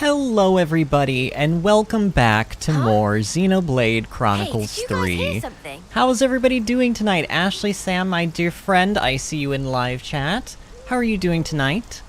Hello everybody, and welcome back to more Xenoblade Chronicles 3. How's everybody doing tonight? Ashley, Sam, my dear friend, I see you in live chat. How are you doing tonight?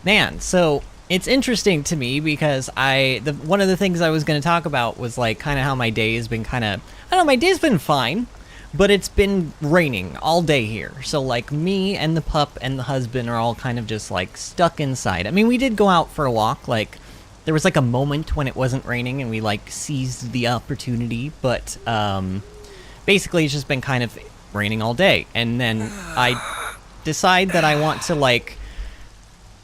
Man, so it's interesting to me because one of the things I was going to talk about was like kind of how my day has been I don't know, my day's been fine, but it's been raining all day here. So like me and the pup and the husband are all kind of just like stuck inside. I mean, we did go out for a walk, like there was like a moment when it wasn't raining and we like seized the opportunity, but basically it's just been kind of raining all day. And then I decide that I want to like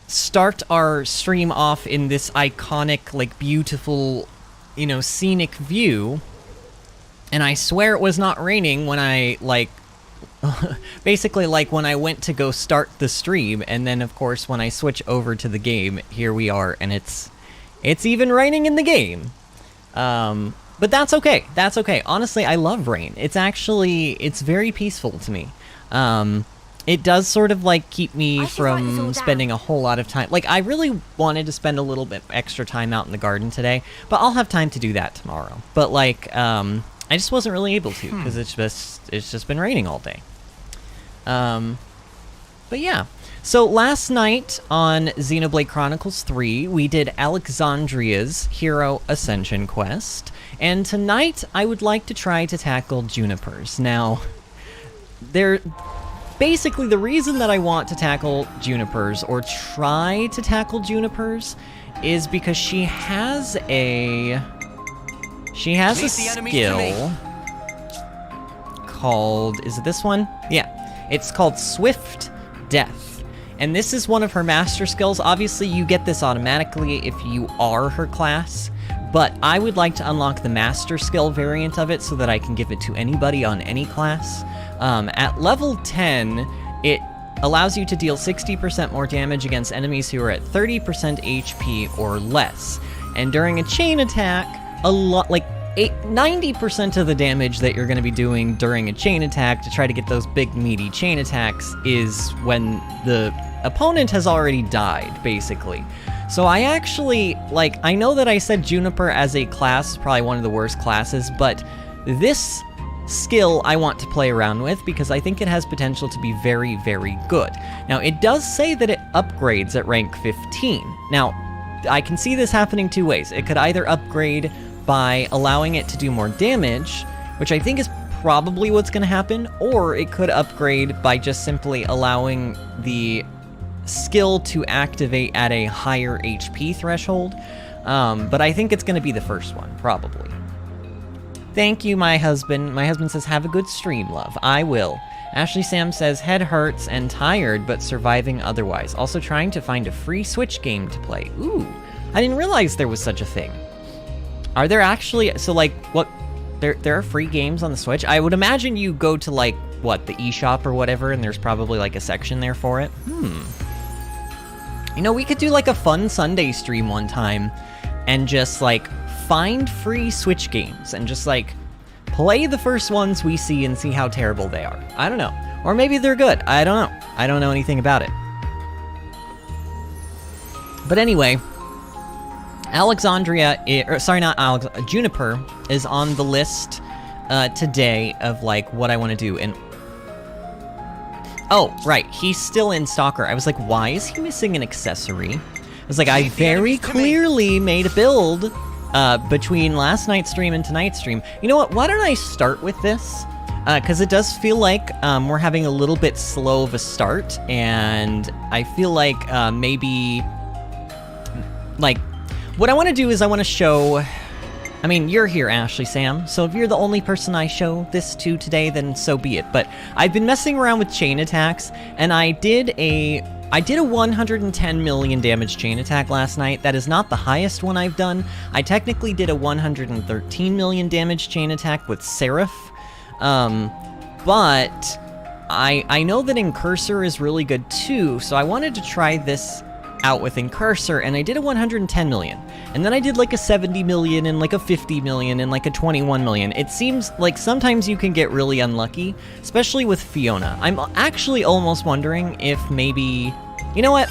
start our stream off in this iconic, like beautiful, you know, scenic view. And I swear it was not raining when I like basically like when I went to go start the stream, and then of course when I switch over to the game, here we are, and it's even raining in the game. But that's okay. That's okay. Honestly, I love rain. It's very peaceful to me. It does sort of like keep me from spending a whole lot of time. Like I really wanted to spend a little bit extra time out in the garden today, but I'll have time to do that tomorrow. But like I just wasn't really able to because it's just been raining all day. But yeah. So last night on Xenoblade Chronicles 3, we did Alexandria's Hero Ascension Quest, and tonight I would like to try to tackle Juniper's. Now, basically the reason that I want to tackle Juniper's, or try to tackle Juniper's, is because she has a skill called, is it this one? Yeah, it's called Swift Death. And this is one of her master skills. Obviously, you get this automatically if you are her class, but I would like to unlock the master skill variant of it so that I can give it to anybody on any class. At level 10, it allows you to deal 60% more damage against enemies who are at 30% HP or less. And during a chain attack, 90% of the damage that you're going to be doing during a chain attack to try to get those big meaty chain attacks is when the opponent has already died, basically. So I actually, like, I know that I said Juniper as a class is probably one of the worst classes, but this skill I want to play around with because I think it has potential to be very, very good. Now, it does say that it upgrades at rank 15. Now, I can see this happening two ways. It could either upgrade by allowing it to do more damage, which I think is probably what's going to happen, or it could upgrade by just simply allowing the skill to activate at a higher HP threshold, but I think it's going to be the first one, probably. Thank you, my husband. My husband says, have a good stream, love. I will. Ashley Sam says, head hurts and tired, but surviving otherwise. Also trying to find a free Switch game to play. Ooh, I didn't realize there was such a thing. Are there actually, so like, what, there are free games on the Switch? I would imagine you go to like, what, the eShop or whatever, and there's probably like a section there for it. You know, we could do like a fun Sunday stream one time and just like find free Switch games and just like play the first ones we see and see how terrible they are. I don't know. Or maybe they're good. I don't know. I don't know anything about it. But anyway, Juniper is on the list today of like what I want to do. And oh, right, he's still in Stalker. I was like, why is he missing an accessory? I was like, I very clearly made a build between last night's stream and tonight's stream. You know what? Why don't I start with this? Because it does feel like we're having a little bit slow of a start, and I feel like maybe like what I want to do is I want to show, I mean, you're here, Ashley Sam, so if you're the only person I show this to today, then so be it. But I've been messing around with chain attacks, and I did a 110 million damage chain attack last night. That is not the highest one I've done. I technically did a 113 million damage chain attack with Seraph, but I know that Incursor is really good too, so I wanted to try this out with Incursor, and I did a 110 million. And then I did like a 70 million and like a 50 million and like a 21 million. It seems like sometimes you can get really unlucky, especially with Fiona. I'm actually almost wondering if maybe, you know what?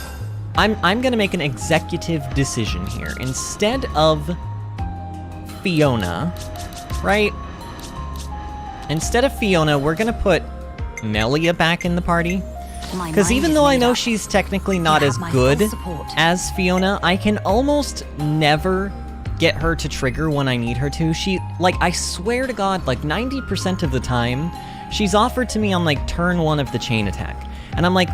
I'm gonna make an executive decision here. Instead of Fiona, right? Instead of Fiona, we're gonna put Melia back in the party. Because even though I know she's technically not as good as Fiona, I can almost never get her to trigger when I need her to. I swear to God, like 90% of the time, she's offered to me on like turn 1 of the chain attack. And I'm like,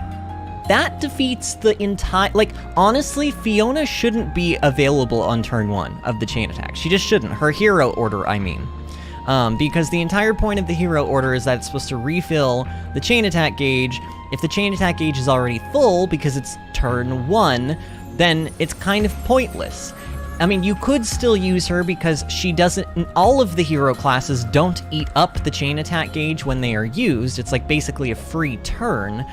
that defeats the entire, honestly, Fiona shouldn't be available on turn 1 of the chain attack. She just shouldn't. Her hero order, I mean. Because the entire point of the hero order is that it's supposed to refill the chain attack gauge. If the chain attack gauge is already full because it's turn 1, then it's kind of pointless. I mean, you could still use her because she doesn't, all of the hero classes don't eat up the chain attack gauge when they are used. It's like basically a free turn.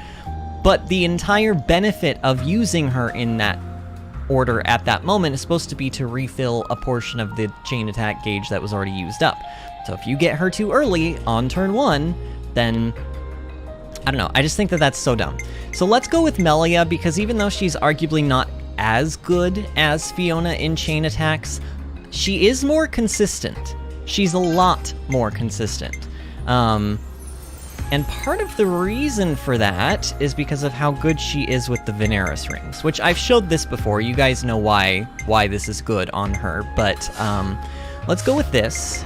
But the entire benefit of using her in that order at that moment is supposed to be to refill a portion of the chain attack gauge that was already used up. So if you get her too early on turn 1, then I don't know. I just think that that's so dumb. So let's go with Melia, because even though she's arguably not as good as Fiona in chain attacks, she is more consistent. She's a lot more consistent. And part of the reason for that is because of how good she is with the Veneris rings, which I've showed this before. You guys know why this is good on her, but let's go with this.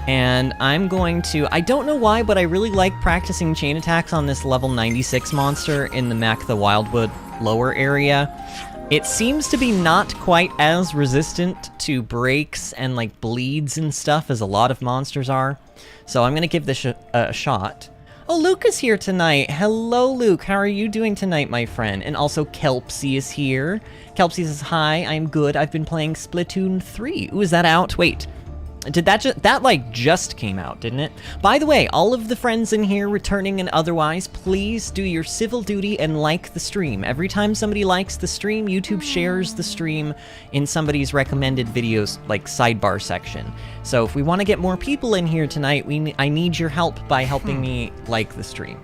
And I'm going to, I don't know why, but I really like practicing chain attacks on this level 96 monster in the Mac the Wildwood lower area. It seems to be not quite as resistant to breaks and like bleeds and stuff as a lot of monsters are. So I'm gonna give this a shot. Oh, Luke is here tonight. Hello, Luke. How are you doing tonight, my friend? And also, Kelpsy is here. Kelpsy says, hi, I'm good. I've been playing Splatoon 3. Ooh, is that out? Wait. Did that just came out, didn't it? By the way, all of the friends in here, returning and otherwise, please do your civil duty and like the stream. Every time somebody likes the stream, YouTube shares the stream in somebody's recommended videos, like, sidebar section. So if we want to get more people in here tonight, I need your help by helping me like the stream.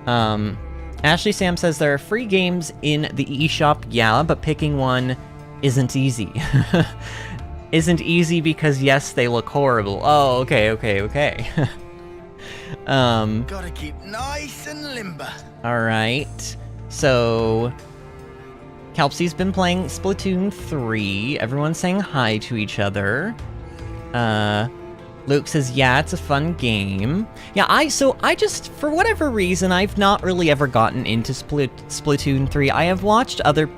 Ashley Sam says there are free games in the eShop, yeah, but picking one isn't easy. Isn't easy because, yes, they look horrible. Oh, okay. Gotta keep nice and limber. Alright. So, Kelpsy's been playing Splatoon 3. Everyone's saying hi to each other. Luke says, yeah, it's a fun game. Yeah, I just, for whatever reason, I've not really ever gotten into Splatoon 3. I have watched other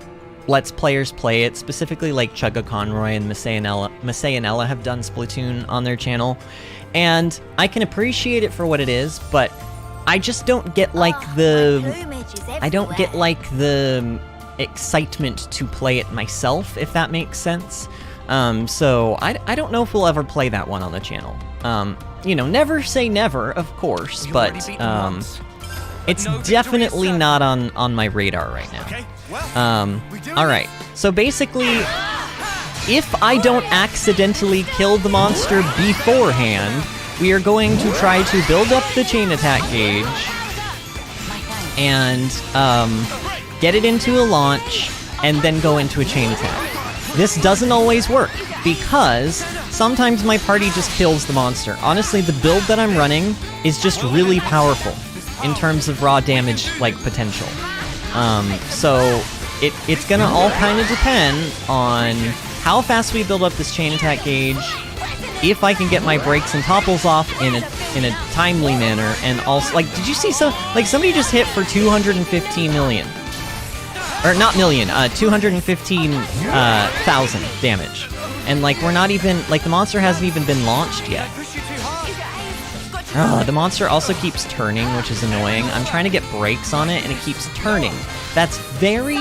Let's Players play it, specifically like Chugga Conroy and Masayanella have done Splatoon on their channel, and I can appreciate it for what it is, but I just don't get like the excitement to play it myself, if that makes sense. So I don't know if we'll ever play that one on the channel. You know, never say never, of course, but it's definitely not on my radar right now. Alright, so basically, if I don't accidentally kill the monster beforehand, we are going to try to build up the chain attack gauge and get it into a launch and then go into a chain attack. This doesn't always work because sometimes my party just kills the monster. Honestly, the build that I'm running is just really powerful in terms of raw damage, like, potential. So it's gonna all kind of depend on how fast we build up this chain attack gauge, if I can get my breaks and topples off in a timely manner, and also, like, did you see somebody just hit for 215 million, or not million, 215,000 damage, and like we're not even, like, the monster hasn't even been launched yet. The monster also keeps turning, which is annoying. I'm trying to get brakes on it, and it keeps turning. That's very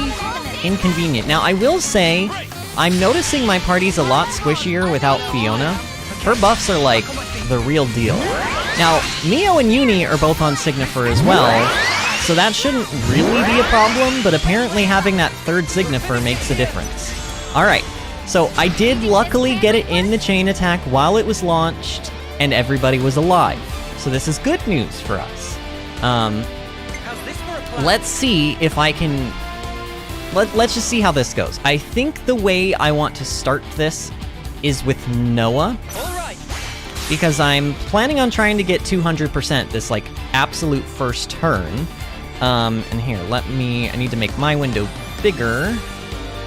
inconvenient. Now, I will say, I'm noticing my party's a lot squishier without Fiona. Her buffs are, like, the real deal. Now, Mio and Uni are both on Signifer as well, so that shouldn't really be a problem, but apparently having that third Signifer makes a difference. Alright, so I did luckily get it in the chain attack while it was launched, and everybody was alive. So this is good news for us. Let's see if I can let's just see how this goes. I think the way I want to start this is with Noah. Because I'm planning on trying to get 200% this, like, absolute first turn. And here, I need to make my window bigger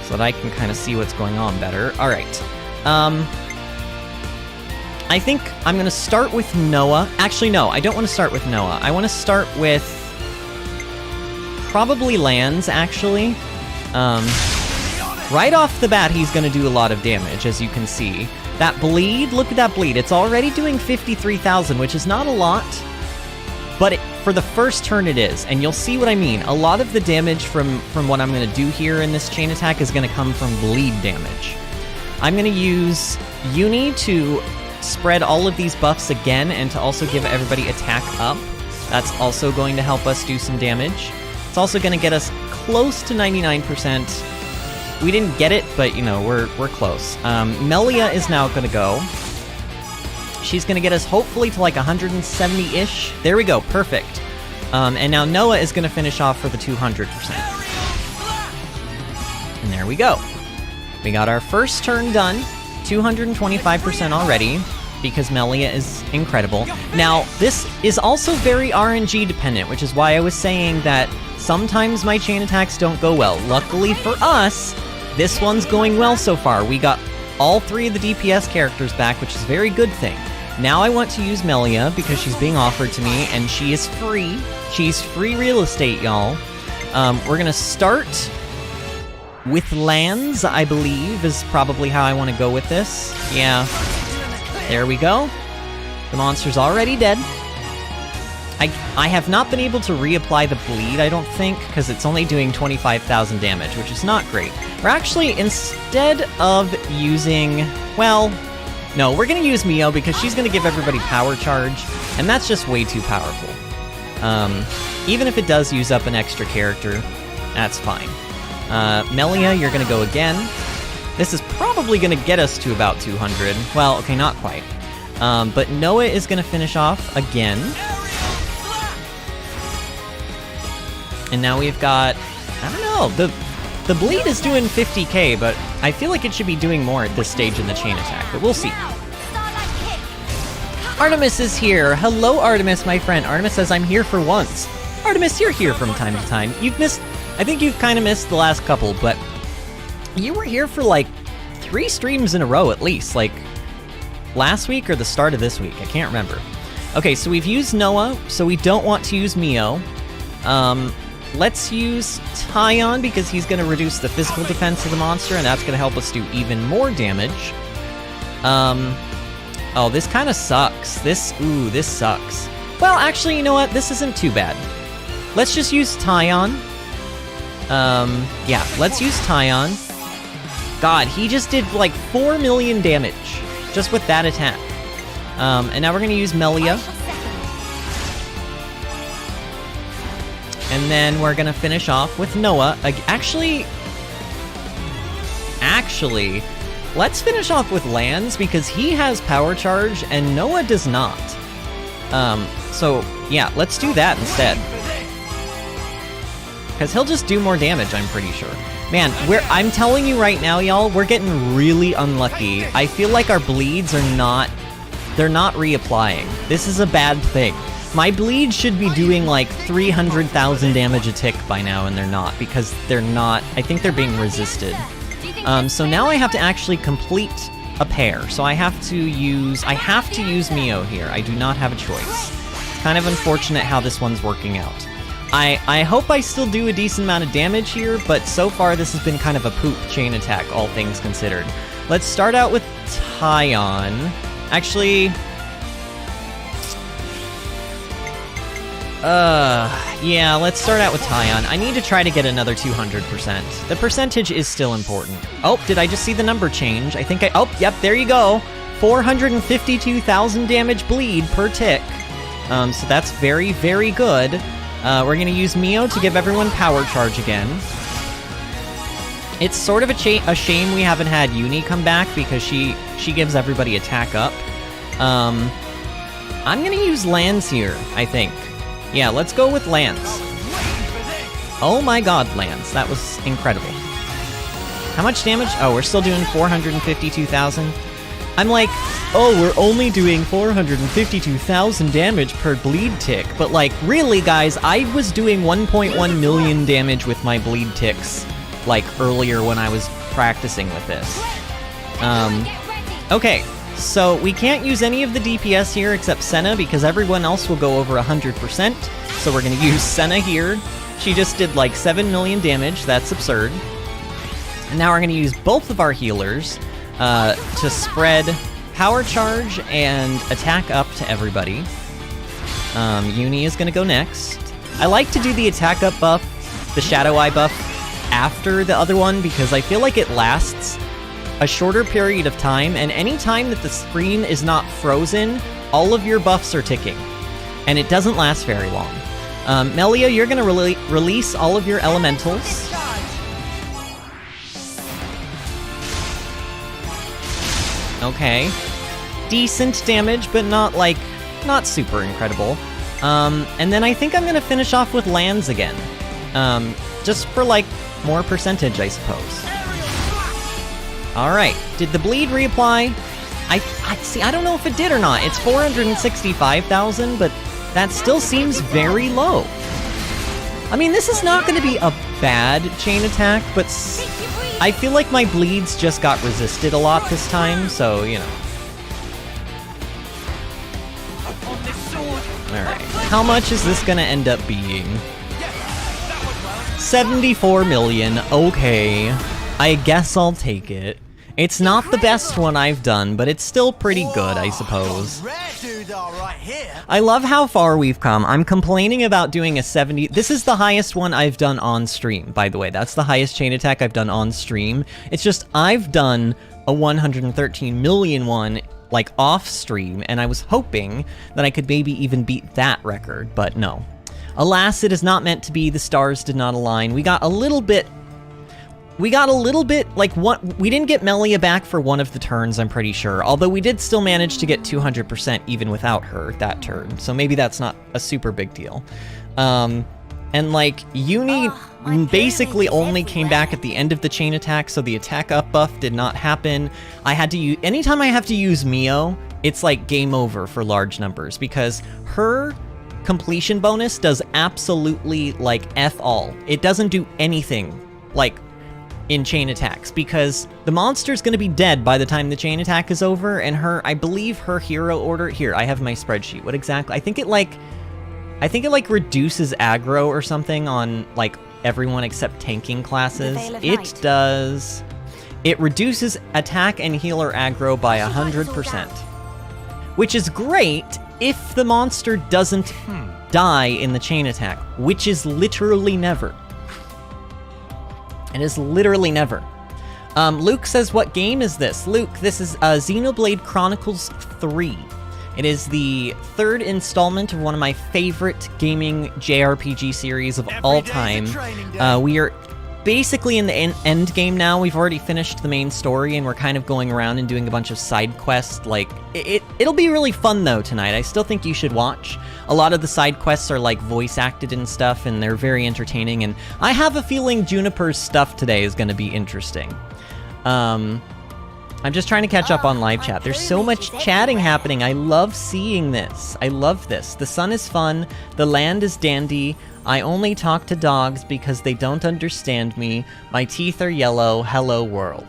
so that I can kind of see what's going on better. All right. I think I'm going to start with Noah. Actually, no, I don't want to start with Noah. I want to start with probably Lands, actually. Right off the bat, he's going to do a lot of damage, as you can see. That bleed, look at that bleed. It's already doing 53,000, which is not a lot. But for the first turn it is, and you'll see what I mean. A lot of the damage from what I'm going to do here in this chain attack is going to come from bleed damage. I'm going to use Uni to spread all of these buffs again and to also give everybody attack up. That's also going to help us do some damage. It's also going to get us close to 99%. We didn't get it, but, you know, we're close. Melia is now going to go. She's going to get us hopefully to like 170-ish. There we go, perfect. And now Noah is going to finish off for the 200%. And there we go. We got our first turn done. 225% already, because Melia is incredible. Now, this is also very RNG dependent, which is why I was saying that sometimes my chain attacks don't go well. Luckily for us, this one's going well so far. We got all 3 of the DPS characters back, which is a very good thing. Now I want to use Melia because she's being offered to me, and she is free. She's free real estate, y'all. We're gonna start with Lands, I believe, is probably how I want to go with this. Yeah. There we go. The monster's already dead. I have not been able to reapply the bleed, I don't think, because it's only doing 25,000 damage, which is not great. We're actually, instead of using... Well, no, we're going to use Mio because she's going to give everybody power charge, and that's just way too powerful. Even if it does use up an extra character, that's fine. Melia, you're going to go again. This is probably going to get us to about 200. Well, okay, not quite. But Noah is going to finish off again. And now we've got, I don't know, the bleed is doing 50k, but I feel like it should be doing more at this stage in the chain attack, but we'll see. Artemis is here. Hello, Artemis, my friend. Artemis says, I'm here for once. Artemis, you're here from time to time. I think you've kind of missed the last couple, but you were here for like 3 streams in a row at least, like last week or the start of this week. I can't remember. Okay, so we've used Noah, so we don't want to use Mio. Let's use Tyon because he's going to reduce the physical defense of the monster, and that's going to help us do even more damage. Oh, this kind of sucks. This sucks. Well, actually, you know what? This isn't too bad. Let's just use Tyon. Yeah, let's use Tyon. God, he just did like 4 million damage just with that attack. And now we're going to use Melia. And then we're going to finish off with Noah. Actually, let's finish off with Lands because he has power charge and Noah does not. So, yeah, let's do that instead. Because he'll just do more damage, I'm pretty sure. Man, I'm telling you right now, y'all, we're getting really unlucky. I feel like our bleeds are not... They're not reapplying. This is a bad thing. My bleeds should be doing like 300,000 damage a tick by now, and they're not, because they're not... I think they're being resisted. So now I have to actually complete a pair. So I have to use Mio here. I do not have a choice. It's kind of unfortunate how this one's working out. I hope I still do a decent amount of damage here, but so far this has been kind of a poop chain attack, all things considered. Let's start out with Tyon. Actually... yeah, let's start out with Tyon. I need to try to get another 200%. The percentage is still important. Oh, did I just see the number change? Oh, yep, there you go. 452,000 damage bleed per tick. So that's very, very good. We're gonna use Mio to give everyone power charge again. It's sort of a shame we haven't had Uni come back because she gives everybody attack up. I'm gonna use Lands here, I think. Yeah, let's go with Lands. Oh my god, Lance, that was incredible. How much damage? Oh, we're still doing 452,000. I'm like, oh, we're only doing 452,000 damage per bleed tick. But like, really, guys, I was doing 1.1 million damage with my bleed ticks, like, earlier when I was practicing with this. Okay, so we can't use any of the DPS here except Senna because everyone else will go over 100%. So we're gonna use Senna here. She just did like 7 million damage, that's absurd. And now we're gonna use both of our healers to spread power charge and attack up to everybody. Uni is gonna go next. I like to do the attack up buff, the Shadow Eye buff, after the other one because I feel like it lasts a shorter period of time, and any time that the screen is not frozen, all of your buffs are ticking. And it doesn't last very long. Melia, you're gonna release all of your elementals. Okay. Decent damage, but not super incredible. And then I think I'm gonna finish off with lands again. Just for like more percentage, I suppose. Alright, did the bleed reapply? I see, I don't know if it did or not. It's 465,000, but that still seems very low. I mean, this is not gonna be a bad chain attack, but I feel like my bleeds just got resisted a lot this time, so, you know. Alright, how much is this gonna end up being? 74 million, okay. I guess I'll take it. It's not the best one I've done, but it's still pretty good, I suppose. I love how far we've come. I'm complaining about doing a 70... This is the highest one I've done on stream, by the way. That's the highest chain attack I've done on stream. It's just I've done a 113 million one, like, off stream, and I was hoping that I could maybe even beat that record, but no. Alas, it is not meant to be. The stars did not align. We got a little bit, like, we didn't get Melia back for one of the turns, I'm pretty sure. Although we did still manage to get 200% even without her that turn. So maybe that's not a super big deal. And, like, Uni basically only came back at the end of the chain attack, so the attack up buff did not happen. I had to use... Anytime I have to use Mio, it's, like, game over for large numbers, because her completion bonus does absolutely, like, F all. It doesn't do anything, like, in chain attacks, because the monster's gonna be dead by the time the chain attack is over, and I believe her hero order... Here, I have my spreadsheet. What exactly? I think it reduces aggro or something on, like, everyone except tanking classes. It does... It reduces attack and healer aggro by 100%. Which is great if the monster doesn't die in the chain attack, which is literally never. It is literally never. Luke says, what game is this? Luke, this is Xenoblade Chronicles 3. It is the third installment of one of my favorite gaming JRPG series of all time. We are basically in the end game now. We've already finished the main story, and we're kind of going around and doing a bunch of side quests. Like, it'll be really fun, though, tonight. I still think you should watch. A lot of the side quests are, like, voice-acted and stuff, and they're very entertaining, and I have a feeling Juniper's stuff today is going to be interesting. I'm just trying to catch up on live chat. There's so much chatting happening. I love seeing this. I love this. The sun is fun. The land is dandy. I only talk to dogs because they don't understand me. My teeth are yellow. Hello, world.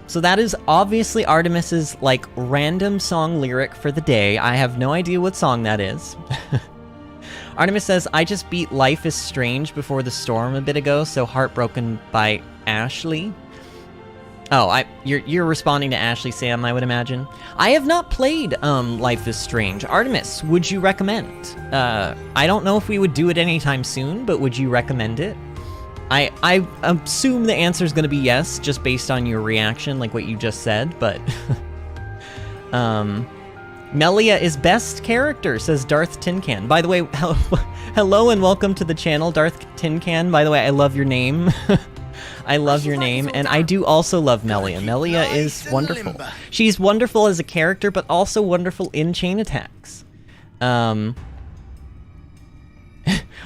So that is obviously Artemis's, like, random song lyric for the day. I have no idea what song that is. Artemis says, I just beat Life is Strange before the storm a bit ago, so heartbroken by Ashley. Oh, you're responding to Ashley, Sam, I would imagine. I have not played Life is Strange. Artemis, would you recommend? I don't know if we would do it anytime soon, but would you recommend it? I assume the answer is going to be yes, just based on your reaction, like what you just said, but... Melia is best character, says Darth Tincan. By the way, hello and welcome to the channel, Darth Tincan. By the way, I love your name. I love your name, and I do also love Melia. Melia is wonderful. She's wonderful as a character, but also wonderful in chain attacks.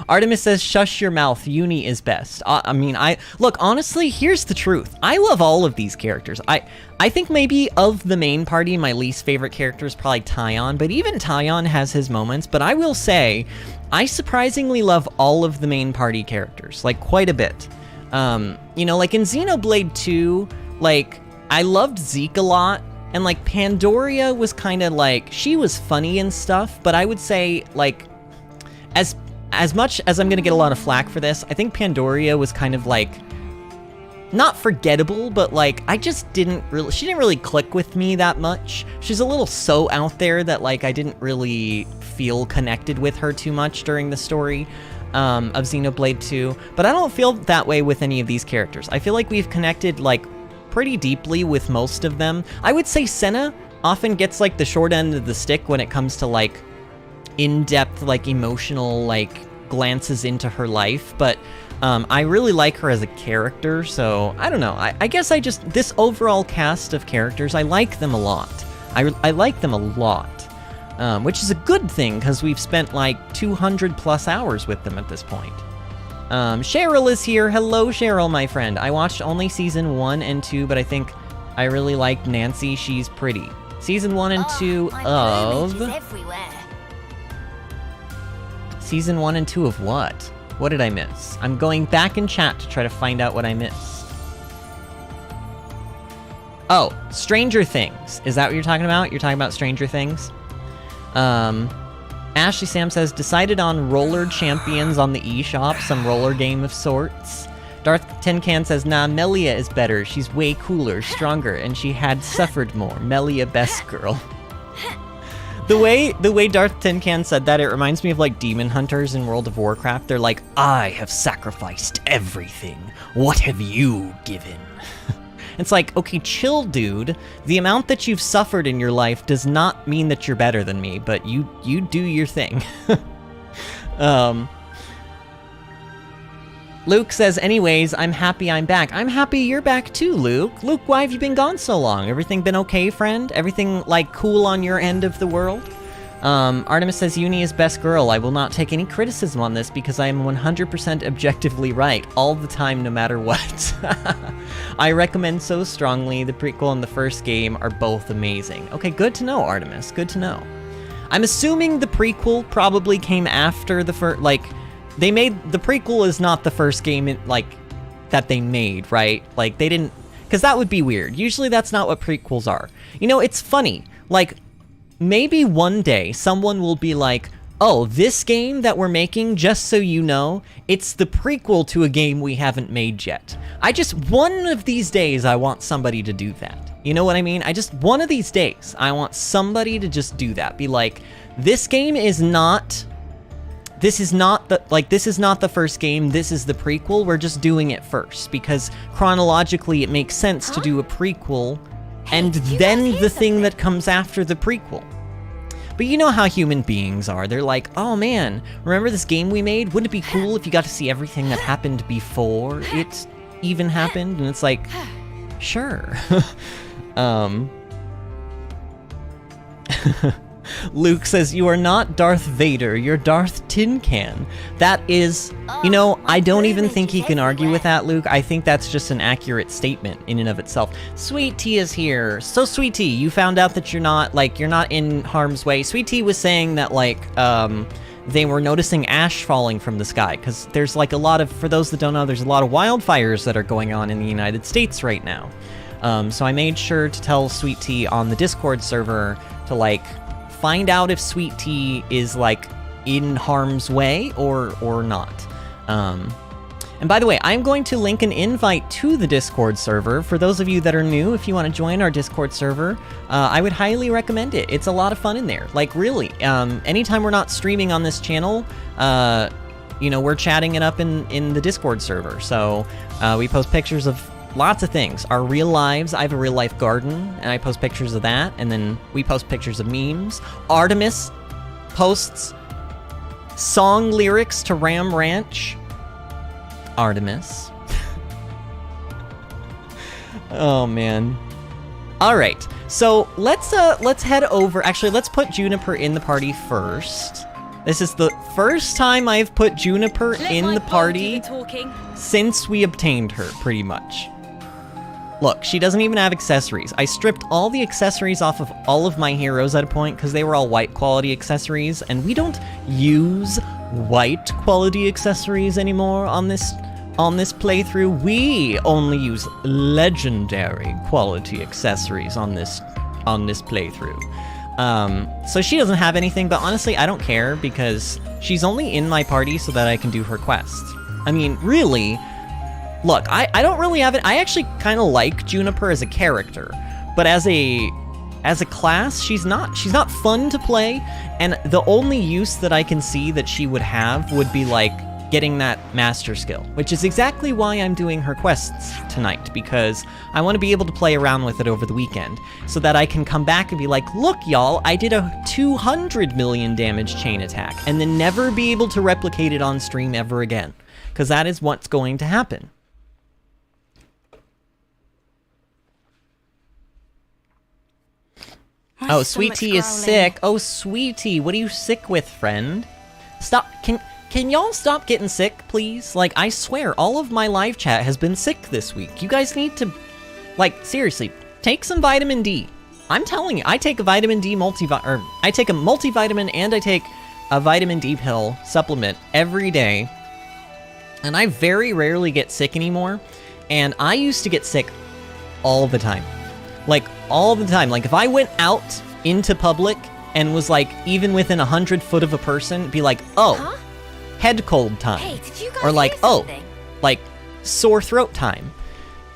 Artemis says, shush your mouth, Uni is best. Look, honestly, here's the truth. I love all of these characters. I think maybe of the main party, my least favorite character is probably Taion, but even Taion has his moments. But I will say, I surprisingly love all of the main party characters, like quite a bit. You know, like in Xenoblade 2, like, I loved Zeke a lot, and like Pandoria was kind of like, she was funny and stuff, but I would say, like, as much as I'm gonna get a lot of flack for this, I think Pandoria was kind of like, not forgettable, but like, she didn't really click with me that much. She's a little so out there that like, I didn't really feel connected with her too much during the story of Xenoblade 2, but I don't feel that way with any of these characters. I feel like we've connected like pretty deeply with most of them. I would say Senna often gets like the short end of the stick when it comes to like in-depth, like emotional, like glances into her life, but I really like her as a character, so I don't know. I guess this overall cast of characters, I like them a lot. I like them a lot, which is a good thing because we've spent like 200 plus hours with them at this point. Cheryl is here. Hello, Cheryl, my friend. I watched only season 1 and 2, but I think I really liked Nancy. She's pretty. Season 1 and 2 of... Season 1 and 2 of what? What did I miss? I'm going back in chat to try to find out what I missed. Oh, Stranger Things. Is that what you're talking about? You're talking about Stranger Things? Ashley Sam says, decided on Roller Champions on the eShop, some roller game of sorts. Darth Tin Can says, nah, Melia is better. She's way cooler, stronger, and she had suffered more. Melia best girl. The way Darth Tin Can said that, it reminds me of like demon hunters in World of Warcraft. They're like, I have sacrificed everything. What have you given? It's like, okay, chill, dude. The amount that you've suffered in your life does not mean that you're better than me, but you do your thing. Luke says, anyways, I'm happy I'm back. I'm happy you're back too, Luke. Luke, why have you been gone so long? Everything been okay, friend? Everything, like, cool on your end of the world? Artemis says, Uni is best girl. I will not take any criticism on this because I am 100% objectively right all the time, no matter what. I recommend so strongly. The prequel and the first game are both amazing. Okay, good to know, Artemis. Good to know. I'm assuming the prequel probably came after the first, like, the prequel is not the first game, that they made, right? Like, they didn't, because that would be weird. Usually that's not what prequels are. You know, it's funny, like, maybe one day someone will be like, oh, this game that we're making, just so you know, it's the prequel to a game we haven't made yet. One of these days, I want somebody to do that. You know what I mean? One of these days, I want somebody to just do that. Be like, this game is not... This is not the first game, this is the prequel, we're just doing it first, because chronologically it makes sense to do a prequel, and then the thing that comes after the prequel. But you know how human beings are, they're like, oh man, remember this game we made? Wouldn't it be cool if you got to see everything that happened before it even happened? And it's like, sure. Luke says, you are not Darth Vader, you're Darth Tin Can. That is, you know, I don't even think he can argue with that, Luke. I think that's just an accurate statement in and of itself. Sweet Tea is here. So Sweet Tea, you found out that you're not in harm's way. Sweet Tea was saying that, they were noticing ash falling from the sky, because there's like for those that don't know, there's a lot of wildfires that are going on in the United States right now. So I made sure to tell Sweet Tea on the Discord server to, find out if Sweet Tea is, in harm's way or not. And by the way, I'm going to link an invite to the Discord server. For those of you that are new, if you want to join our Discord server, I would highly recommend it. It's a lot of fun in there. Really, anytime we're not streaming on this channel, we're chatting it up in the Discord server. So we post pictures of lots of things. Our real lives. I have a real life garden, and I post pictures of that, and then we post pictures of memes. Artemis posts song lyrics to Ram Ranch. Artemis. Oh man. All right. So let's head over. Actually, let's put Juniper in the party first. This is the first time I've put Juniper in the party since we obtained her, pretty much. Look, she doesn't even have accessories. I stripped all the accessories off of all of my heroes at a point because they were all white quality accessories, and we don't use white quality accessories anymore on this playthrough. We only use legendary quality accessories on this playthrough. So she doesn't have anything, but honestly, I don't care because she's only in my party so that I can do her quests. I mean, really, look, I don't really have it. I actually kind of like Juniper as a character, but as a class, she's not fun to play, and the only use that I can see that she would have would be like getting that master skill, which is exactly why I'm doing her quests tonight, because I want to be able to play around with it over the weekend, so that I can come back and be like, look y'all, I did a 200 million damage chain attack, and then never be able to replicate it on stream ever again, because that is what's going to happen. Oh, Sweetie is sick. Oh, Sweetie, what are you sick with, friend? Stop, Can y'all stop getting sick, please? Like, I swear, all of my live chat has been sick this week. You guys need to, like, seriously, take some vitamin D. I'm telling you, I take a vitamin D I take a multivitamin and I take a vitamin D pill supplement every day. And I very rarely get sick anymore. And I used to get sick all the time. Like, all the time. Like, if I went out into public and was, like, even within 100 foot of a person, be like, oh. Huh? Head cold time. Hey, did you guys or like, oh, like sore throat time.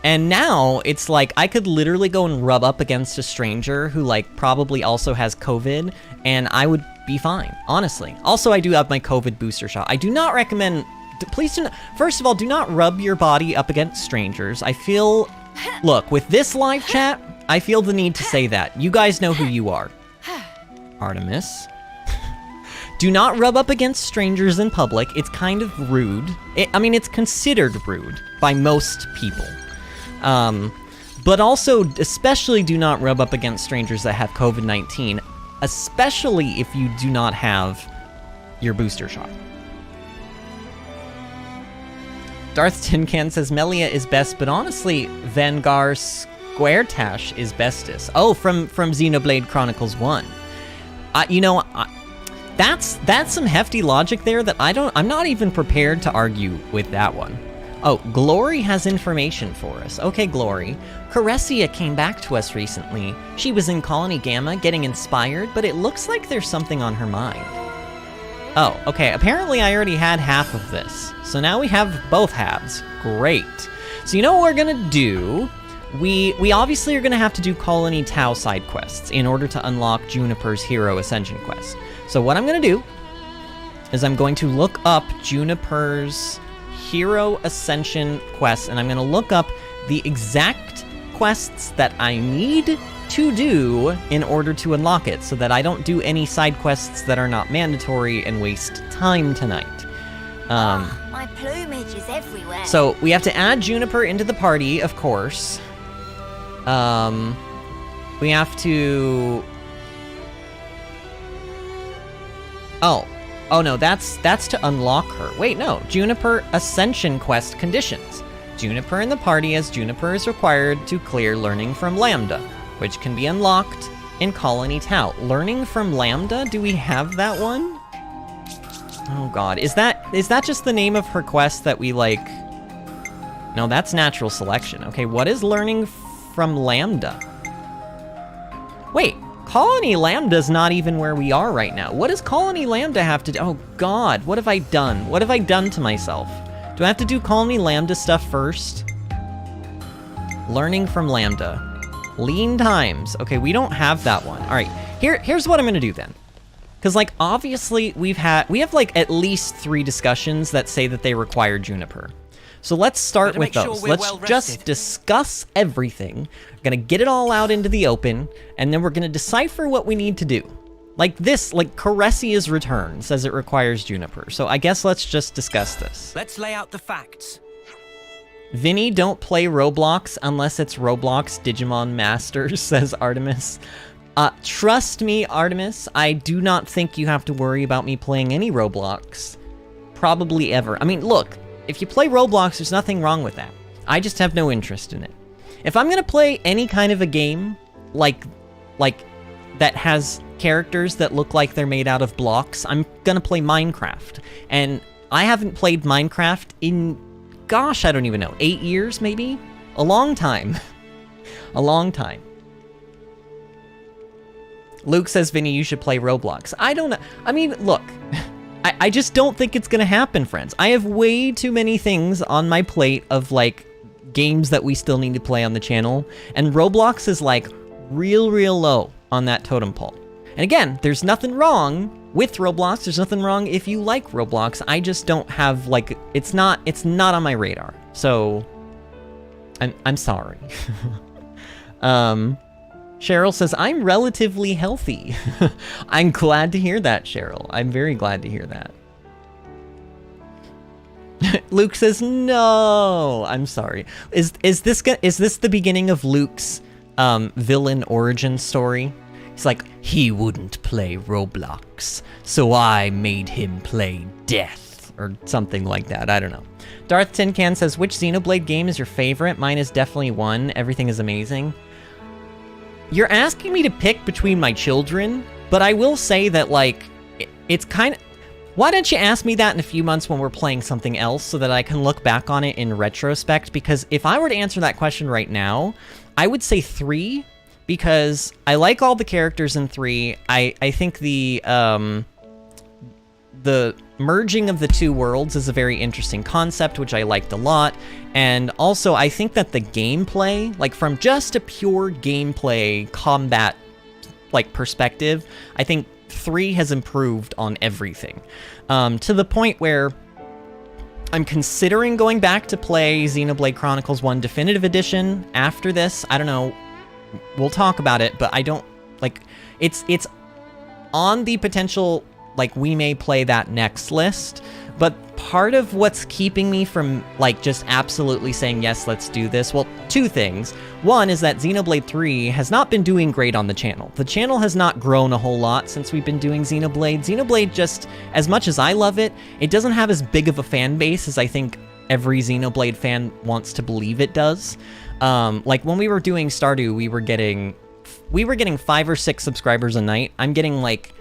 And now it's like I could literally go and rub up against a stranger who like probably also has COVID and I would be fine, honestly. Also, I do have my COVID booster shot. I do not recommend, please do not, first of all, do not rub your body up against strangers. I feel, look, with this live chat, I feel the need to say that. You guys know who you are. Artemis. Do not rub up against strangers in public. It's kind of rude. I mean, it's considered rude by most people. But also, especially do not rub up against strangers that have COVID-19, especially if you do not have your booster shot. Darth Tin Can says Melia is best, but honestly, Vengar Squaretash is bestest. Oh, from Xenoblade Chronicles 1. You know, that's some hefty logic there that I'm not even prepared to argue with that one. Oh, Glory has information for us. Okay, Glory. Caressia came back to us recently. She was in Colony Gamma getting inspired, but it looks like there's something on her mind. Oh, okay, apparently I already had half of this. So now we have both halves. Great. So you know what we're gonna do? We obviously are gonna have to do Colony Tau side quests in order to unlock Juniper's Hero Ascension Quest. So what I'm gonna do is I'm going to look up Juniper's Hero Ascension Quests, and I'm gonna look up the exact quests that I need to do in order to unlock it, so that I don't do any side quests that are not mandatory and waste time tonight. My plumage is everywhere. So we have to add Juniper into the party, of course. We have to... Oh no, that's to unlock her. Wait, no, Juniper Ascension Quest conditions. Juniper in the party as Juniper is required to clear Learning from Lambda, which can be unlocked in Colony Tau. Learning from Lambda? Do we have that one? Oh god, is that just the name of her quest that we like... No, that's natural selection. Okay, what is Learning from Lambda? Wait. Colony Lambda's not even where we are right now. What does Colony Lambda have to do? Oh god, what have I done? What have I done to myself? Do I have to do Colony Lambda stuff first? Learning from Lambda. Lean times. Okay, we don't have that one. All right, here's what I'm gonna do then. Because like, obviously we have like at least 3 discussions that say that they require Juniper. So let's start with those. Let's just discuss everything. We're gonna get it all out into the open, and then we're gonna decipher what we need to do. Like this, like Caressia's return says it requires Juniper. So I guess let's just discuss this. Let's lay out the facts. Vinny, don't play Roblox unless it's Roblox Digimon Masters, says Artemis. Trust me, Artemis, I do not think you have to worry about me playing any Roblox. Probably ever. I mean, look, if you play Roblox, there's nothing wrong with that. I just have no interest in it. If I'm gonna play any kind of a game, like that has characters that look like they're made out of blocks, I'm gonna play Minecraft. And I haven't played Minecraft in, gosh, I don't even know, 8 years maybe? A long time. A long time. Luke says, Vinny, you should play Roblox. I don't know. I mean, look, I just don't think it's gonna happen, friends. I have way too many things on my plate of, like, games that we still need to play on the channel, and Roblox is, like, real low on that totem pole. And again, there's nothing wrong with Roblox. There's nothing wrong if you like Roblox. I just don't have, like, it's not on my radar. So, I'm sorry. Cheryl says, I'm relatively healthy. I'm glad to hear that, Cheryl. I'm very glad to hear that. Luke says, no, I'm sorry. Is this the beginning of Luke's villain origin story? It's like, he wouldn't play Roblox, so I made him play death, or something like that. I don't know. Darth Tin Can says, which Xenoblade game is your favorite? Mine is definitely 1. Everything is amazing. You're asking me to pick between my children, but I will say that, like, it's kind of... Why don't you ask me that in a few months when we're playing something else so that I can look back on it in retrospect? Because if I were to answer that question right now, I would say 3, because I like all the characters in 3. I think the merging of the two worlds is a very interesting concept, which I liked a lot. And also, I think that the gameplay, like from just a pure gameplay combat like perspective, I think 3 has improved on everything. To the point where I'm considering going back to play Xenoblade Chronicles 1 Definitive Edition after this. I don't know. We'll talk about it, but I don't, like, it's on the potential, like, we may play that next list, but part of what's keeping me from, like, just absolutely saying, yes, let's do this, well, 2 things. One is that Xenoblade 3 has not been doing great on the channel. The channel has not grown a whole lot since we've been doing Xenoblade. Xenoblade, just, as much as I love it, it doesn't have as big of a fan base as I think every Xenoblade fan wants to believe it does. Like, when we were doing Stardew, we were getting 5 or 6 subscribers a night. I'm getting like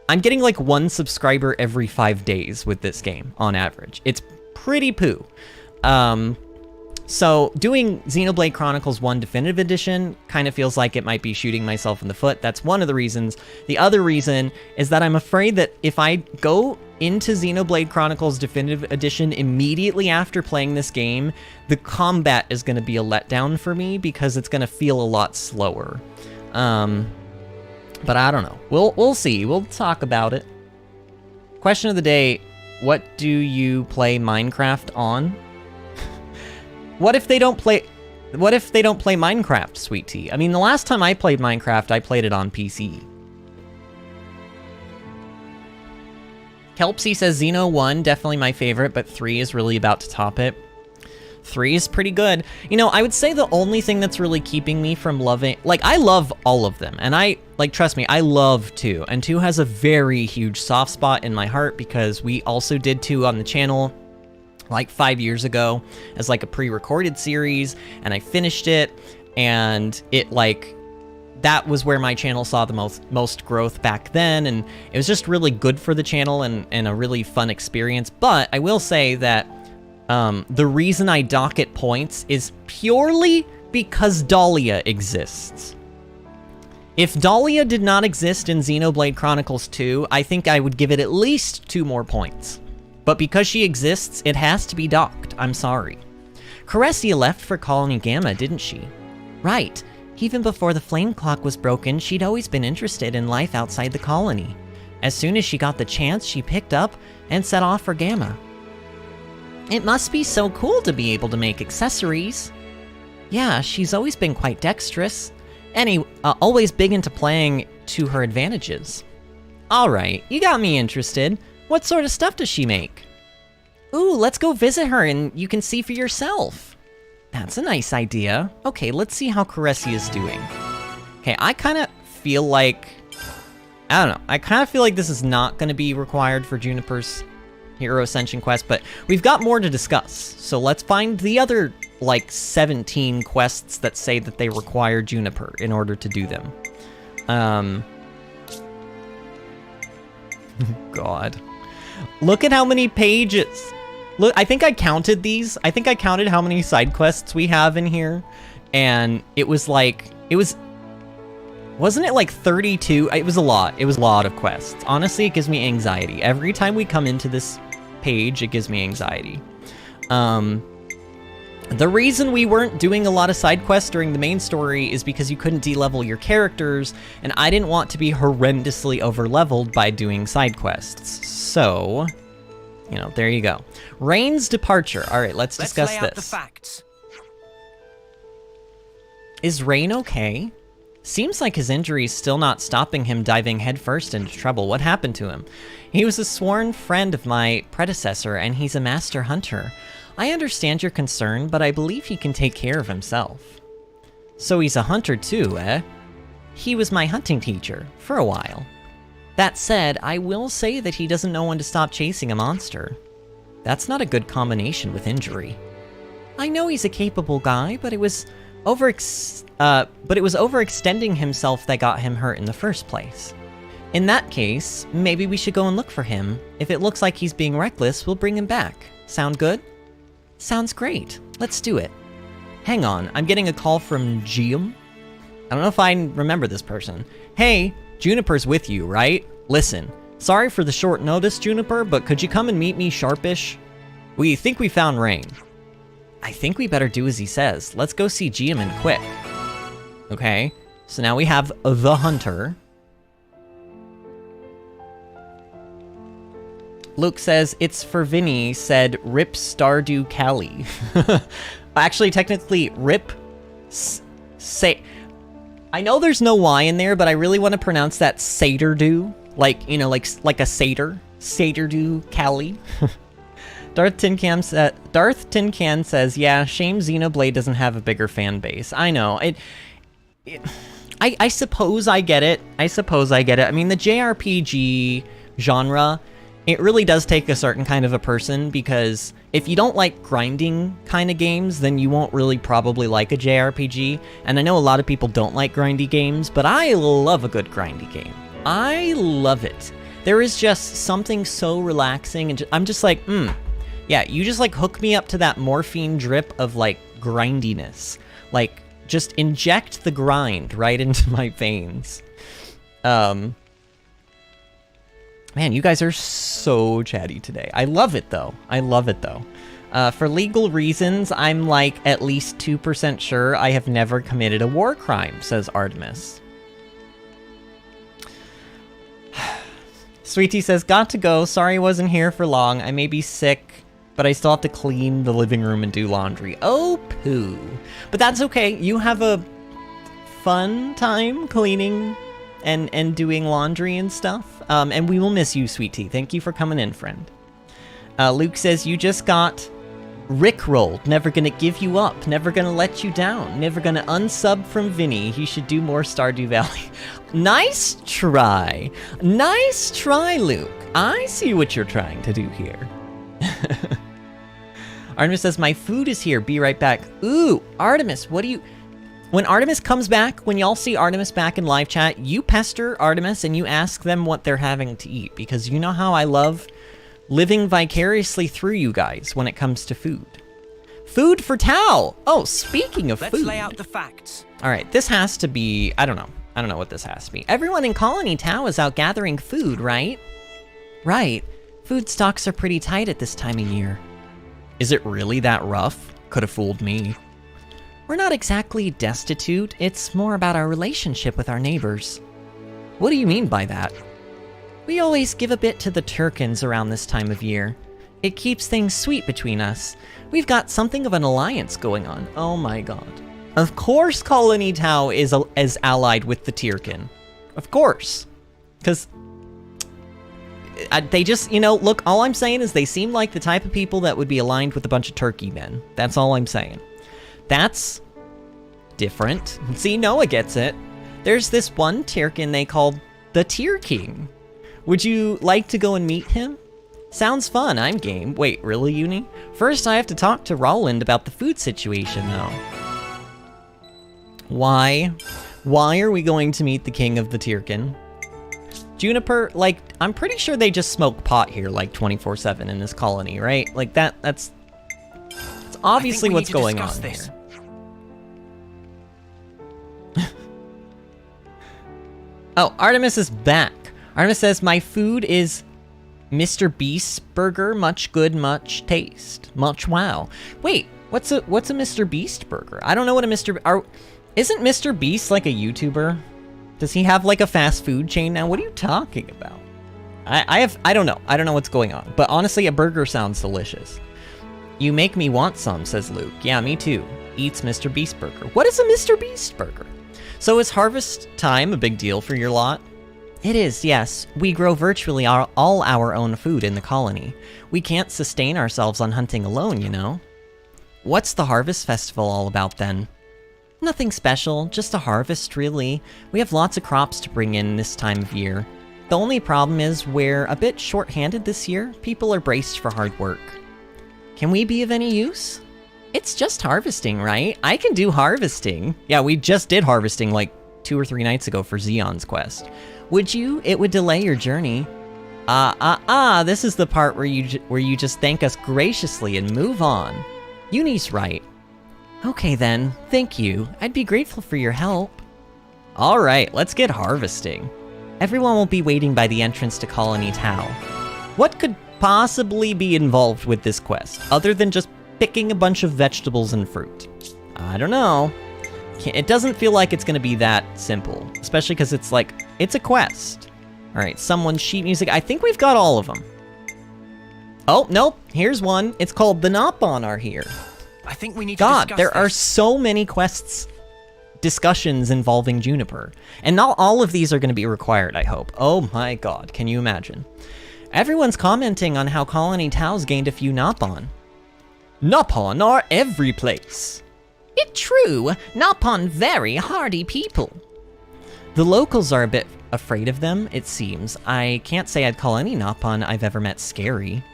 1 subscriber every 5 days with this game, on average. It's pretty poo. So doing Xenoblade Chronicles 1 Definitive Edition kind of feels like it might be shooting myself in the foot. That's one of the reasons. The other reason is that I'm afraid that if I go into Xenoblade Chronicles Definitive Edition immediately after playing this game, the combat is going to be a letdown for me because it's going to feel a lot slower. But I don't know. We'll see. We'll talk about it. Question of the day, what do you play Minecraft on? What if they don't play Minecraft, Sweet Tea? I mean, the last time I played Minecraft, I played it on PC. Kelpsy says Xeno 1, definitely my favorite, but 3 is really about to top it. 3 is pretty good. You know, I would say the only thing that's really keeping me from loving... Like, I love all of them, and trust me, I love 2. And 2 has a very huge soft spot in my heart because we also did 2 on the channel like 5 years ago as like a pre-recorded series, and I finished it, and it like... That was where my channel saw the most growth back then, and it was just really good for the channel and a really fun experience. But I will say that the reason I dock it points is purely because Dahlia exists. If Dahlia did not exist in Xenoblade Chronicles 2, I think I would give it at least 2 more points. But because she exists, it has to be docked. I'm sorry. Caressia left for Colony Gamma, didn't she? Right. Even before the flame clock was broken, she'd always been interested in life outside the colony. As soon as she got the chance, she picked up and set off for Gamma. It must be so cool to be able to make accessories. Yeah, she's always been quite dexterous. Always big into playing to her advantages. Alright, you got me interested. What sort of stuff does she make? Ooh, let's go visit her and you can see for yourself. That's a nice idea. Okay, let's see how Caressia is doing. Okay, I kind of feel like... I don't know. I kind of feel like this is not going to be required for Juniper's Hero Ascension Quest, but we've got more to discuss. So let's find the other, like, 17 quests that say that they require Juniper in order to do them. God. Look at how many pages. Look, I think I counted these. I think I counted how many side quests we have in here. And it was like, wasn't it like 32? It was a lot. It was a lot of quests. Honestly, it gives me anxiety. Every time we come into this page, it gives me anxiety. The reason we weren't doing a lot of side quests during the main story is because you couldn't de-level your characters, and I didn't want to be horrendously over-leveled by doing side quests. So, you know, there you go. Rain's departure. All right, let's discuss lay out this. the facts. Is Rain okay? Seems like his injury's still not stopping him diving headfirst into trouble. What happened to him? He was a sworn friend of my predecessor, and he's a master hunter. I understand your concern, but I believe he can take care of himself. So he's a hunter too, eh? He was my hunting teacher, for a while. That said, I will say that he doesn't know when to stop chasing a monster. That's not a good combination with injury. I know he's a capable guy, but it was overextending himself that got him hurt in the first place. In that case, maybe we should go and look for him. If it looks like he's being reckless, we'll bring him back. Sound good? Sounds great. Let's do it. Hang on, I'm getting a call from Gium. I don't know if I remember this person. Hey, Juniper's with you, right? Listen, sorry for the short notice, Juniper, but could you come and meet me sharpish? We think we found Rain. I think we better do as he says. Let's go see Gium quick. Okay, so now we have the hunter. Luke says, it's for Vinny, said Rip Stardew Cali. Actually, technically, Rip... Say... I know there's no Y in there, but I really want to pronounce that Saterdew. Like, you know, like a satyr. Saterdew Cali. Darth Tin Can says, yeah, shame Xenoblade doesn't have a bigger fan base. I know. I suppose I get it. I mean, the JRPG genre... It really does take a certain kind of a person, because if you don't like grinding kind of games, then you won't really probably like a JRPG. And I know a lot of people don't like grindy games, but I love a good grindy game. I love it. There is just something so relaxing, and I'm just like, yeah, you just like hook me up to that morphine drip of like grindiness. Like, just inject the grind right into my veins. Man, you guys are so chatty today. I love it, though. For legal reasons, I'm like at least 2% sure I have never committed a war crime, says Artemis. Sweetie says, got to go. Sorry I wasn't here for long. I may be sick, but I still have to clean the living room and do laundry. Oh, poo. But that's okay. You have a fun time cleaning and doing laundry and stuff. And we will miss you, sweet tea. Thank you for coming in, friend. Luke says, you just got rickrolled. Never gonna give you up. Never gonna let you down. Never gonna unsub from Vinny. He should do more Stardew Valley. Nice try. Nice try, Luke. I see what you're trying to do here. Artemis says, my food is here. Be right back. Ooh, Artemis, what do you... When Artemis comes back, when y'all see Artemis back in live chat, you pester Artemis and you ask them what they're having to eat, because you know how I love living vicariously through you guys when it comes to food. Food for Tao! Oh, speaking of food... Let's lay out the facts. Alright, this has to be... I don't know what this has to be. Everyone in Colony Tao is out gathering food, right? Right. Food stocks are pretty tight at this time of year. Is it really that rough? Could have fooled me. We're not exactly destitute, it's more about our relationship with our neighbors. What do you mean by that? We always give a bit to the Turkins around this time of year. It keeps things sweet between us. We've got something of an alliance going on. Oh my god. Of course Colony Tao is allied with the Tyrkin. Of course. Because they just, you know, look, all I'm saying is they seem like the type of people that would be aligned with a bunch of turkey men. That's all I'm saying. That's different. See, Noah gets it. There's this one Tyrkin they call the Tear King. Would you like to go and meet him? Sounds fun, I'm game. Wait, really, Uni? First I have to talk to Roland about the food situation, though. Why? Why are we going to meet the king of the Tyrkin? Juniper, like, I'm pretty sure they just smoke pot here, like, 24/7 in this colony, right? Like, that's obviously what's going on here. Oh, Artemis is back. Artemis says, my food is Mr. Beast's burger, much good, much taste, much wow. Wait, what's a Mr. Beast burger? I don't know what a isn't Mr. Beast like a YouTuber? Does he have like a fast food chain now? What are you talking about? I don't know. I don't know what's going on. But honestly, a burger sounds delicious. You make me want some, says Luke. Yeah, me too. Eats Mr. Beast burger. What is a Mr. Beast burger? So is harvest time a big deal for your lot? It is, yes. We grow virtually all our own food in the colony. We can't sustain ourselves on hunting alone, you know. What's the harvest festival all about then? Nothing special, just a harvest, really. We have lots of crops to bring in this time of year. The only problem is we're a bit short-handed this year. People are braced for hard work. Can we be of any use? It's just harvesting, right? I can do harvesting. Yeah, we just did harvesting like 2 or 3 nights ago for Xenon's quest. Would you? It would delay your journey. This is the part where you just thank us graciously and move on. Uni's right. Okay then, thank you. I'd be grateful for your help. Alright, let's get harvesting. Everyone will be waiting by the entrance to Colony Tau. What could possibly be involved with this quest, other than just picking a bunch of vegetables and fruit? I don't know. It doesn't feel like it's gonna be that simple, especially because it's like, it's a quest. Alright, someone's sheet music. I think we've got all of them. Oh, nope, here's one. It's called The Nopon are here. I think we need to discuss there are so many quests discussions involving Juniper. And not all of these are going to be required, I hope. Oh my god, can you imagine? Everyone's commenting on how Colony Tau's gained a few Nopon. Nopon are every place. It's true, Nopon very hardy people. The locals are a bit afraid of them, it seems. I can't say I'd call any Nopon I've ever met scary.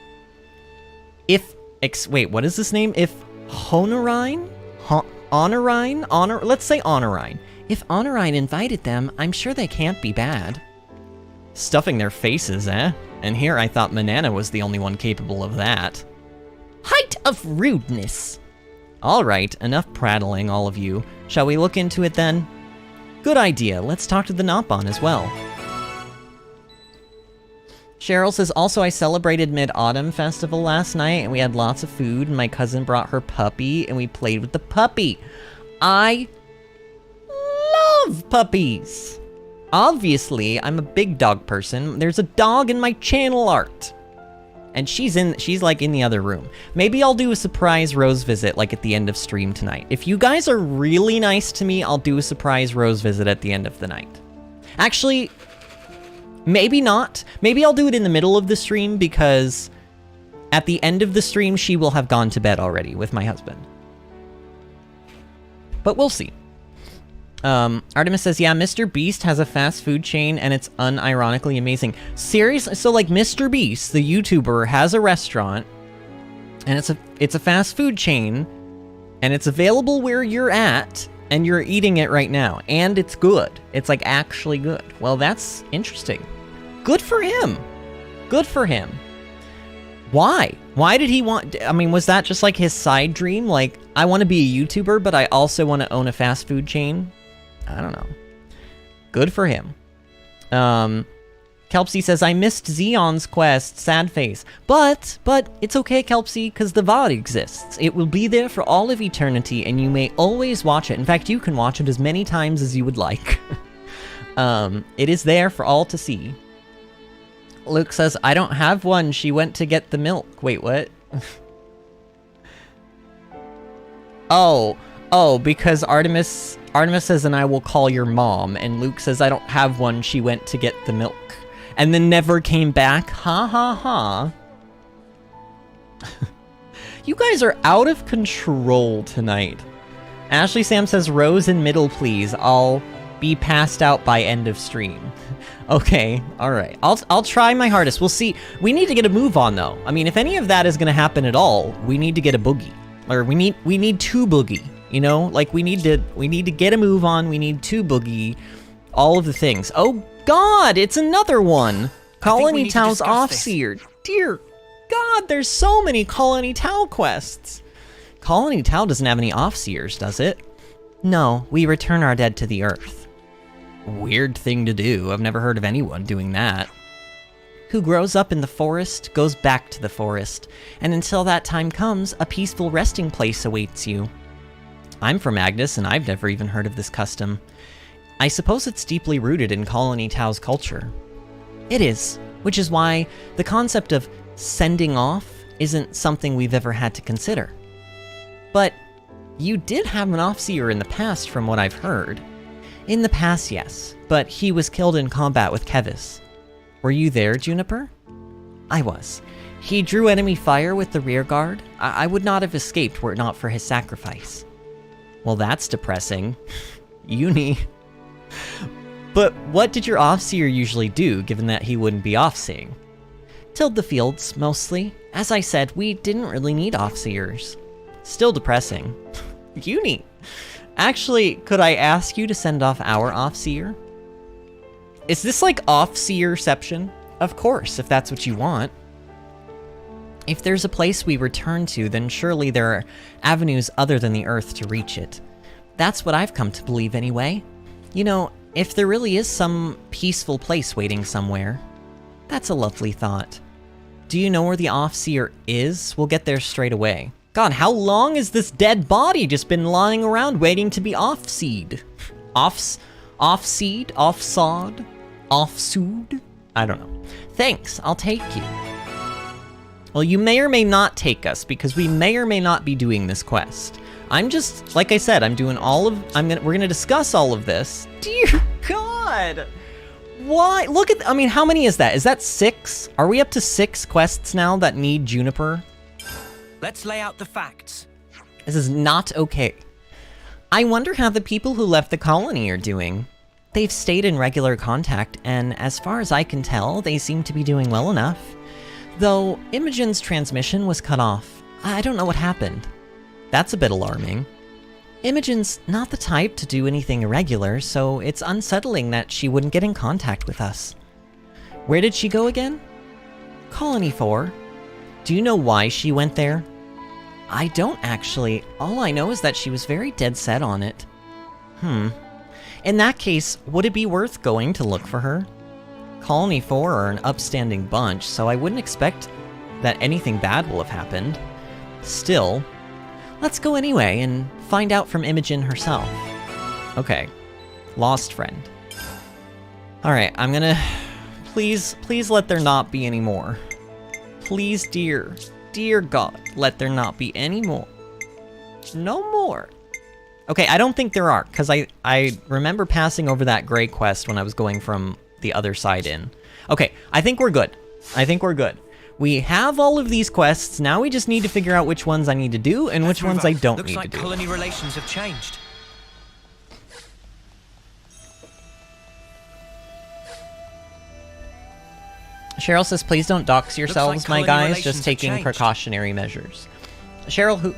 Wait, what is this name? If Honorine? Let's say Honorine. If Honorine invited them, I'm sure they can't be bad. Stuffing their faces, eh? And here I thought Manana was the only one capable of that. Height of rudeness! Alright, enough prattling, all of you. Shall we look into it then? Good idea, let's talk to the Nopon as well. Cheryl says, also I celebrated Mid-Autumn Festival last night, and we had lots of food, and my cousin brought her puppy, and we played with the puppy. I love puppies! Obviously, I'm a big dog person. There's a dog in my channel art. And she's like in the other room. Maybe I'll do a surprise Rose visit like at the end of stream tonight. If you guys are really nice to me, I'll do a surprise Rose visit at the end of the night. Actually, maybe not. Maybe I'll do it in the middle of the stream because at the end of the stream, she will have gone to bed already with my husband. But we'll see. Artemis says, yeah, Mr. Beast has a fast food chain and it's unironically amazing. Seriously? So like Mr. Beast, the YouTuber, has a restaurant and it's a fast food chain and it's available where you're at and you're eating it right now and it's good. It's like actually good. Well, that's interesting. Good for him. Good for him. Why? Why did he want... I mean, was that just like his side dream? Like, I want to be a YouTuber, but I also want to own a fast food chain? I don't know. Good for him. Kelpsy says, I missed Xeon's quest. Sad face. But it's okay, Kelpsy, because the VOD exists. It will be there for all of eternity, and you may always watch it. In fact, you can watch it as many times as you would like. It is there for all to see. Luke says, I don't have one. She went to get the milk. Wait, what? Oh, because Artemis says, and I will call your mom. And Luke says, I don't have one. She went to get the milk. And then never came back. Ha ha ha. You guys are out of control tonight. Ashley Sam says, Rose in middle, please. I'll be passed out by end of stream. Okay, alright. I'll try my hardest. We'll see. We need to get a move on, though. I mean, if any of that is gonna happen at all, we need to get a boogie. Or we need two boogie, you know? Like, we need to get a move on, we need two boogie, all of the things. Oh god, it's another one! Colony Tao's Offseer. Dear god, there's so many Colony Tao quests! Colony Tao doesn't have any Offseers, does it? No, we return our dead to the earth. Weird thing to do. I've never heard of anyone doing that. Who grows up in the forest, goes back to the forest, and until that time comes, a peaceful resting place awaits you. I'm from Agnes, and I've never even heard of this custom. I suppose it's deeply rooted in Colony Tao's culture. It is, which is why the concept of sending off isn't something we've ever had to consider. But you did have an Offseer in the past, from what I've heard. In the past, yes, but he was killed in combat with Kevis. Were you there, Juniper? I was. He drew enemy fire with the rear guard. I would not have escaped were it not for his sacrifice. Well, that's depressing. Uni. But what did your Offseer usually do, given that he wouldn't be offseeing? Tilled the fields, mostly. As I said, we didn't really need Offseers. Still depressing. Uni. Actually, could I ask you to send off our Offseer? Is this like Offseerception? Of course, if that's what you want. If there's a place we return to, then surely there are avenues other than the Earth to reach it. That's what I've come to believe anyway. You know, if there really is some peaceful place waiting somewhere. That's a lovely thought. Do you know where the Offseer is? We'll get there straight away. God, how long has this dead body just been lying around waiting to be off-seed? Off-seed? Off-sawed? Off-sued? I don't know. Thanks, G'll take you. Well, you may or may not take us, because we may or may not be doing this quest. I'm just, like I said, I'm doing all of, we're gonna discuss all of this. Dear God! Why? Look at, I mean, how many is that? Is that 6? Are we up to 6 quests now that need Juniper? Let's lay out the facts. This is not okay. I wonder how the people who left the colony are doing. They've stayed in regular contact, and as far as I can tell, they seem to be doing well enough. Though, Imogen's transmission was cut off. I don't know what happened. That's a bit alarming. Imogen's not the type to do anything irregular, so it's unsettling that she wouldn't get in contact with us. Where did she go again? Colony 4. Do you know why she went there? I don't actually. All I know is that she was very dead set on it. In that case, would it be worth going to look for her? Colony 4 are an upstanding bunch, so I wouldn't expect that anything bad will have happened. Still, let's go anyway and find out from Imogen herself. Okay. Lost friend. Alright, I'm gonna... Please let there not be any more. Please, dear God, let there not be any more. No more. Okay, I don't think there are, because I remember passing over that gray quest when I was going from the other side in. Okay, I think we're good. We have all of these quests, now we just need to figure out which ones I need to do and which ones I don't need to do. Looks like colony relations have changed. Cheryl says, please don't dox yourselves, my guys, just taking precautionary measures. Cheryl, who...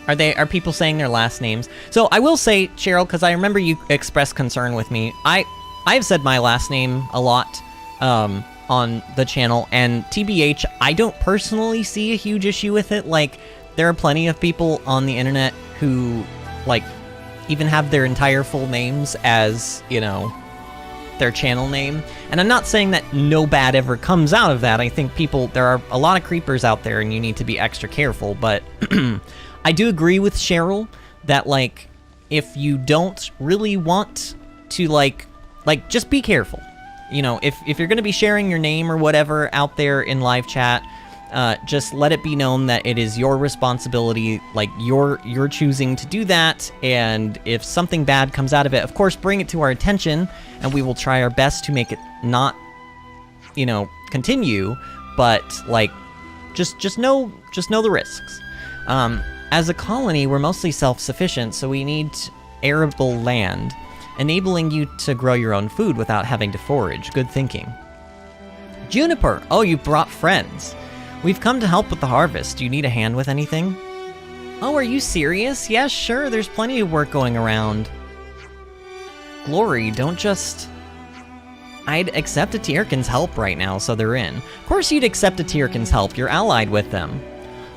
Are people saying their last names? So I will say, Cheryl, because I remember you expressed concern with me, I've said my last name a lot on the channel, and TBH, I don't personally see a huge issue with it. Like, there are plenty of people on the internet who, like, even have their entire full names as, you know, their channel name. And I'm not saying that no bad ever comes out of that. I think there are a lot of creepers out there and you need to be extra careful, but I do agree with Cheryl that, like, if you don't really want to, like, just be careful. You know, if you're going to be sharing your name or whatever out there in live chat, just let it be known that it is your responsibility, like, you're choosing to do that, and if something bad comes out of it, of course, bring it to our attention, and we will try our best to make it not, you know, continue, but, like, just know the risks. As a colony, we're mostly self-sufficient, so we need arable land. enabling you to grow your own food without having to forage. Good thinking. Juniper! Oh, you brought friends. We've come to help with the harvest. Do you need a hand with anything? Oh, are you serious? Yeah, sure, there's plenty of work going around. Glory, don't just... I'd accept a Tyrkin's help right now, so they're in. Of course you'd accept a Tyrkin's help, you're allied with them.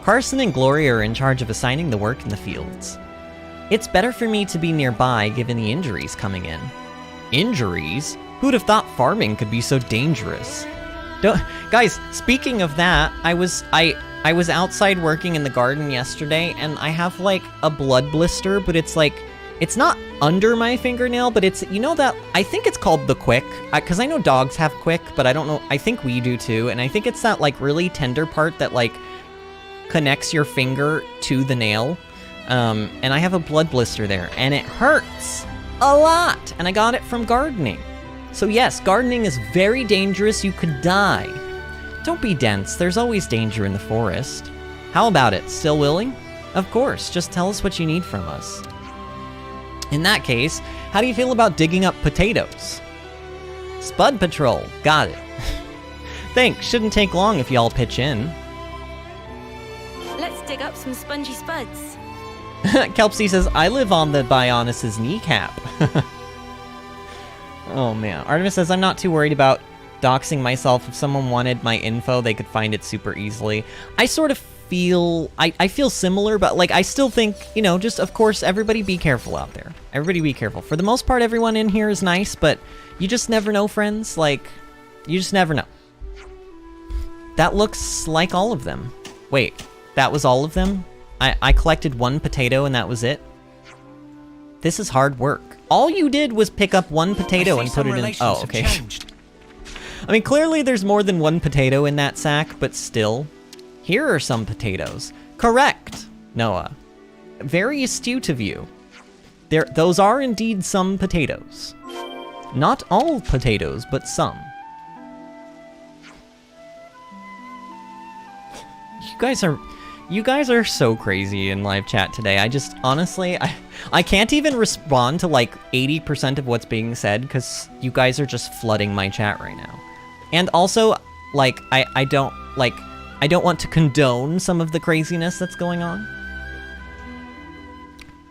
Carson and Glory are in charge of assigning the work in the fields. It's better for me to be nearby, given the injuries coming in. Injuries? Who'd have thought farming could be so dangerous? Guys, speaking of that, I was outside working in the garden yesterday, and I have, like, a blood blister, but it's, like, it's not under my fingernail, but it's, you know that, I think it's called the quick, because I know dogs have quick, but I don't know, I think we do too, and I think it's that, like, really tender part that, like, connects your finger to the nail, and I have a blood blister there, and it hurts a lot, and I got it from gardening. So yes, gardening is very dangerous, you could die. Don't be dense, there's always danger in the forest. How about it, still willing? Of course, just tell us what you need from us. In that case, how do you feel about digging up potatoes? Spud Patrol, got it. Thanks, shouldn't take long if y'all pitch in. Let's dig up some spongy spuds. Kelpsy says, I live on the Bionis' kneecap. Oh man. Artemis says, I'm not too worried about doxing myself. If someone wanted my info, they could find it super easily. I sort of feel, I feel similar, but like I still think, you know, just of course, everybody be careful out there. Everybody be careful. For the most part, everyone in here is nice, but you just never know, friends. Like, you just never know. That looks like all of them. Wait, that was all of them? I collected one potato and that was it? This is hard work. All you did was pick up one potato and put it in... Oh, okay. I mean, clearly there's more than one potato in that sack, but still. Here are some potatoes. Correct, Noah. Very astute of you. Those are indeed some potatoes. Not all potatoes, but some. You guys are so crazy in live chat today. I just, honestly, I can't even respond to like 80% of what's being said because you guys are just flooding my chat right now. And also, like, I don't want to condone some of the craziness that's going on.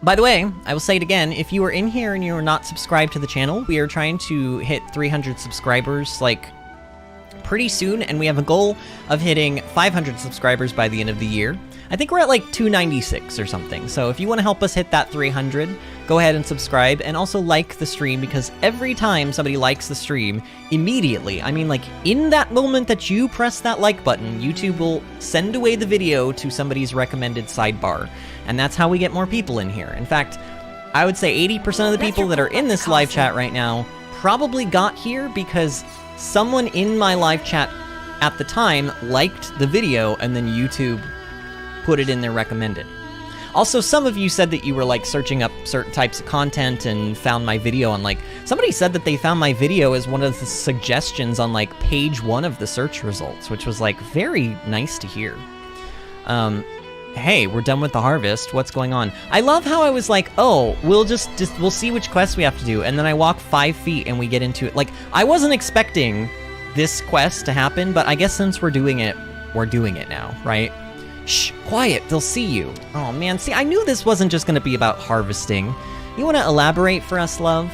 By the way, I will say it again, if you are in here and you are not subscribed to the channel, we are trying to hit 300 subscribers, like, pretty soon, and we have a goal of hitting 500 subscribers by the end of the year. I think we're at like 296 or something, so if you want to help us hit that 300, go ahead and subscribe, and also like the stream, because every time somebody likes the stream, immediately, I mean like in that moment that you press that like button, YouTube will send away the video to somebody's recommended sidebar, and that's how we get more people in here. In fact, I would say 80% of the people that are in this live chat right now probably got here because someone in my live chat at the time liked the video, and then YouTube put it in their recommended. Also, some of you said that you were like searching up certain types of content and found my video on like, somebody said that they found my video as one of the suggestions on like page 1 of the search results, which was like very nice to hear. Hey, we're done with the harvest. What's going on? I love how I was like, oh, we'll see which quests we have to do, and then I walk 5 feet and we get into it. Like, I wasn't expecting this quest to happen, but I guess since we're doing it now, right? Shh, quiet, they'll see you. Oh man, see, I knew this wasn't just gonna be about harvesting. You wanna elaborate for us, love?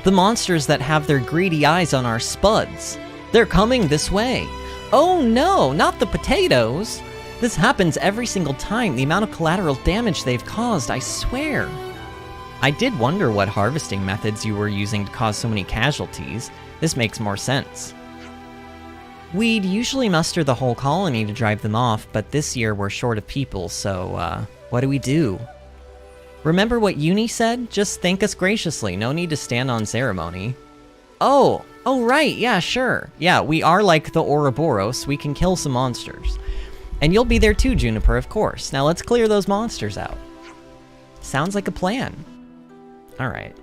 The monsters that have their greedy eyes on our spuds. They're coming this way. Oh no, not the potatoes. This happens every single time. The amount of collateral damage they've caused, I swear. I did wonder what harvesting methods you were using to cause so many casualties. This makes more sense. We'd usually muster the whole colony to drive them off, but this year we're short of people, so, what do we do? Remember what Uni said? Just thank us graciously, no need to stand on ceremony. Oh, right, yeah, sure. Yeah, we are like the Ouroboros, we can kill some monsters. And you'll be there too, Juniper, of course. Now let's clear those monsters out. Sounds like a plan. Alright.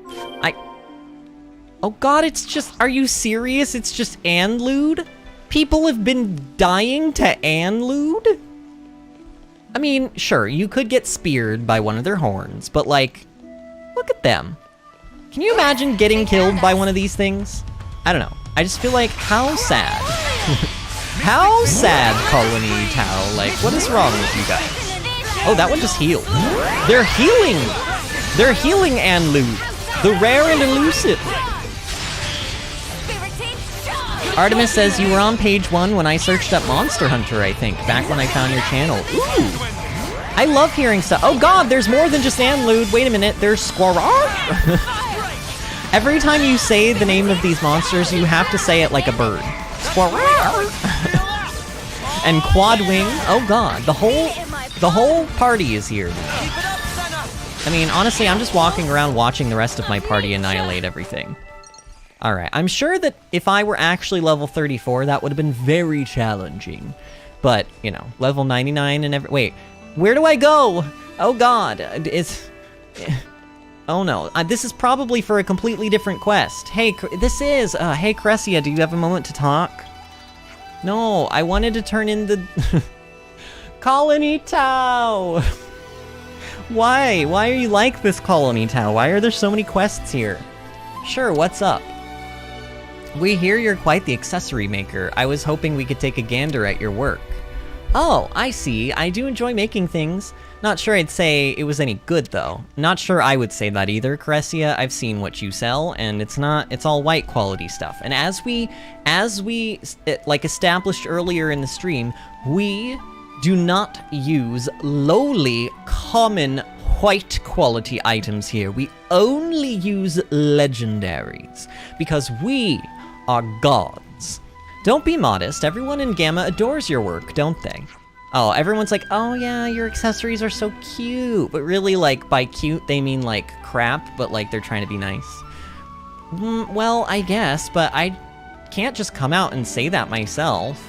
Oh god, it's just... Are you serious? It's just Anlude? People have been dying to Anlude? I mean, sure, you could get speared by one of their horns, but like, look at them. Can you imagine getting killed by one of these things? I don't know. I just feel like, how sad. How sad, Colony Tau. Like, what is wrong with you guys? Oh, that one just healed. They're healing! They're healing Anlu, the rare and elusive. Artemis says you were on page 1 when I searched up Monster Hunter, I think, back when I found your channel. Ooh! I love hearing stuff. Oh god, there's more than just Anlude. Wait a minute, there's Squirrel. Every time you say the name of these monsters, you have to say it like a bird. Squirrel. And Quadwing. Oh god, the whole party is here. I mean, honestly, I'm just walking around watching the rest of my party annihilate everything. Alright, I'm sure that if I were actually level 34, that would have been very challenging. But, you know, level 99 and wait, where do I go? Oh god, oh no, this is probably for a completely different quest. Hey, hey Cressia, do you have a moment to talk? No, I wanted to turn in the... Colony Tau! Why? Why are you like this, Colony Tau? Why are there so many quests here? Sure, what's up? We hear you're quite the accessory maker. I was hoping we could take a gander at your work. Oh, I see. I do enjoy making things. Not sure I'd say it was any good, though. Not sure I would say that either, Cressia. I've seen what you sell, and it's all white quality stuff. And as we like established earlier in the stream, we do not use lowly, common, white quality items here. We only use legendaries, because we are gods. Don't be modest, everyone in Gamma adores your work, don't they? Oh, everyone's like, oh yeah, your accessories are so cute. But really, like, by cute, they mean like crap, but like they're trying to be nice. Well, I guess, but I can't just come out and say that myself.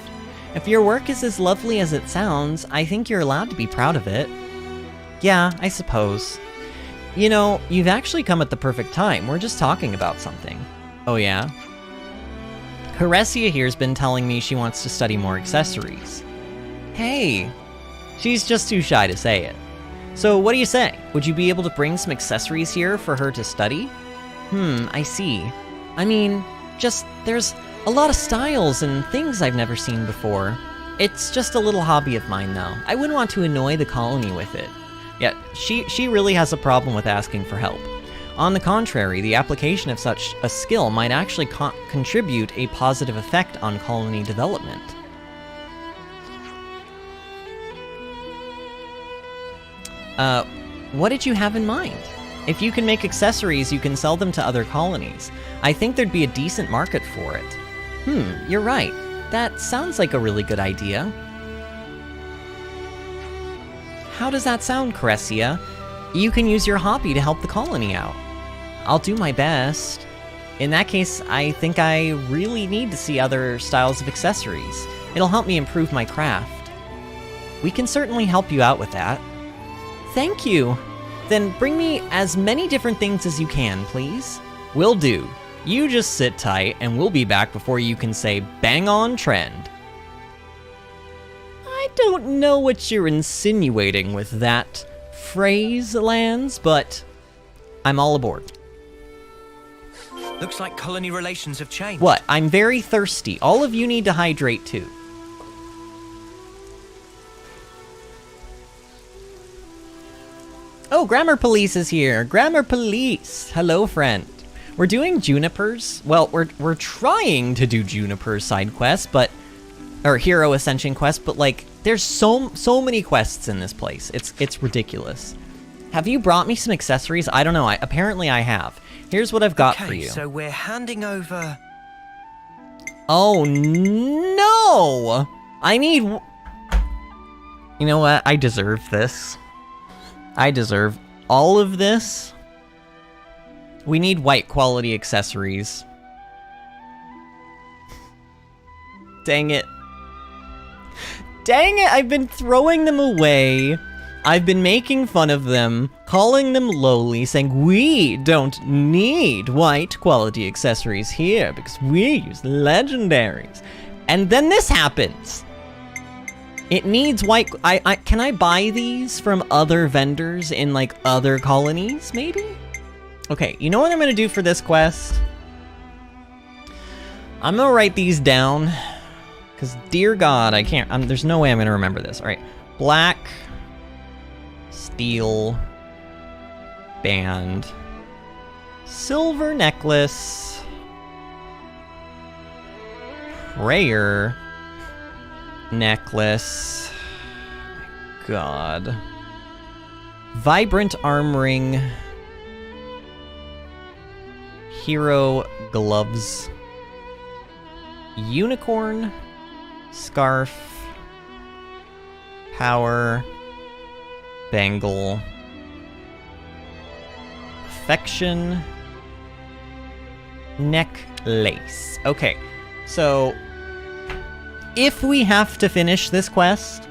If your work is as lovely as it sounds, I think you're allowed to be proud of it. Yeah, I suppose. You know, you've actually come at the perfect time. We're just talking about something. Oh yeah? Caressia here's been telling me she wants to study more accessories. Hey! She's just too shy to say it. So what do you say? Would you be able to bring some accessories here for her to study? I see. I mean, there's a lot of styles and things I've never seen before. It's just a little hobby of mine, though. I wouldn't want to annoy the colony with it. Yeah, she really has a problem with asking for help. On the contrary, the application of such a skill might actually contribute a positive effect on colony development. What did you have in mind? If you can make accessories, you can sell them to other colonies. I think there'd be a decent market for it. You're right. That sounds like a really good idea. How does that sound, Caressia? You can use your hobby to help the colony out. I'll do my best. In that case, I think I really need to see other styles of accessories. It'll help me improve my craft. We can certainly help you out with that. Thank you. Then bring me as many different things as you can, please. Will do. You just sit tight, and we'll be back before you can say bang on trend. I don't know what you're insinuating with that phrase, Lance, but I'm all aboard. Looks like colony relations have changed. What? I'm very thirsty. All of you need to hydrate too. Oh, Grammar Police is here. Grammar Police. Hello, friend. We're doing Junipers. Well, we're trying to do Juniper side quests, or Hero Ascension Quests, but like, there's so many quests in this place. It's ridiculous. Have you brought me some accessories? I don't know. Apparently I have. Here's what I've got for you. So we're handing over... Oh, no! I need... You know what? I deserve this. I deserve all of this. We need white quality accessories. Dang it. Dang it, I've been throwing them away. I've been making fun of them, calling them lowly, saying we don't need white quality accessories here because we use legendaries. And then this happens. It needs white... can I buy these from other vendors in, like, other colonies, maybe? Okay, you know what I'm gonna do for this quest? I'm gonna write these down, because dear God, I can't, there's no way I'm gonna remember this. All right, black, steel, band, silver necklace, prayer necklace, God, vibrant arm ring, hero gloves, unicorn, scarf, power, bangle, affection, necklace. Okay, so if we have to finish this quest,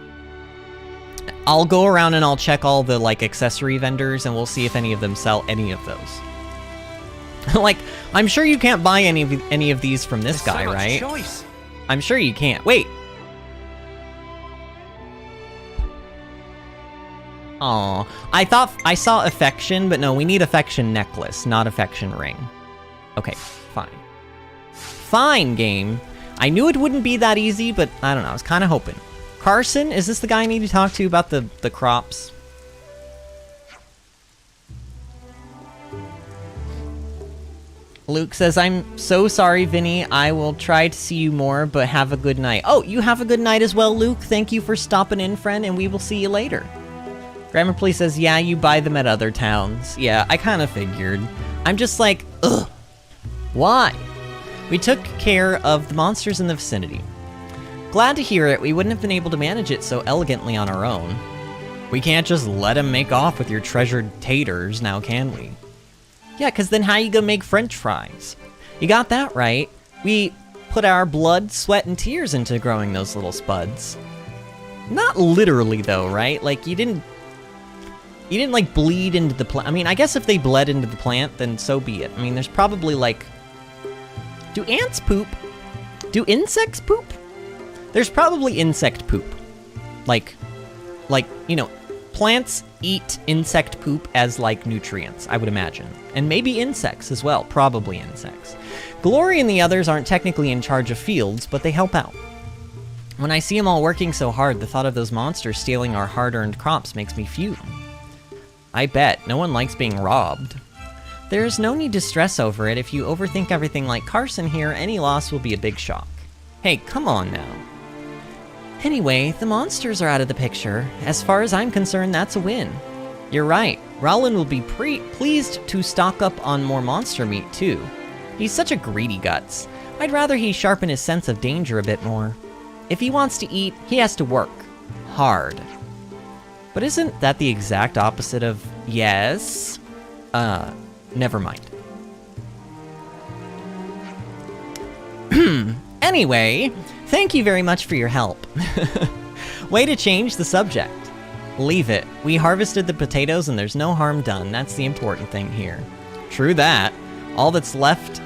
I'll go around and I'll check all the, like, accessory vendors, and we'll see if any of them sell any of those. Like, I'm sure you can't buy any of these from this guy, right? Choice. I'm sure you can't. Wait. Aw. I thought I saw affection, but no, we need affection necklace, not affection ring. Okay, fine. Fine, game. I knew it wouldn't be that easy, but I don't know, I was kind of hoping. Carson, is this the guy I need to talk to about the crops? Luke says, I'm so sorry, Vinny. I will try to see you more, but have a good night. Oh, you have a good night as well, Luke. Thank you for stopping in, friend, and we will see you later. Grammar Police says, yeah, you buy them at other towns. Yeah, I kind of figured. I'm just like, ugh. Why? We took care of the monsters in the vicinity. Glad to hear it. We wouldn't have been able to manage it so elegantly on our own. We can't just let them make off with your treasured taters, now can we? Yeah, because then how you gonna make french fries? You got that right. We put our blood, sweat, and tears into growing those little spuds. Not literally, though, right? Like, you didn't like, bleed into the plant. I mean, I guess if they bled into the plant, then so be it. I mean, there's probably, like... Do ants poop? Do insects poop? There's probably insect poop. Like, you know, plants eat insect poop as, like, nutrients, I would imagine. And maybe insects as well, probably insects. Glory and the others aren't technically in charge of fields, but they help out. When I see them all working so hard, the thought of those monsters stealing our hard-earned crops makes me fume. I bet. No one likes being robbed. There's no need to stress over it. If you overthink everything like Carson here, any loss will be a big shock. Hey, come on now. Anyway, the monsters are out of the picture. As far as I'm concerned, that's a win. You're right. Roland will be pleased to stock up on more monster meat, too. He's such a greedy guts. I'd rather he sharpen his sense of danger a bit more. If he wants to eat, he has to work. Hard. But isn't that the exact opposite of yes? Never mind. Anyway, thank you very much for your help. Way to change the subject. Leave it. We harvested the potatoes and there's no harm done. That's the important thing here. True that. All that's left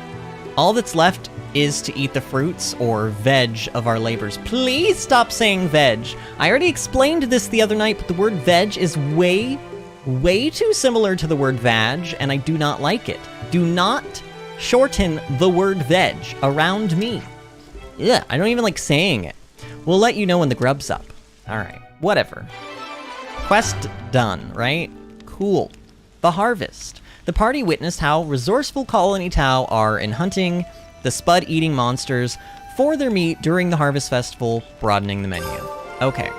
is to eat the fruits or veg of our labors. Please stop saying veg. I already explained this the other night, but the word veg is way too similar to the word vag, and I do not like it. Do not shorten the word veg around me. Yeah, I don't even like saying it. We'll let you know when the grub's up. Alright, whatever. Quest done, right? Cool. The harvest. The party witnessed how resourceful Colony Tau are in hunting the spud-eating monsters for their meat during the Harvest Festival, broadening the menu. Okay.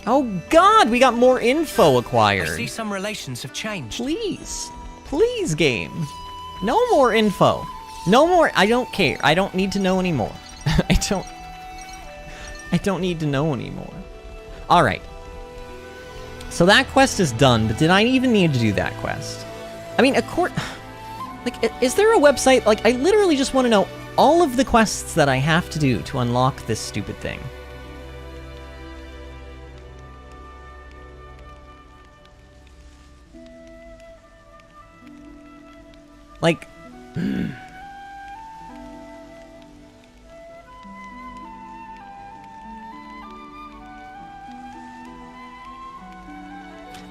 Oh god, we got more info acquired. I see some relations have changed. Please. Please, game. No more info. No more. I don't care. I don't need to know anymore. I don't need to know anymore. Alright. So that quest is done, but did I even need to do that quest? I mean, like, is there a website? Like, I literally just want to know all of the quests that I have to do to unlock this stupid thing. Like...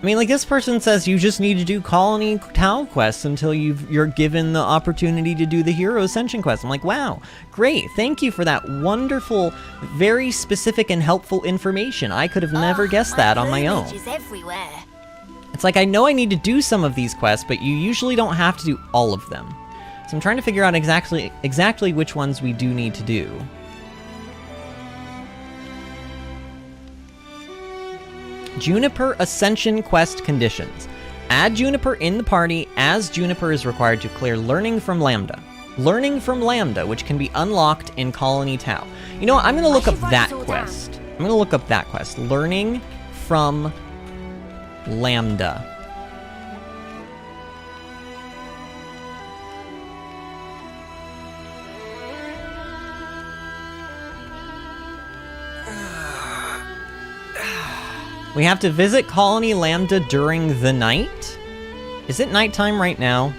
I mean, like, this person says you just need to do Colony Tau quests until you're given the opportunity to do the Hero Ascension Quests. I'm like, wow, great, thank you for that wonderful, very specific and helpful information. I could have never guessed that on my own. Everywhere. It's like, I know I need to do some of these quests, but you usually don't have to do all of them. So I'm trying to figure out exactly which ones we do need to do. Juniper Ascension Quest conditions. Add Juniper in the party as Juniper is required to clear Learning from Lambda. Learning from Lambda, which can be unlocked in Colony Tau. You know what? I'm gonna look up that quest. I'm gonna look up that quest. Learning from Lambda. We have to visit Colony Lambda during the night? Is it nighttime right now?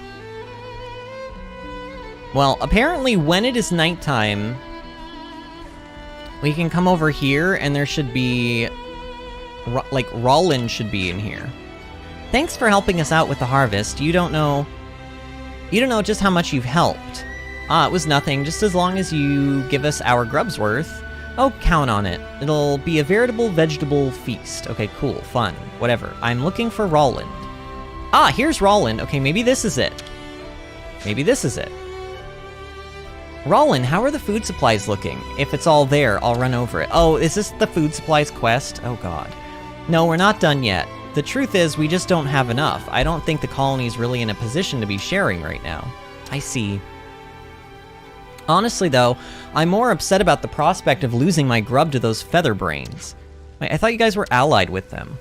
Well, apparently when it is nighttime, we can come over here and there should be, like, Rollin should be in here. Thanks for helping us out with the harvest. You don't know just how much you've helped. It was nothing, just as long as you give us our grub's worth. Oh, count on it. It'll be a veritable vegetable feast. Okay, cool, fun, whatever. I'm looking for Roland. Here's Roland. Okay, maybe this is it. Maybe this is it. Roland, how are the food supplies looking? If it's all there, I'll run over it. Oh, is this the food supplies quest? Oh god. No, we're not done yet. The truth is, we just don't have enough. I don't think the colony's really in a position to be sharing right now. I see. Honestly, though, I'm more upset about the prospect of losing my grub to those feather brains. Wait, I thought you guys were allied with them.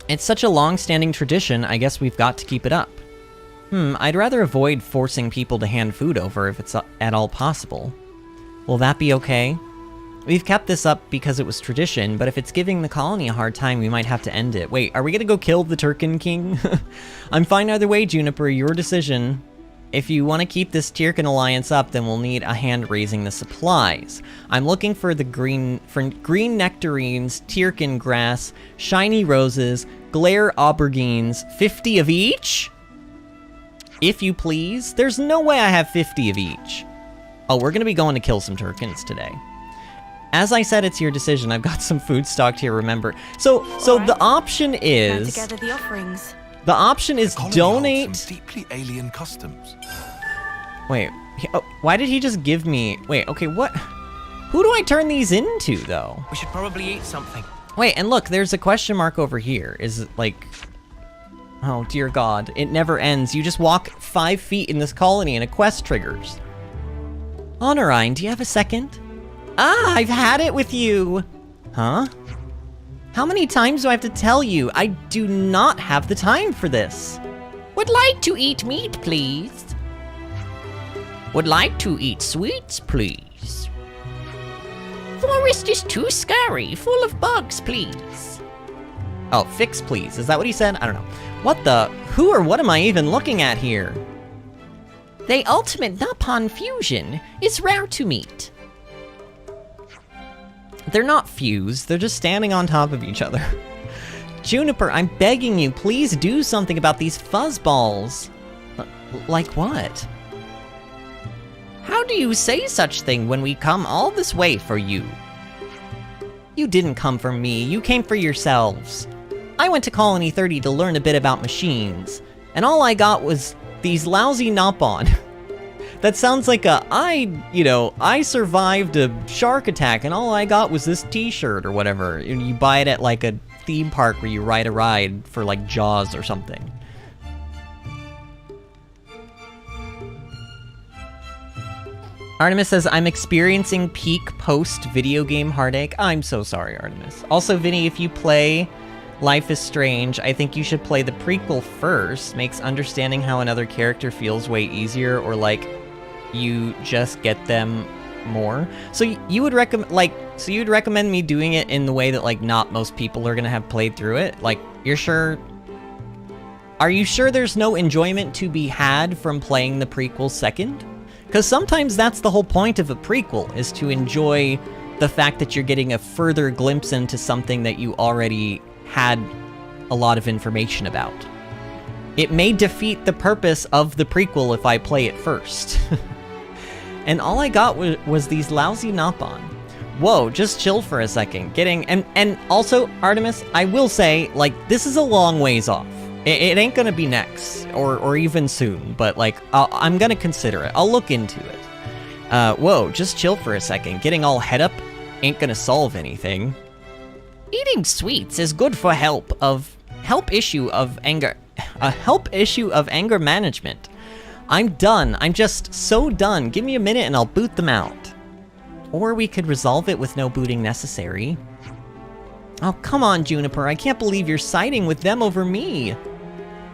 It's such a long-standing tradition, I guess we've got to keep it up. I'd rather avoid forcing people to hand food over if it's at all possible. Will that be okay? We've kept this up because it was tradition, but if it's giving the colony a hard time, we might have to end it. Wait, are we gonna go kill the Turkin King? I'm fine either way, Juniper, your decision. If you want to keep this Tyrkin alliance up, then we'll need a hand raising the supplies. I'm looking for green nectarines, Tyrkin grass, shiny roses, glare aubergines, 50 of each? If you please. There's no way I have 50 of each. Oh, we're gonna be going to kill some Turkins today. As I said, it's your decision. I've got some food stocked here, remember. So the option is... Together the offerings. The option is donate... Some deeply alien customs. Wait, why did he just give me... Wait, okay, what... Who do I turn these into, though? We should probably eat something. Wait, and look, there's a question mark over here. Is it, like... Oh, dear God. It never ends. You just walk 5 feet in this colony and a quest triggers. Honorine, do you have a second? I've had it with you! Huh? How many times do I have to tell you? I do not have the time for this. Would like to eat meat, please. Would like to eat sweets, please. Forest is too scary, full of bugs, please. Oh, fix, please. Is that what he said? I don't know. What the? Who or what am I even looking at here? The ultimate Napon fusion is rare to meet. They're not fused, they're just standing on top of each other. Juniper, I'm begging you, please do something about these fuzzballs. Like what? How do you say such thing when we come all this way for you? You didn't come for me, you came for yourselves. I went to Colony 30 to learn a bit about machines, and all I got was these lousy Napon. That sounds like I survived a shark attack and all I got was this t-shirt or whatever. And you buy it at like a theme park where you ride a ride for like Jaws or something. Artemis says, I'm experiencing peak post-video game heartache. I'm so sorry, Artemis. Also, Vinny, if you play Life is Strange, I think you should play the prequel first. Makes understanding how another character feels way easier, or like you just get them more. So you would recommend me doing it in the way that like not most people are gonna have played through it? Like, you're sure? Are you sure there's no enjoyment to be had from playing the prequel second? Because sometimes that's the whole point of a prequel, is to enjoy the fact that you're getting a further glimpse into something that you already had a lot of information about. It may defeat the purpose of the prequel if I play it first. And all I got was these lousy Nopon. Whoa, just chill for a second. And also, Artemis, I will say, like, this is a long ways off. It ain't gonna be next, or even soon, but, like, I'm gonna consider it. I'll look into it. Whoa, just chill for a second. Getting all head up ain't gonna solve anything. Eating sweets is good for help issue of anger management. I'm done. I'm just so done. Give me a minute and I'll boot them out. Or we could resolve it with no booting necessary. Oh, come on, Juniper. I can't believe you're siding with them over me.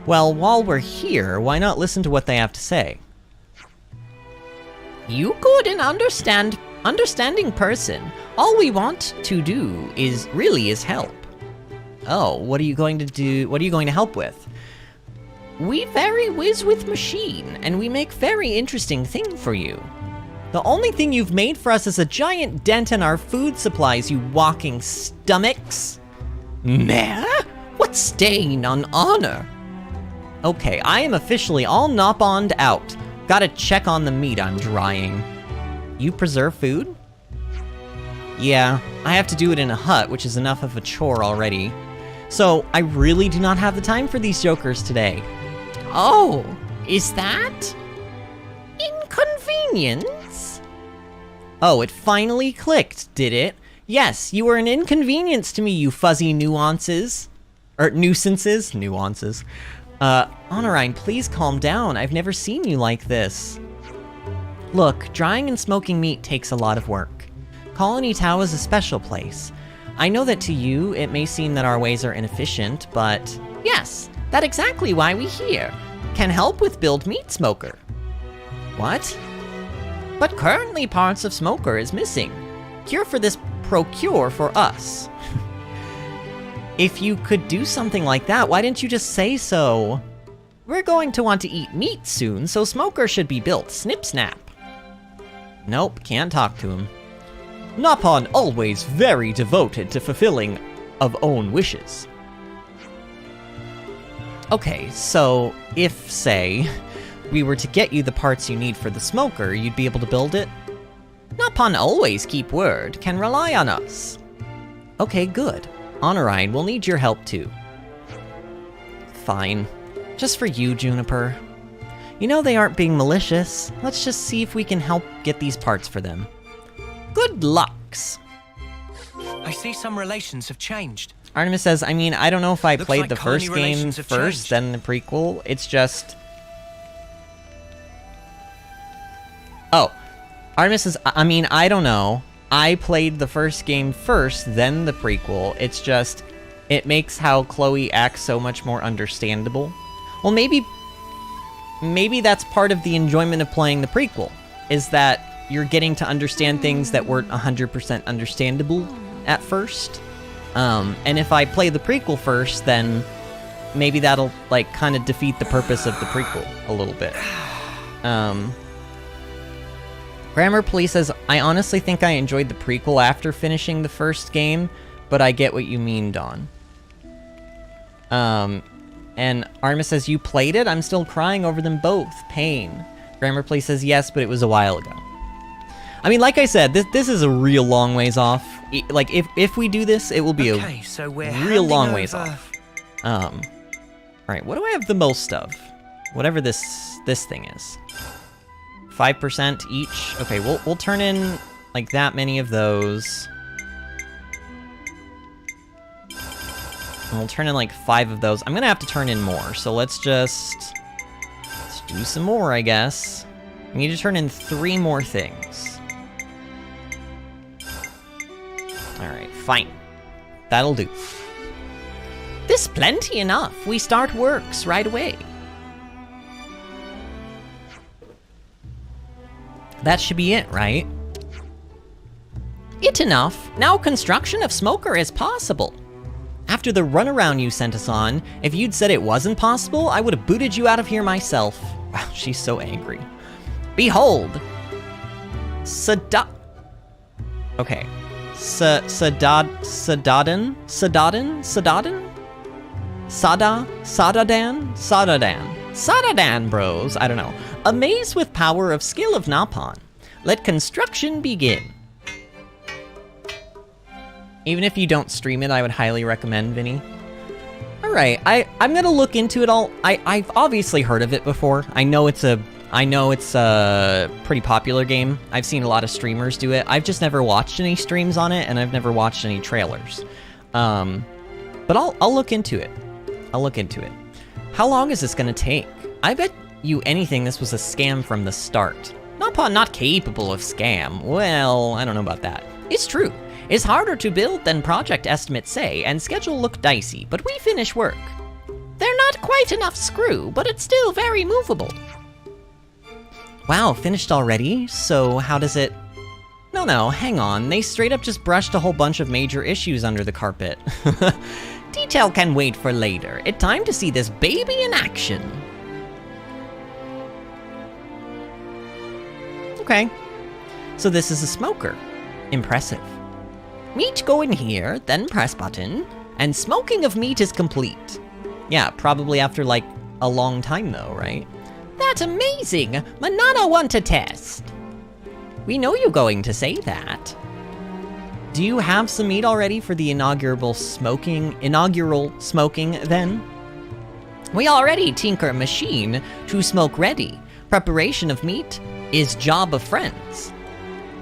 Well, while we're here, why not listen to what they have to say? You good and understanding person. All we want to do is help. Oh, what are you going to do? What are you going to help with? We very whiz with machine, and we make very interesting thing for you. The only thing you've made for us is a giant dent in our food supplies, you walking stomachs. Meh? What stain on honor? Okay, I am officially all Noponned out. Gotta check on the meat I'm drying. You preserve food? Yeah, I have to do it in a hut, which is enough of a chore already. So, I really do not have the time for these jokers today. Oh, is that inconvenience? Oh, it finally clicked, did it? Yes, you were an inconvenience to me, you fuzzy nuances. Nuisances? Nuances. Honorine, please calm down. I've never seen you like this. Look, drying and smoking meat takes a lot of work. Colony Tau is a special place. I know that to you, it may seem that our ways are inefficient, but yes, that's exactly why we here. Can help with build meat smoker. What? But currently parts of smoker is missing. Cure for this procure for us. If you could do something like that, why didn't you just say so? We're going to want to eat meat soon, so smoker should be built. Snip snap. Nope, can't talk to him. Nopon always very devoted to fulfilling of own wishes. Okay, so if, say, we were to get you the parts you need for the smoker, you'd be able to build it? Nopon always keep word, can rely on us. Okay, good. Honorine, we'll need your help too. Fine. Just for you, Juniper. You know they aren't being malicious. Let's just see if we can help get these parts for them. Good lucks. I see some relations have changed. Artemis says, I mean, I don't know if I Looks played like the colony first game relations have first, changed. then the prequel. It's just... Oh. Artemis says, I mean, I don't know. I played the first game first, then the prequel. It's just... It makes how Chloe acts so much more understandable. Well, maybe that's part of the enjoyment of playing the prequel, is that you're getting to understand things that weren't 100% understandable at first. And if I play the prequel first, then maybe that'll, like, kind of defeat the purpose of the prequel a little bit. Grammar Police says, I honestly think I enjoyed the prequel after finishing the first game, but I get what you mean, Dawn. And Artemis says, you played it? I'm still crying over them both. Pain. Grammar Police says, yes, but it was a while ago. I mean, like I said, this is a real long ways off. Like, if we do this, it will be So we're real long handing ways over- off. Alright, what do I have the most of? Whatever this thing is. 5% each? Okay, we'll turn in, like, that many of those. And we'll turn in, like, 5 of those. I'm gonna have to turn in more, so let's do some more, I guess. We need to turn in 3 more things. Alright, fine. That'll do. This plenty enough. We start works right away. That should be it, right? It enough. Now construction of smoker is possible. After the runaround you sent us on, if you'd said it wasn't possible, I would have booted you out of here myself. Wow, she's so angry. Behold! Okay. Sadadin? Sadadan bros, I don't know. A maze with power of skill of Napon. Let construction begin. Even if you don't stream it, I would highly recommend, Vinny. Alright, I'm gonna look into it all. I've obviously heard of it before. I know it's a pretty popular game. I've seen a lot of streamers do it. I've just never watched any streams on it, and I've never watched any trailers. But I'll look into it. How long is this gonna take? I bet you anything this was a scam from the start. Not capable of scam. Well, I don't know about that. It's true. It's harder to build than project estimates say, and schedule look dicey, but we finish work. They're not quite enough screw, but it's still very movable. Wow, finished already? So how does it... No, hang on. They straight up just brushed a whole bunch of major issues under the carpet. Detail can wait for later. It's time to see this baby in action. Okay. So this is a smoker. Impressive. Meat go in here, then press button, and smoking of meat is complete. Yeah, probably after like a long time though, right? That's amazing! Manana want to test. We know you're going to say that. Do you have some meat already for the inaugural smoking then? We already tinker machine to smoke ready. Preparation of meat is job of friends.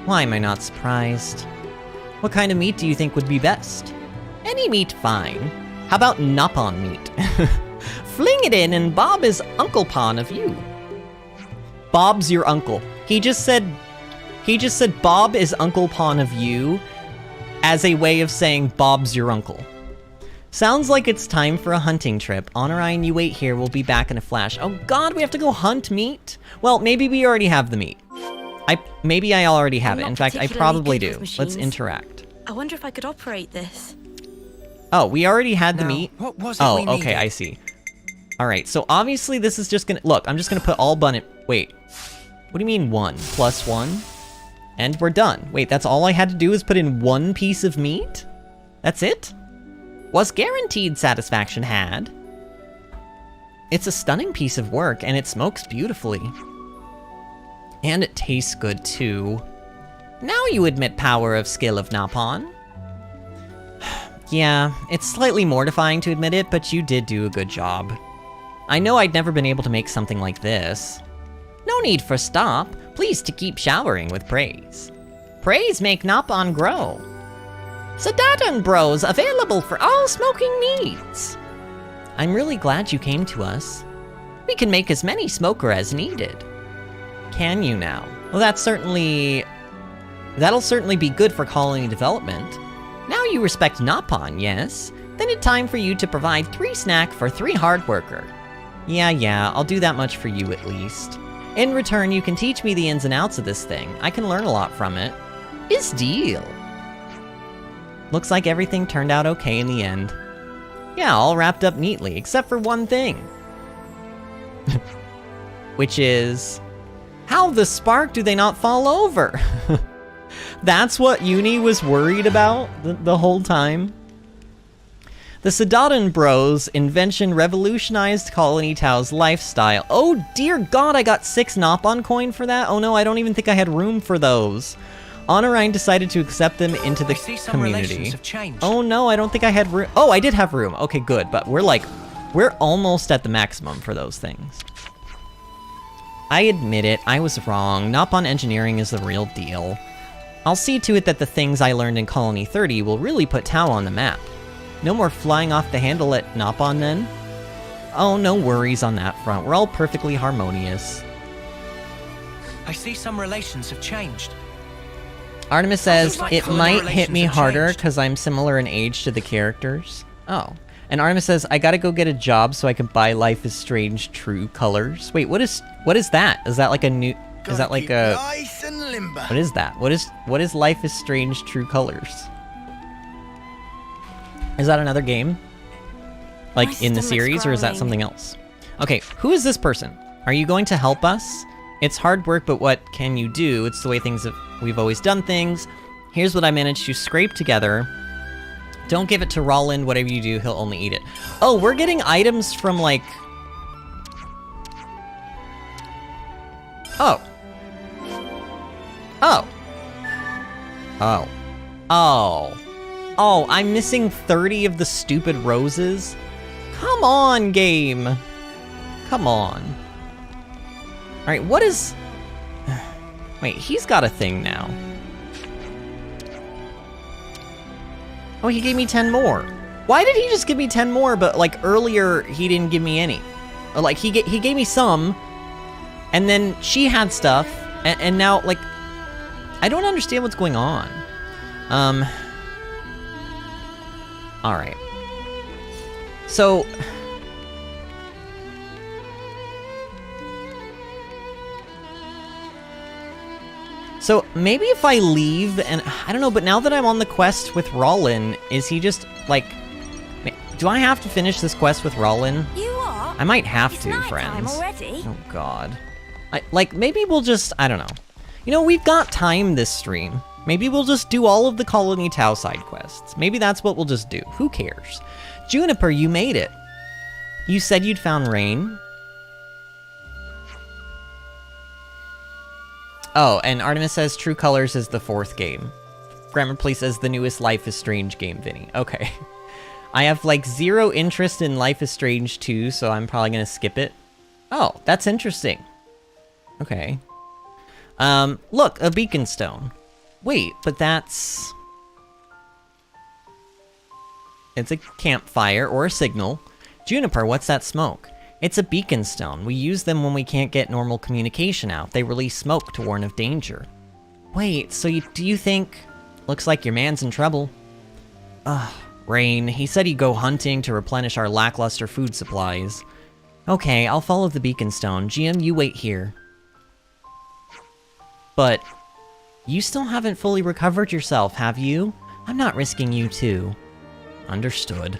Why am I not surprised? What kind of meat do you think would be best? Any meat fine. How about Napon meat? Fling it in and Bob is Uncle Pon of you. Bob's your uncle. He just said Bob is Uncle Pon of you as a way of saying Bob's your uncle. Sounds like it's time for a hunting trip. Honorine, you wait here. We'll be back in a flash. Oh god, we have to go hunt meat? Well, maybe we already have the meat. Maybe I already have it. In fact, I probably do. Let's interact. I wonder if I could operate this. Oh, we already had the meat? What was it we okay, needed? I see. Alright, so obviously this is just gonna... Look, I'm just gonna put all bun... Wait. What do you mean 1 + 1? And we're done. Wait, that's all I had to do is put in 1 piece of meat? That's it? Was guaranteed satisfaction had. It's a stunning piece of work, and it smokes beautifully. And it tastes good, too. Now you admit power of skill of Napon. Yeah, it's slightly mortifying to admit it, but you did do a good job. I know I'd never been able to make something like this. No need for stop. Pleased to keep showering with praise. Praise make Napon grow. Sadadan Bros available for all smoking needs. I'm really glad you came to us. We can make as many smoker as needed. Can you now? Well, that'll certainly be good for colony development. Now you respect Napon, yes? Then it's time for you to provide 3 snack for 3 hard worker. Yeah, I'll do that much for you at least. In return, you can teach me the ins and outs of this thing. I can learn a lot from it. Is deal. Looks like everything turned out okay in the end. Yeah, all wrapped up neatly, except for one thing. Which is... How the spark do they not fall over? That's what Uni was worried about the whole time. The Sadadan Bros' invention revolutionized Colony Tao's lifestyle. Oh dear god, I got 6 Napon coin for that? Oh no, I don't even think I had room for those. Honorine decided to accept them into the community. Oh no, I don't think I had room. Oh, I did have room. Okay, good, but we're almost at the maximum for those things. I admit it, I was wrong. Napon engineering is the real deal. I'll see to it that the things I learned in Colony 30 will really put Tao on the map. No more flying off the handle at Napon then? Oh, no worries on that front. We're all perfectly harmonious. I see some relations have changed. Artemis says, like it colony might hit relations me have harder changed. because I'm similar in age to the characters. Oh. And Artemis says, I gotta go get a job so I can buy Life is Strange True Colors. Wait, what is that? Is that like a new... Is that like a... Nice and limber. What is that? What is Life is Strange True Colors? Is that another game? Like My in the stomach's series, or is that growling. something else? Okay, who is this person? Are you going to help us? It's hard work, but what can you do? It's the way we've always done things. Here's what I managed to scrape together Don't give it to Roland, whatever you do, he'll only eat it. Oh, we're getting items from, like... Oh. Oh. Oh. Oh. Oh, I'm missing 30 of the stupid roses? Come on, game. Come on. Alright, what is... Wait, he's got a thing now. Oh, he gave me 10 more. Why did he just give me 10 more, but, like, earlier he didn't give me any? Or, like, he gave me some, and then she had stuff, and now, like... I don't understand what's going on. Alright. So... So, maybe if I leave, and I don't know, but now that I'm on the quest with Rollin, is he just, like... Do I have to finish this quest with Rollin? You are? I might have It's to, nighttime friends. already. Oh, God. Like, maybe we'll just... I don't know. You know, we've got time this stream. Maybe we'll just do all of the Colony Tau side quests. Maybe that's what we'll just do. Who cares? Juniper, you made it. You said you'd found Rain. Oh, and Artemis says True Colors is the 4th game. Grammar Police says the newest Life is Strange game, Vinny. Okay. I have, like, 0 interest in Life is Strange 2, so I'm probably gonna skip it. Oh, that's interesting. Okay. Look, a beacon stone. Wait, but that's... It's a campfire or a signal. Juniper, what's that smoke? It's a beacon stone. We use them when we can't get normal communication out. They release smoke to warn of danger. Wait, so do you think... Looks like your man's in trouble. Ugh, Rain. He said he'd go hunting to replenish our lackluster food supplies. Okay, I'll follow the beacon stone. GM, you wait here. But... You still haven't fully recovered yourself, have you? I'm not risking you too. Understood.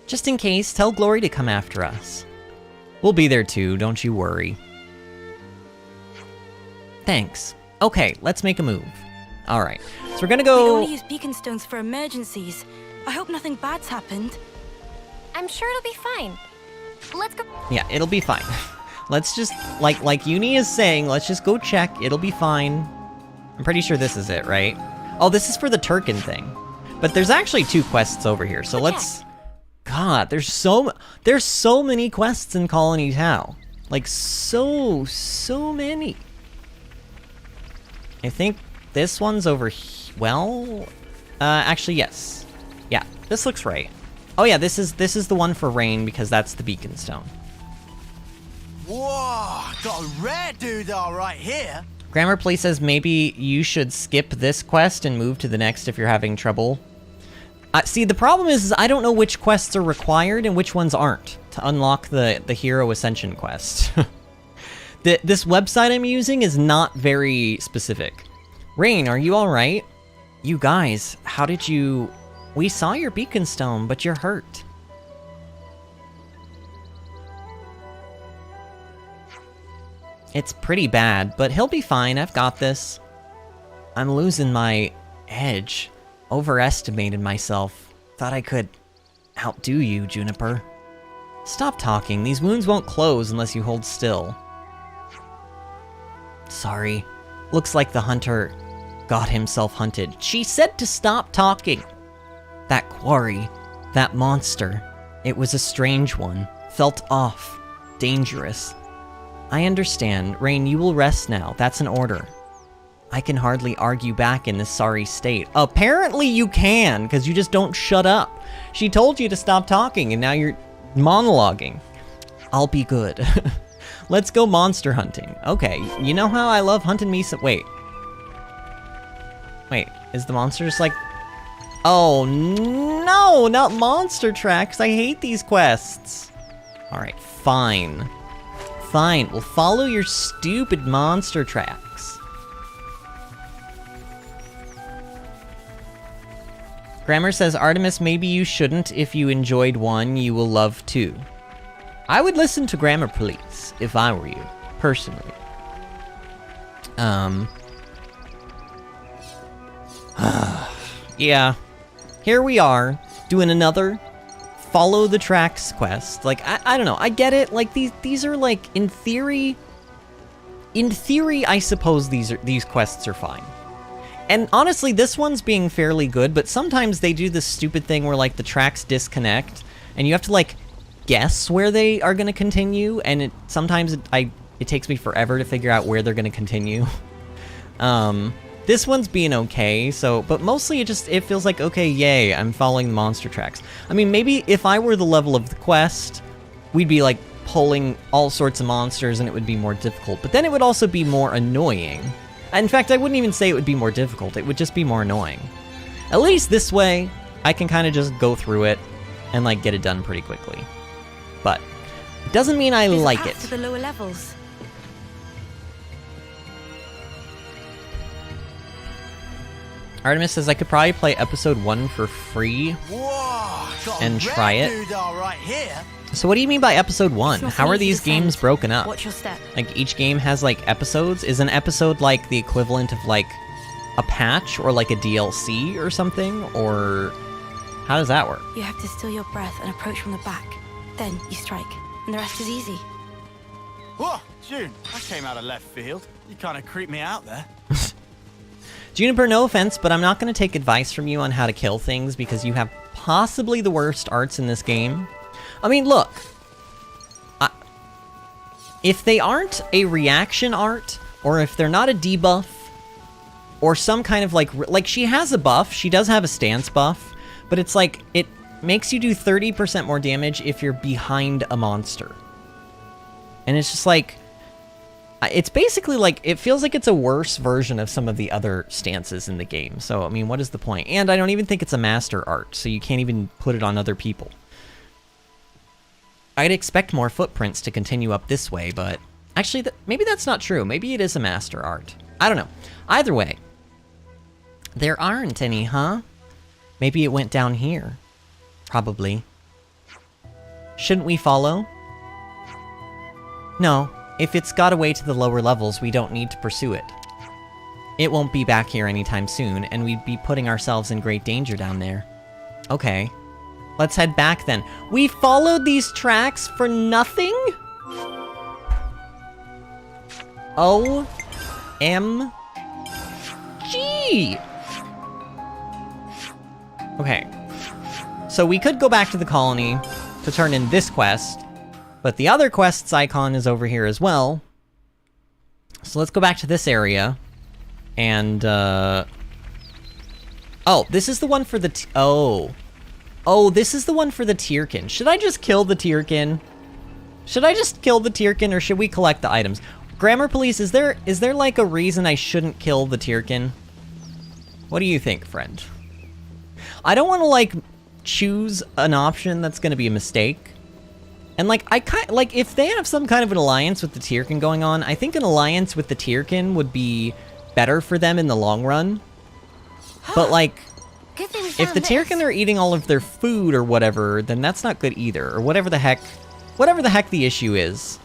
Just in case, tell Glory to come after us. We'll be there too, don't you worry. Thanks. Okay, let's make a move. Alright, so we're gonna go... We only use beacon stones for emergencies. I hope nothing bad's happened. I'm sure it'll be fine. Let's go. Yeah, it'll be fine. Let's just, like Uni is saying, let's just go check, it'll be fine. I'm pretty sure this is it, right? Oh, this is for the Turkin thing. But there's actually 2 quests over here, so let's... God, there's so many quests in Colony Tau. Like, so many. I think this one's over well... actually, yes. Yeah, this looks right. Oh yeah, this is the one for Rain, because that's the beacon stone. Whoa, got a rare doodah right here. Grammar Police says maybe you should skip this quest and move to the next if you're having trouble. See, the problem is I don't know which quests are required and which ones aren't to unlock the Hero Ascension quest. This website I'm using is not very specific. Rain, are you alright? You guys, how did you... We saw your beacon stone, but you're hurt. It's pretty bad, but he'll be fine, I've got this. I'm losing my edge. Overestimated myself. Thought I could outdo you, Juniper. Stop talking, these wounds won't close unless you hold still. Sorry. Looks like the hunter got himself hunted. She said to stop talking. That quarry, that monster, it was a strange one. Felt off. Dangerous. I understand. Rain, you will rest now. That's an order. I can hardly argue back in this sorry state. Apparently you can, because you just don't shut up. She told you to stop talking, and now you're monologuing. I'll be good. Let's go monster hunting. Okay, you know how I love hunting me some... Wait, is the monster just like... Oh, no, not monster tracks. I hate these quests. Alright, fine. Fine, we'll follow your stupid monster tracks. Grammar says, Artemis, maybe you shouldn't. If you enjoyed one, you will love two. I would listen to Grammar Police if I were you, personally. Yeah. Here we are. doing another follow the tracks quest. Like, I don't know, I get it, like, these are, like, in theory, I suppose these quests are fine. And honestly, this one's being fairly good, but sometimes they do this stupid thing where, like, the tracks disconnect, and you have to, like, guess where they are gonna continue, and sometimes it takes me forever to figure out where they're gonna continue. This one's being okay, but mostly it feels like, okay, yay, I'm following the monster tracks. I mean, maybe if I were the level of the quest, we'd be, like, pulling all sorts of monsters and it would be more difficult, but then it would also be more annoying. In fact, I wouldn't even say it would be more difficult, it would just be more annoying. At least this way, I can kind of just go through it and, like, get it done pretty quickly. But it doesn't mean I like it. To the lower levels. Artemis says I could probably play episode 1 for free. Whoa, and try it. Right here. So what do you mean by episode 1? How are these games broken up? Watch your step. Like, each game has, like, episodes? Is an episode, like, the equivalent of, like, a patch or, like, a DLC or something? Or how does that work? You have to still your breath and approach from the back. Then you strike, and the rest is easy. Whoa, June, I came out of left field. You kind of creeped me out there. Juniper, no offense, but I'm not going to take advice from you on how to kill things because you have possibly the worst arts in this game. I mean, look. If they aren't a reaction art, or if they're not a debuff, or some kind of, like she has a buff, she does have a stance buff, but it's like, it makes you do 30% more damage if you're behind a monster. And it's just like, it's basically like, it feels like it's a worse version of some of the other stances in the game. So, I mean, what is the point? And I don't even think it's a master art, so you can't even put it on other people. I'd expect more footprints to continue up this way, but actually, maybe that's not true. Maybe it is a master art. I don't know. Either way, there aren't any, huh? Maybe it went down here. Probably. Shouldn't we follow? No. If it's got away to the lower levels, we don't need to pursue it. It won't be back here anytime soon, and we'd be putting ourselves in great danger down there. Okay. Let's head back then. We followed these tracks for nothing? OMG! Okay. So we could go back to the colony to turn in this quest, but the other quest's icon is over here as well. So let's go back to this area. And, oh, this is the one for the Oh, this is the one for the Tierkin. Should I just kill the Tierkin? Should I just kill the Tierkin, or should we collect the items? Grammar Police, is there like a reason I shouldn't kill the Tierkin? What do you think, friend? I don't want to, like, choose an option that's going to be a mistake. And, like, if they have some kind of an alliance with the Tierkin going on, I think an alliance with the Tierkin would be better for them in the long run. But, like, if the Tierkin are eating all of their food or whatever, then that's not good either. Or whatever the heck the issue is.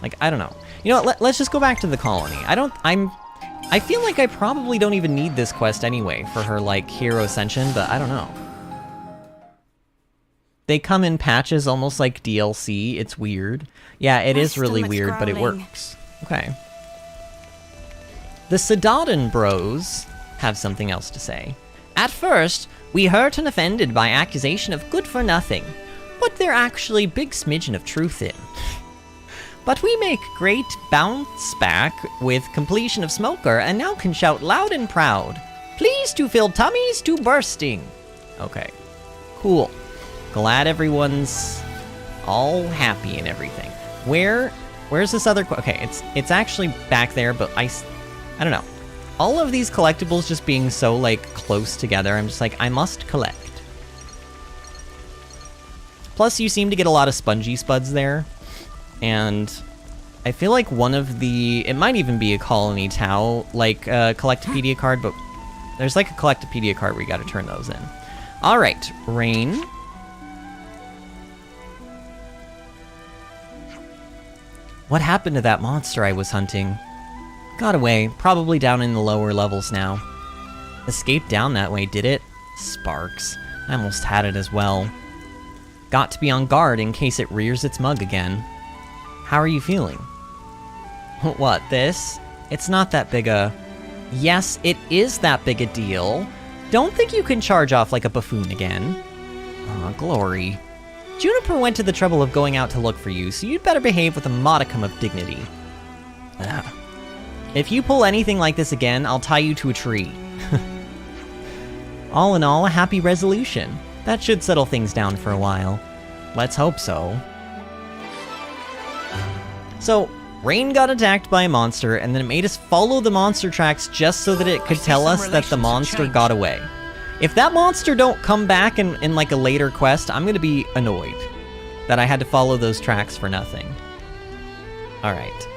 Like, I don't know. You know what, let's just go back to the colony. I feel like I probably don't even need this quest anyway for her, like, Hero Ascension, but I don't know. They come in patches almost like DLC. It's weird. Yeah, it is really weird, but it works. Okay. The Sedaden Bros have something else to say. At first, we hurt and offended by accusation of good for nothing, but there actually big smidgen of truth in. But we make great bounce back with completion of Smoker, and now can shout loud and proud, pleased to fill tummies to bursting. Okay, cool. Glad everyone's all happy and everything. Where's this other? Okay, it's actually back there, but I don't know. All of these collectibles just being so, like, close together, I'm just like, I must collect. Plus, you seem to get a lot of spongy spuds there. And I feel like one of the... It might even be a Colony Tau, like, Collectopedia card, but there's, like, a Collectopedia card where you gotta turn those in. Alright, Rain. What happened to that monster I was hunting? Got away, probably down in the lower levels now. Escaped down that way, did it? Sparks. I almost had it as well. Got to be on guard in case it rears its mug again. How are you feeling? What, this? It's not that big a... Yes, it is that big a deal. Don't think you can charge off like a buffoon again. Aw, glory. Juniper went to the trouble of going out to look for you, so you'd better behave with a modicum of dignity. Ugh. If you pull anything like this again, I'll tie you to a tree. All in all, a happy resolution. That should settle things down for a while. Let's hope so. So, Rain got attacked by a monster, and then it made us follow the monster tracks just so that it could tell us that the monster got away. If that monster don't come back in like a later quest, I'm gonna be annoyed that I had to follow those tracks for nothing. Alright,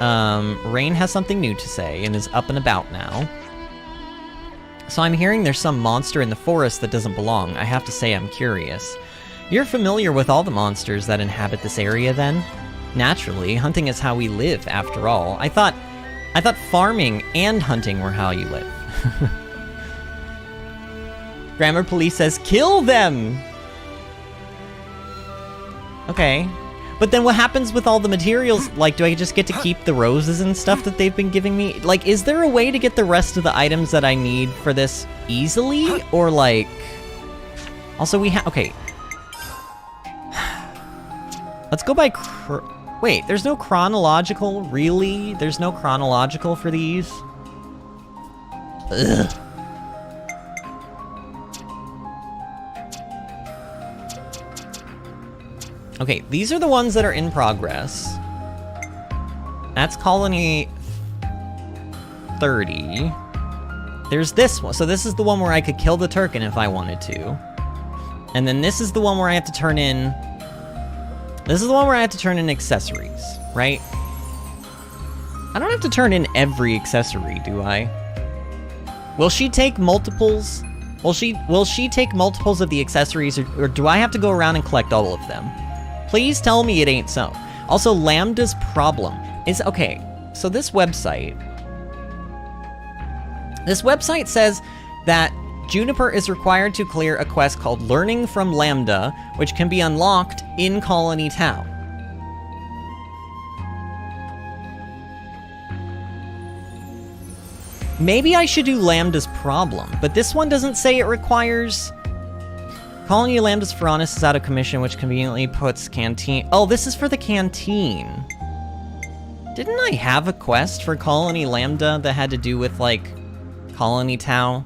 Rain has something new to say and is up and about now. So I'm hearing there's some monster in the forest that doesn't belong. I have to say I'm curious. You're familiar with all the monsters that inhabit this area then? Naturally, hunting is how we live, after all. I thought farming and hunting were how you live. Grammar Police says, kill them! Okay. But then what happens with all the materials? Like, do I just get to keep the roses and stuff that they've been giving me? Like, is there a way to get the rest of the items that I need for this easily? Or, like... Also, we have... Okay. Let's go by... Wait, there's no chronological? Really? There's no chronological for these? Ugh. Okay, these are the ones that are in progress. That's Colony 30. There's this one. So this is the one where I could kill the Turkin if I wanted to. And then this is the one where I have to turn in... This is the one where I have to turn in accessories, right? I don't have to turn in every accessory, do I? Will she take multiples? Will she take multiples of the accessories, or do I have to go around and collect all of them? Please tell me it ain't so. Also, Lambda's problem is... Okay, so this website says that Juniper is required to clear a quest called Learning from Lambda, which can be unlocked in Colony Town. Maybe I should do Lambda's problem, but this one doesn't say it requires... Colony Lambda's Ferronis is out of commission, which conveniently puts Canteen... Oh, this is for the Canteen. Didn't I have a quest for Colony Lambda that had to do with, like, Colony Town?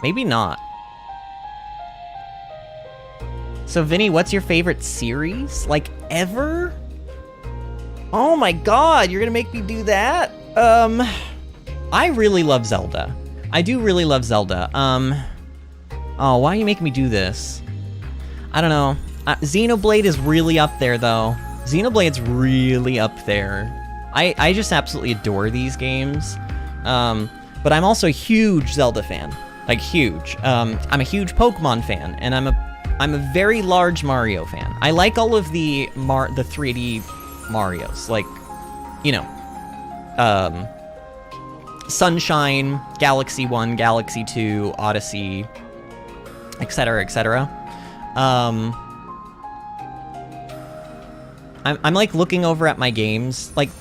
Maybe not. So, Vinny, what's your favorite series? Like, ever? Oh my god, you're gonna make me do that? I really love Zelda. I do really love Zelda. Oh, why are you making me do this? I don't know. Xenoblade is really up there, though. Xenoblade's really up there. I just absolutely adore these games. But I'm also a huge Zelda fan. Like, huge. I'm a huge Pokemon fan, and I'm a very large Mario fan. I like all of the 3D Marios. Like, you know, Sunshine, Galaxy 1, Galaxy 2, Odyssey, etc., etc. I'm like looking over at my games. Like,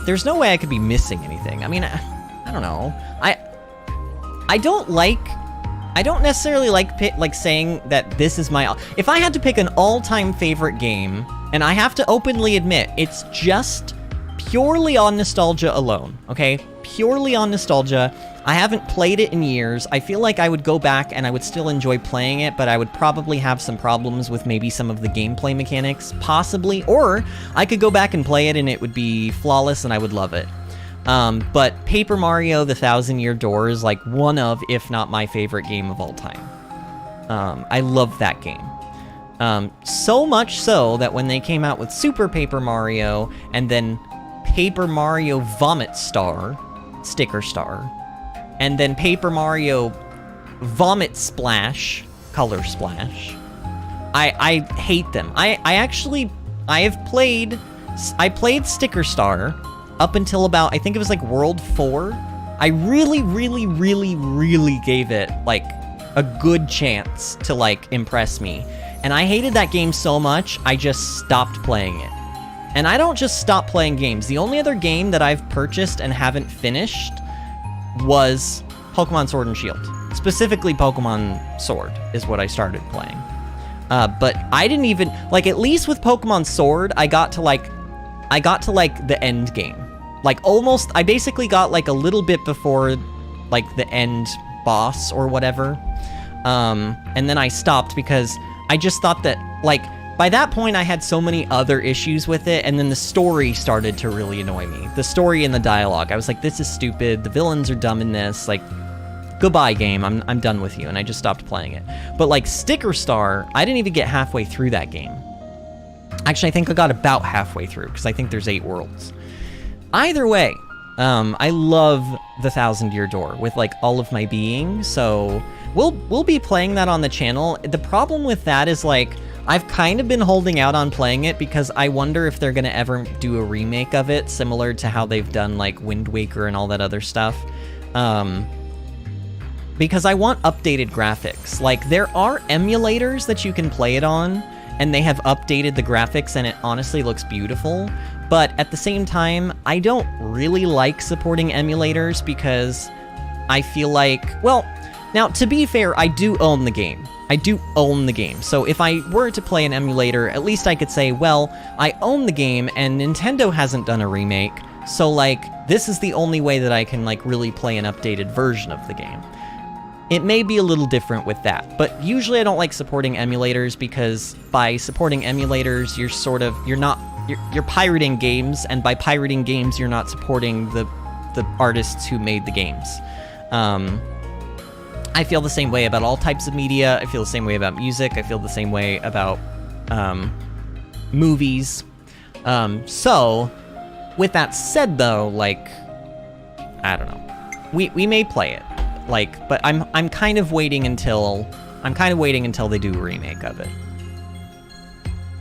there's no way I could be missing anything. I mean, I don't know. I don't necessarily like saying that this is my... If I had to pick an all-time favorite game, and I have to openly admit, it's just purely on nostalgia alone, okay? Purely on nostalgia. I haven't played it in years. I feel like I would go back and I would still enjoy playing it, but I would probably have some problems with maybe some of the gameplay mechanics, possibly. Or I could go back and play it and it would be flawless and I would love it. But Paper Mario: The Thousand Year Door is like one of, if not my favorite game of all time. I love that game. So much so that when they came out with Super Paper Mario and then Paper Mario Vomit Star, Sticker Star, and then Paper Mario Vomit Splash, Color Splash, I hate them. I played Sticker Star up until about, I think it was like World 4. I really, really, really, really gave it like a good chance to, like, impress me. And I hated that game so much, I just stopped playing it. And I don't just stop playing games. The only other game that I've purchased and haven't finished was Pokemon Sword and Shield. Specifically, Pokemon Sword is what I started playing. But I didn't even, like, at least with Pokemon Sword, I got to the end game. Like, almost, I basically got, like, a little bit before, like, the end boss or whatever. And then I stopped because I just thought that, like, by that point, I had so many other issues with it, and then the story started to really annoy me. The story and the dialogue. I was like, this is stupid, the villains are dumb in this, like, goodbye, game, I'm done with you, and I just stopped playing it. But, like, Sticker Star, I didn't even get halfway through that game. Actually, I think I got about halfway through, because I think there's 8 worlds. Either way, I love the Thousand Year Door with, like, all of my being, so we'll be playing that on the channel. The problem with that is, like, I've kind of been holding out on playing it because I wonder if they're gonna ever do a remake of it, similar to how they've done, like, Wind Waker and all that other stuff. Because I want updated graphics. Like, there are emulators that you can play it on, and they have updated the graphics, and it honestly looks beautiful. But at the same time, I don't really like supporting emulators because I feel like, well, now, to be fair, I do own the game. I do own the game. So if I were to play an emulator, at least I could say, well, I own the game and Nintendo hasn't done a remake, so, like, this is the only way that I can, like, really play an updated version of the game. It may be a little different with that, but usually I don't like supporting emulators because by supporting emulators, you're pirating games, and by pirating games, you're not supporting the artists who made the games. I feel the same way about all types of media. I feel the same way about music. I feel the same way about movies. So, with that said, though, like, I don't know. We may play it, like, but I'm kind of waiting until they do a remake of it.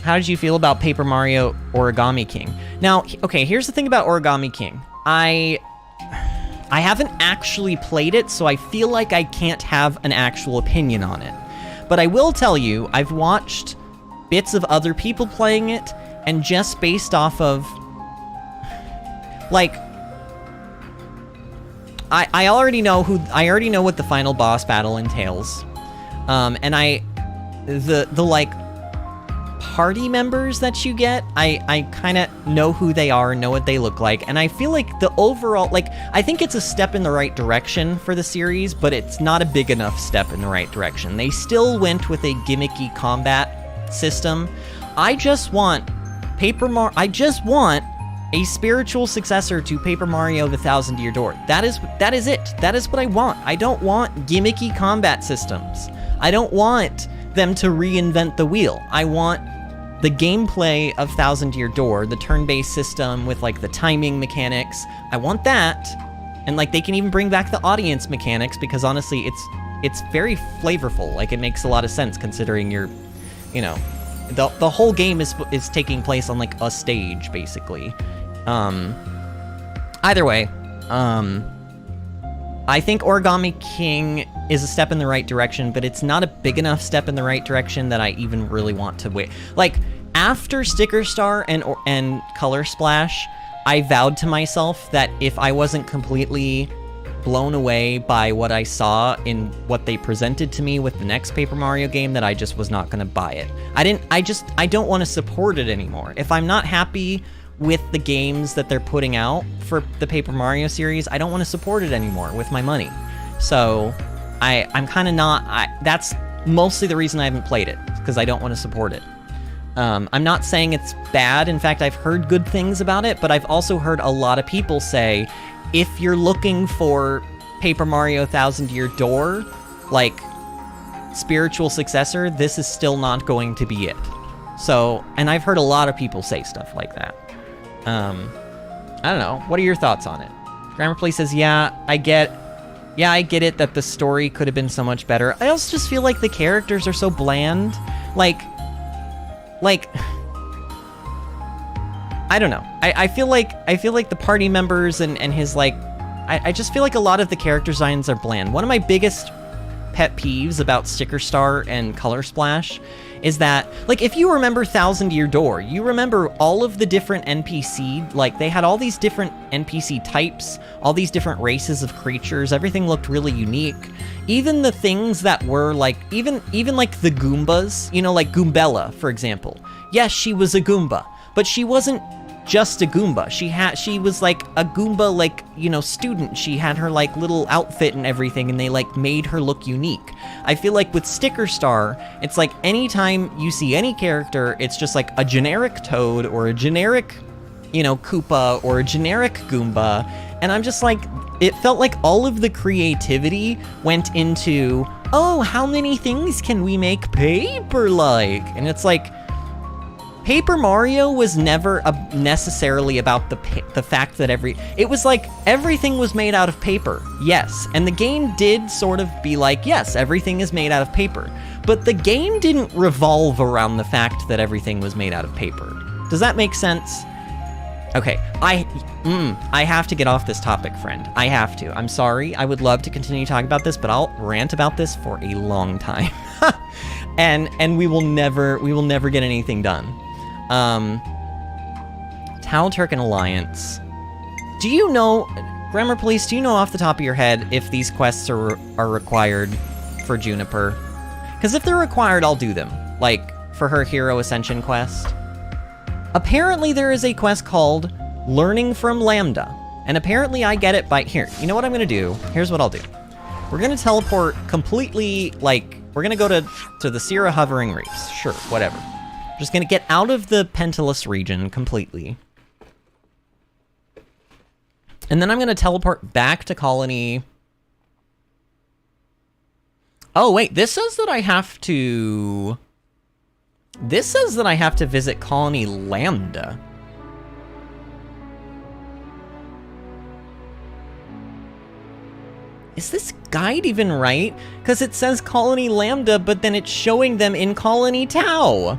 How did you feel about Paper Mario Origami King? Now, okay, here's the thing about Origami King. I haven't actually played it, so I feel like I can't have an actual opinion on it. But I will tell you, I've watched bits of other people playing it, and just based off of, like, I already know what the final boss battle entails. And the like, party members that you get, I kind of know who they are, know what they look like, and I feel like the overall, like, I think it's a step in the right direction for the series, but it's not a big enough step in the right direction. They still went with a gimmicky combat system. I just want a spiritual successor to Paper Mario The Thousand Year Door. That is it. That is what I want. I don't want gimmicky combat systems. I don't want them to reinvent the wheel. I want the gameplay of Thousand Year Door, the turn-based system with, like, the timing mechanics. I want that, and, like, they can even bring back the audience mechanics, because honestly, it's very flavorful. Like, it makes a lot of sense considering you're, you know, the whole game is taking place on, like, a stage, basically. Either way, I think Origami King is a step in the right direction, but it's not a big enough step in the right direction that I even really want to wait. Like, after Sticker Star and Color Splash, I vowed to myself that if I wasn't completely blown away by what I saw in what they presented to me with the next Paper Mario game, that I just was not going to buy it. I don't want to support it anymore. If I'm not happy with the games that they're putting out for the Paper Mario series, I don't want to support it anymore with my money. So I'm kind of not, that's mostly the reason I haven't played it, because I don't want to support it. I'm not saying it's bad. In fact, I've heard good things about it, but I've also heard a lot of people say, if you're looking for Paper Mario Thousand Year Door, like, spiritual successor, this is still not going to be it. So, and I've heard a lot of people say stuff like that. I don't know. What are your thoughts on it? Grammar Play says, yeah, I get it that the story could have been so much better. I also just feel like the characters are so bland. Like, I don't know. I feel like the party members and his, like, I just feel like a lot of the character designs are bland. One of my biggest pet peeves about Sticker Star and Color Splash is that, like, if you remember Thousand Year Door, you remember all of the different NPC, like, they had all these different NPC types, all these different races of creatures, everything looked really unique. Even the things that were, like, even like the Goombas, you know, like Goombella, for example. Yes, she was a Goomba, but she wasn't just a Goomba. She was like a Goomba, like, you know, student. She had her like little outfit and everything, and they like made her look unique. I feel like with Sticker Star, it's like anytime you see any character, it's just like a generic Toad or a generic, you know, Koopa or a generic Goomba, and I'm just like, it felt like all of the creativity went into, oh, how many things can we make paper-like? And it's like, Paper Mario was never necessarily about the fact that it was like everything was made out of paper, yes, and the game did sort of be like, yes, everything is made out of paper, but the game didn't revolve around the fact that everything was made out of paper. Does that make sense? Okay, I have to get off this topic, friend. I have to. I'm sorry. I would love to continue talking about this, but I'll rant about this for a long time, and we will never get anything done. Tau Turkan Alliance. Do you know, Grammar Police, do you know off the top of your head if these quests are required for Juniper? Because if they're required, I'll do them. Like, for her Hero Ascension quest. Apparently there is a quest called Learning from Lambda. And apparently I get it by, here, you know what I'm gonna do? Here's what I'll do. We're gonna teleport completely, like, we're gonna go to the Sierra Hovering Reefs. Sure, whatever. Just gonna get out of the Pentalus region completely. And then I'm gonna teleport back to Colony. Oh, wait, this says that I have to... This says that I have to visit Colony Lambda. Is this guide even right? Because it says Colony Lambda, but then it's showing them in Colony Tau.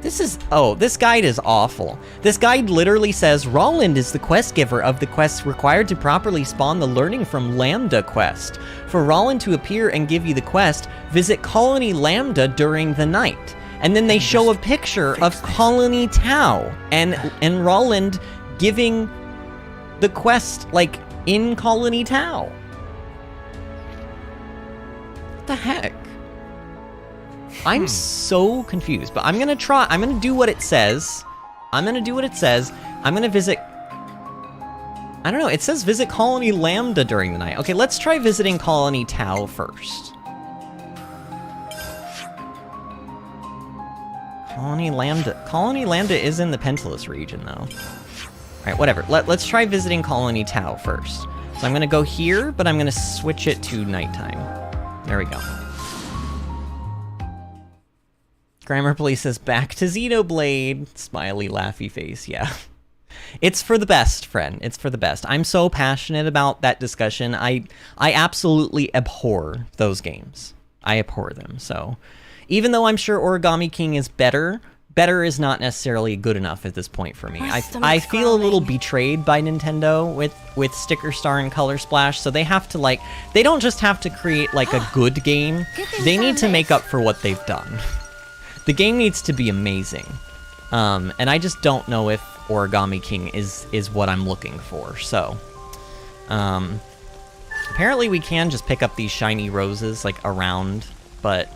This guide is awful. This guide literally says, Roland is the quest giver of the quests required to properly spawn the Learning from Lambda quest. For Roland to appear and give you the quest, visit Colony Lambda during the night. And then they show a picture of Colony Tau and Roland giving the quest, like, in Colony Tau. What the heck? I'm so confused, but I'm gonna do what it says. I'm gonna visit... I don't know, it says visit Colony Lambda during the night. Okay, let's try visiting Colony Tau first. Colony Lambda is in the Pentalus region, though. Alright, whatever. Let's try visiting Colony Tau first. So I'm gonna go here, but I'm gonna switch it to nighttime. There we go. Grammar Police says, back to Xenoblade. Smiley, laughy face, yeah. It's for the best, friend. It's for the best. I'm so passionate about that discussion. I absolutely abhor those games. I abhor them, so... Even though I'm sure Origami King is better is not necessarily good enough at this point for me. I feel a little betrayed by Nintendo with Sticker Star and Color Splash, so they have to, like... They don't just have to create, like, a good game. They need to make up for what they've done. The game needs to be amazing. And I just don't know if Origami King is what I'm looking for, so... apparently we can just pick up these shiny roses, like, around, but...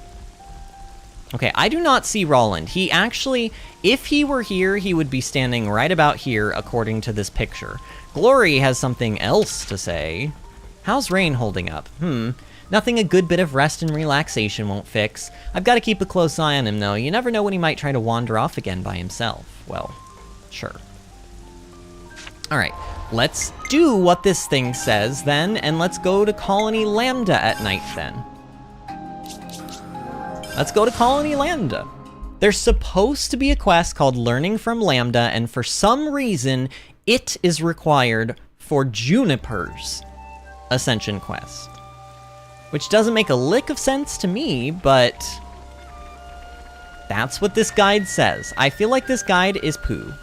Okay, I do not see Roland. He actually, if he were here, he would be standing right about here, according to this picture. Glory has something else to say. How's Rain holding up? Nothing a good bit of rest and relaxation won't fix. I've got to keep a close eye on him, though. You never know when he might try to wander off again by himself. Well, sure. Alright, let's do what this thing says, then, and let's go to Colony Lambda at night, then. Let's go to Colony Lambda. There's supposed to be a quest called Learning from Lambda, and for some reason, it is required for Juniper's Ascension Quest. Which doesn't make a lick of sense to me, but that's what this guide says. I feel like this guide is poo.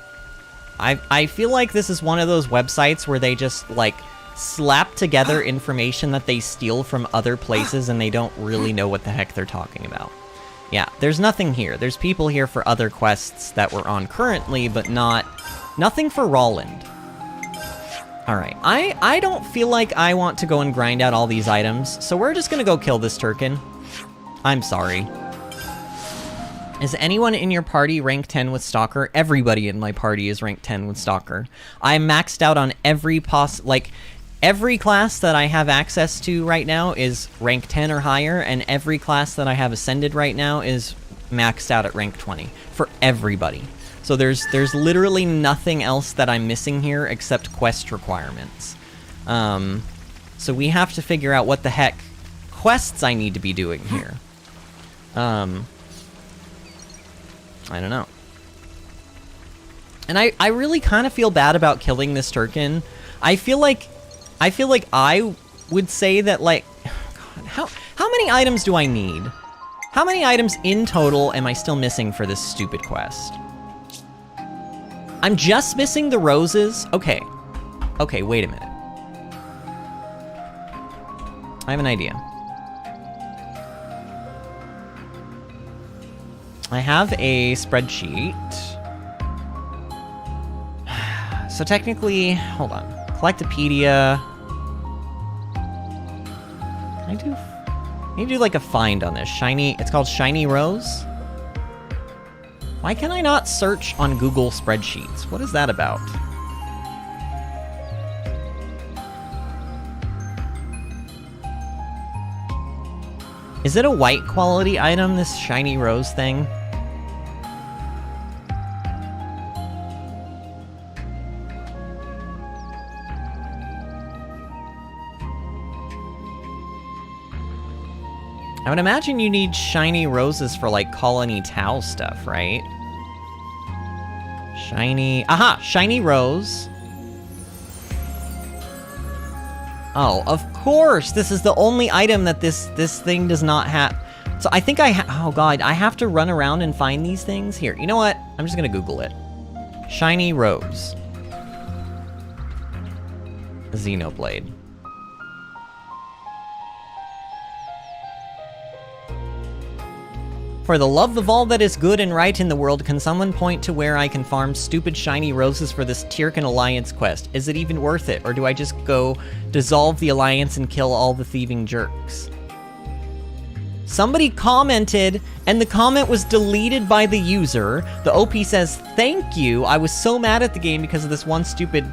I feel like this is one of those websites where they just, like, slap together information that they steal from other places and they don't really know what the heck they're talking about. Yeah, there's nothing here. There's people here for other quests that we're on currently, but nothing for Roland. Alright, I don't feel like I want to go and grind out all these items, so we're just gonna go kill this Turkin. I'm sorry. Is anyone in your party rank 10 with Stalker? Everybody in my party is rank 10 with Stalker. I'm maxed out on every every class that I have access to right now is rank 10 or higher, and every class that I have ascended right now is maxed out at rank 20 for everybody. So there's literally nothing else that I'm missing here except quest requirements. So we have to figure out what the heck quests I need to be doing here. I don't know. And I really kind of feel bad about killing this Turkin. I feel like I would say that, like, God, how many items do I need? How many items in total am I still missing for this stupid quest? I'm just missing the roses? Okay. Okay, wait a minute. I have an idea. I have a spreadsheet. So technically, hold on. Collectopedia. I need to do like a find on this. Shiny, it's called Shiny Rose. Why can I not search on Google Spreadsheets? What is that about? Is it a white quality item, this Shiny Rose thing? I would imagine you need shiny roses for, like, Colony Tau stuff, right? Shiny... Aha! Shiny rose. Oh, of course! This is the only item that this thing does not have. So I think oh god, I have to run around and find these things? Here, you know what? I'm just gonna Google it. Shiny rose. Xenoblade. For the love of all that is good and right in the world, can someone point to where I can farm stupid shiny roses for this Tyrken Alliance quest? Is it even worth it, or do I just go dissolve the Alliance and kill all the thieving jerks? Somebody commented, and the comment was deleted by the user. The OP says, "Thank you, I was so mad at the game because of this one stupid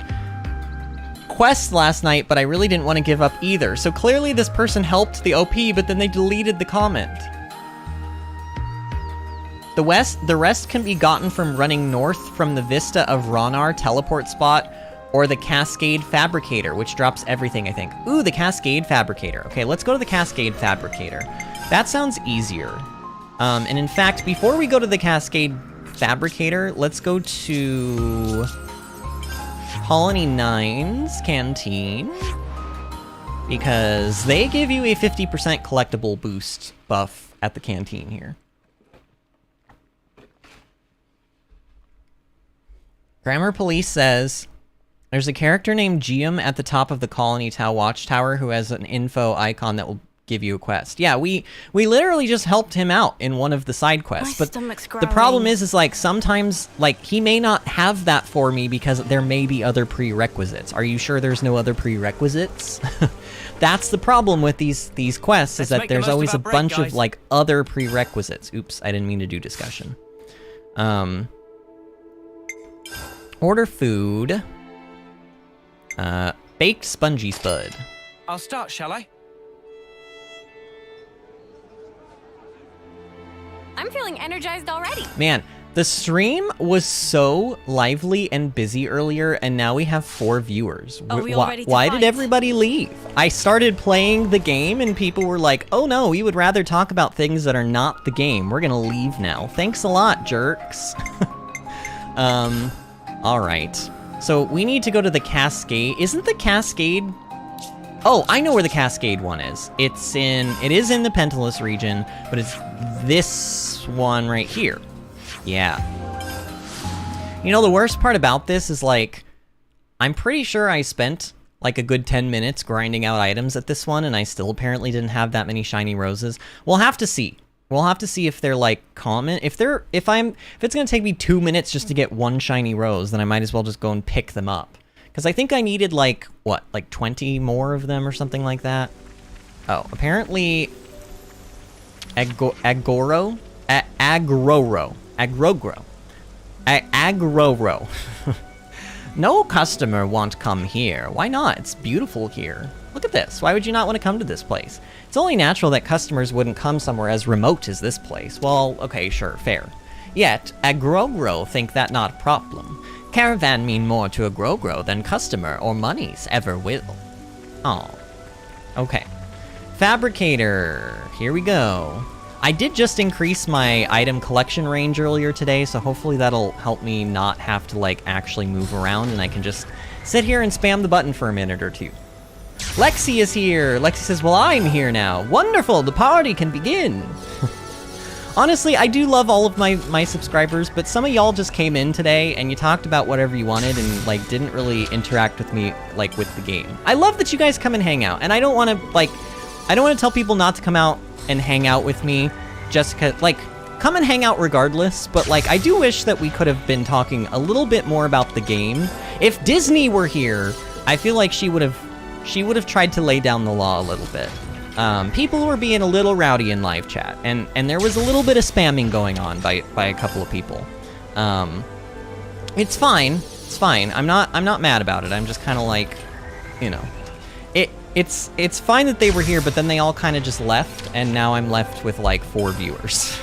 quest last night, but I really didn't want to give up either." So clearly this person helped the OP, but then they deleted the comment. The rest can be gotten from running north from the Vista of Ronar teleport spot or the Cascade Fabricator, which drops everything, I think. Ooh, the Cascade Fabricator. Okay, let's go to the Cascade Fabricator. That sounds easier. And in fact, before we go to the Cascade Fabricator, let's go to Colony 9's Canteen, because they give you a 50% collectible boost buff at the canteen here. Grammar Police says, there's a character named Gium at the top of the Colony Tau Watchtower who has an info icon that will give you a quest. Yeah, we literally just helped him out in one of the side quests. But the problem is like, sometimes, like, he may not have that for me because there may be other prerequisites. Are you sure there's no other prerequisites? That's the problem with these quests, is that there's always a bunch of, like, other prerequisites. Oops, I didn't mean to do discussion. Order food. Baked spongy spud. I'll start, shall I? I'm feeling energized already. Man, the stream was so lively and busy earlier, and now we have 4 viewers. Why did everybody leave? I started playing the game, and people were like, oh no, we would rather talk about things that are not the game. We're gonna leave now. Thanks a lot, jerks. Alright. So we need to go to the Cascade. Isn't the Cascade... Oh, I know where the Cascade one is. It is in the Pentalus region, but it's this one right here. Yeah. You know, the worst part about this is, like, I'm pretty sure I spent like a good 10 minutes grinding out items at this one, and I still apparently didn't have that many shiny roses. We'll have to see. We'll have to see if they're like common. If it's gonna take me 2 minutes just to get one shiny rose, then I might as well just go and pick them up. Because I think I needed like, what, like 20 more of them or something like that? Oh, apparently Agroro. No customer won't come here. Why not? It's beautiful here. Look at this. Why would you not want to come to this place? It's only natural that customers wouldn't come somewhere as remote as this place. Well, okay, sure, fair. Yet, Agrogro think that not a problem. Caravan mean more to Agrogro than customer or monies ever will. Oh. Okay. Fabricator. Here we go. I did just increase my item collection range earlier today, so hopefully that'll help me not have to, like, actually move around, and I can just sit here and spam the button for a minute or two. Lexi is here! Lexi says, well, I'm here now. Wonderful! The party can begin! Honestly, I do love all of my subscribers, but some of y'all just came in today, and you talked about whatever you wanted, and, like, didn't really interact with me, like, with the game. I love that you guys come and hang out, and I don't want to, like, I don't want to tell people not to come out and hang out with me just because, like, come and hang out regardless, but, like, I do wish that we could have been talking a little bit more about the game. If Disney were here, I feel like she would have tried to lay down the law a little bit. People were being a little rowdy in live chat, and there was a little bit of spamming going on by a couple of people. It's fine. It's fine. I'm not mad about it. I'm just kind of like, you know, it's fine that they were here, but then they all kind of just left, and now I'm left with like 4 viewers.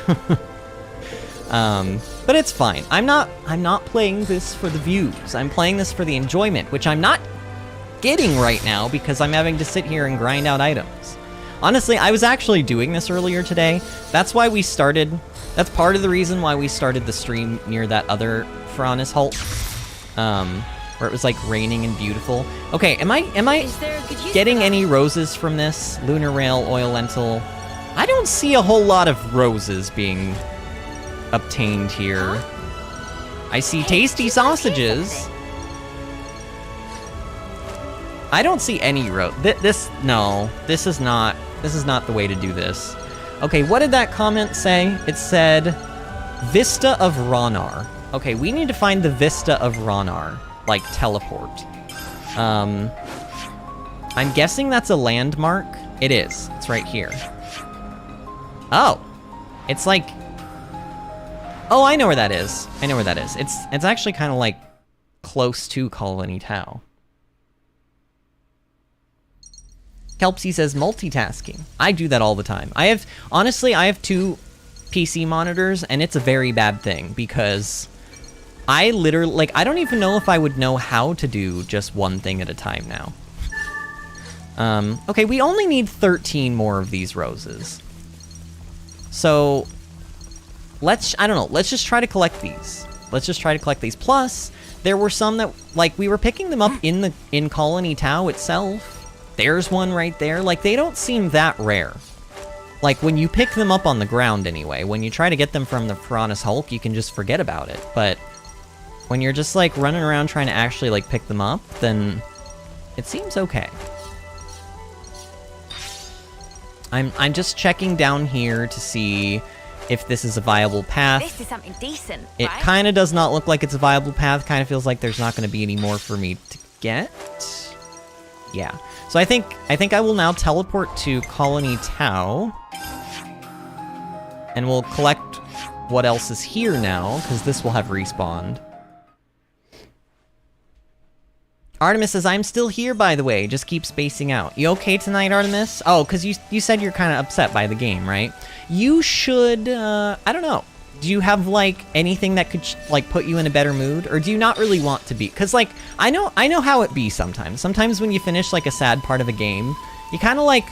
But it's fine. I'm not playing this for the views. I'm playing this for the enjoyment, which I'm not getting right now because I'm having to sit here and grind out items. Honestly, I was actually doing this earlier today. That's why we started. That's part of the reason why we started the stream near that other Fronis Halt, where it was like raining and beautiful. Okay, am I getting any roses from this? Lunar Rail, Oil Lentil. I don't see a whole lot of roses being obtained here. I see tasty sausages. I don't see any this is not the way to do this. Okay, what did that comment say? It said Vista of Ronar. Okay, we need to find the Vista of Ronar, like teleport. I'm guessing that's a landmark. It is. It's right here. Oh. It's like, oh, I know where that is. I know where that is. It's actually kind of like close to Colony Tau. Kelpsy says multitasking. I do that all the time. Honestly, I have 2 PC monitors, and it's a very bad thing, because I literally, like, I don't even know if I would know how to do just one thing at a time now. Okay, we only need 13 more of these roses. So, I don't know, let's just try to collect these. Let's just try to collect these. Plus, there were some that, like, we were picking them up in Colony Tau itself. There's one right there. Like, they don't seem that rare. Like, when you pick them up on the ground anyway, when you try to get them from the Fronis Hulk, you can just forget about it. But when you're just, like, running around trying to actually, like, pick them up, then it seems okay. I'm just checking down here to see if this is a viable path. This is something decent, It right? kind of does not look like it's a viable path. Kind of feels like there's not going to be any more for me to get. Yeah. So I think I will now teleport to Colony Tau, and we'll collect what else is here now, because this will have respawned. Artemis says, I'm still here, by the way, just keep spacing out. You okay tonight, Artemis? Oh, because you said you're kind of upset by the game, right? You should, I don't know. Do you have, like, anything that could, like, put you in a better mood? Or do you not really want to be? Because, like, I know how it be sometimes. Sometimes when you finish, like, a sad part of a game, you kind of, like,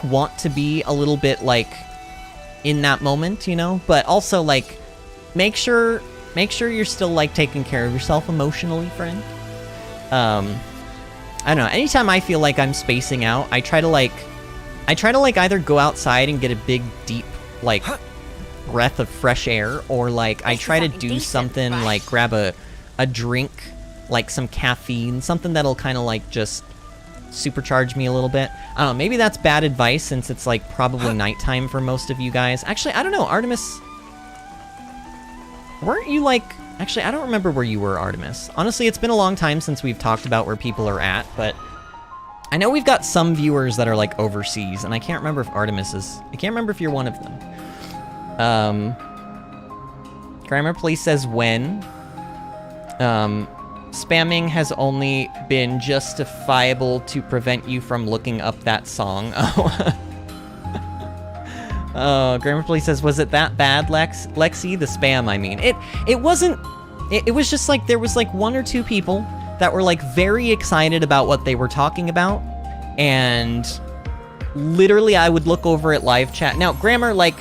want to be a little bit, like, in that moment, you know? But also, like, make sure you're still, like, taking care of yourself emotionally, friend. I don't know. Anytime I feel like I'm spacing out, I try to, like, either go outside and get a big, deep, like, breath of fresh air, or like I try to do something like grab a drink like some caffeine, something that'll kind of like just supercharge me a little bit. I don't know, maybe that's bad advice since it's like probably nighttime for most of you guys. Actually, I don't know, Artemis, weren't you like, actually, I don't remember where you were, Artemis. Honestly, it's been a long time since we've talked about where people are at, but I know we've got some viewers that are like overseas, and I can't remember if Artemis is, I can't remember if you're one of them. Grammar Police says when. Spamming has only been justifiable to prevent you from looking up that song. Oh. Oh, Grammar Police says, was it that bad, Lexi? The spam, I mean. It wasn't, it was just like, there was like 1 or 2 people that were like very excited about what they were talking about, and literally I would look over at live chat. Now, Grammar, like,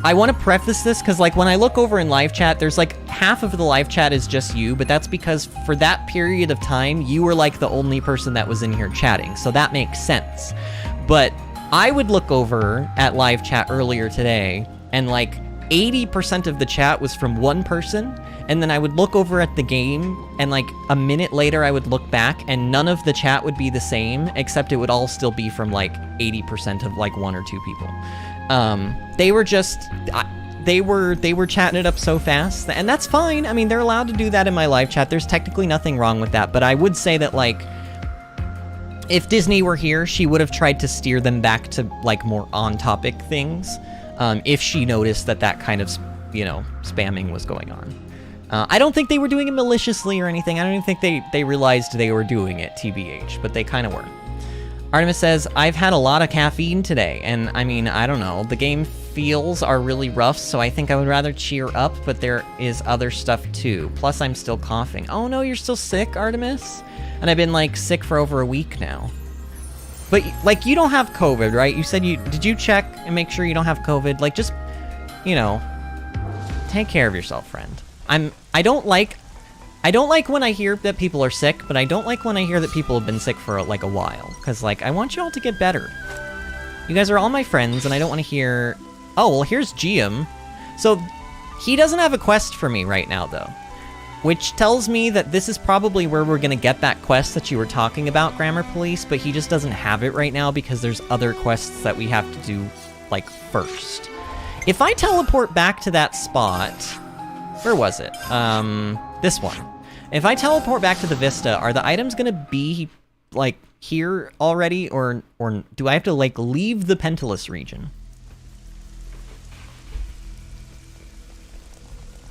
I want to preface this because, like, when I look over in live chat, there's, like, half of the live chat is just you, but that's because for that period of time, you were, like, the only person that was in here chatting, so that makes sense. But I would look over at live chat earlier today, and, like, 80% of the chat was from one person, and then I would look over at the game, and, like, a minute later I would look back, and none of the chat would be the same, except it would all still be from, like, 80% of, like, 1 or 2 people. They were just, they were chatting it up so fast, and that's fine. I mean, they're allowed to do that in my live chat. There's technically nothing wrong with that, but I would say that, like, if Disney were here, she would have tried to steer them back to, like, more on-topic things, if she noticed that that kind of, you know, spamming was going on. I don't think they were doing it maliciously or anything. I don't even think they realized they were doing it, TBH, but they kind of were. Artemis says, I've had a lot of caffeine today, and I mean, I don't know, the game feels are really rough, so I think I would rather cheer up, but there is other stuff too. Plus, I'm still coughing. Oh no, you're still sick, Artemis? And I've been, like, sick for over a week now. But, like, you don't have COVID, right? You said did you check and make sure you don't have COVID? Like, just, you know, take care of yourself, friend. I don't like when I hear that people are sick, but I don't like when I hear that people have been sick for, like, a while. Because, like, I want you all to get better. You guys are all my friends, and I don't want to hear... Oh, well, here's GM. So, he doesn't have a quest for me right now, though. Which tells me that this is probably where we're going to get that quest that you were talking about, Grammar Police, but he just doesn't have it right now because there's other quests that we have to do, like, first. If I teleport back to that spot... Where was it? This one. If I teleport back to the Vista, are the items gonna be, like, here already, or do I have to, like, leave the Pentalus region?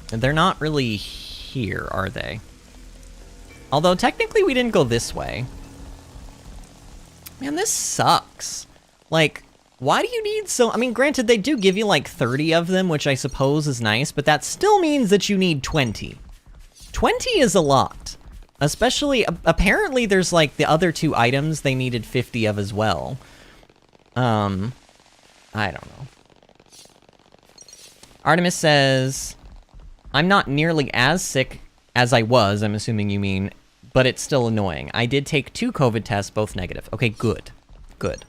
They're not really here, are they? Although, technically, we didn't go this way. Man, this sucks. Like... Why do you need so... I mean, granted, they do give you, like, 30 of them, which I suppose is nice, but that still means that you need 20. 20 is a lot. Especially, apparently there's, like, the other 2 items they needed 50 of as well. I don't know. Artemis says, I'm not nearly as sick as I was, I'm assuming you mean, but it's still annoying. I did take 2 COVID tests, both negative. Okay, good. Good.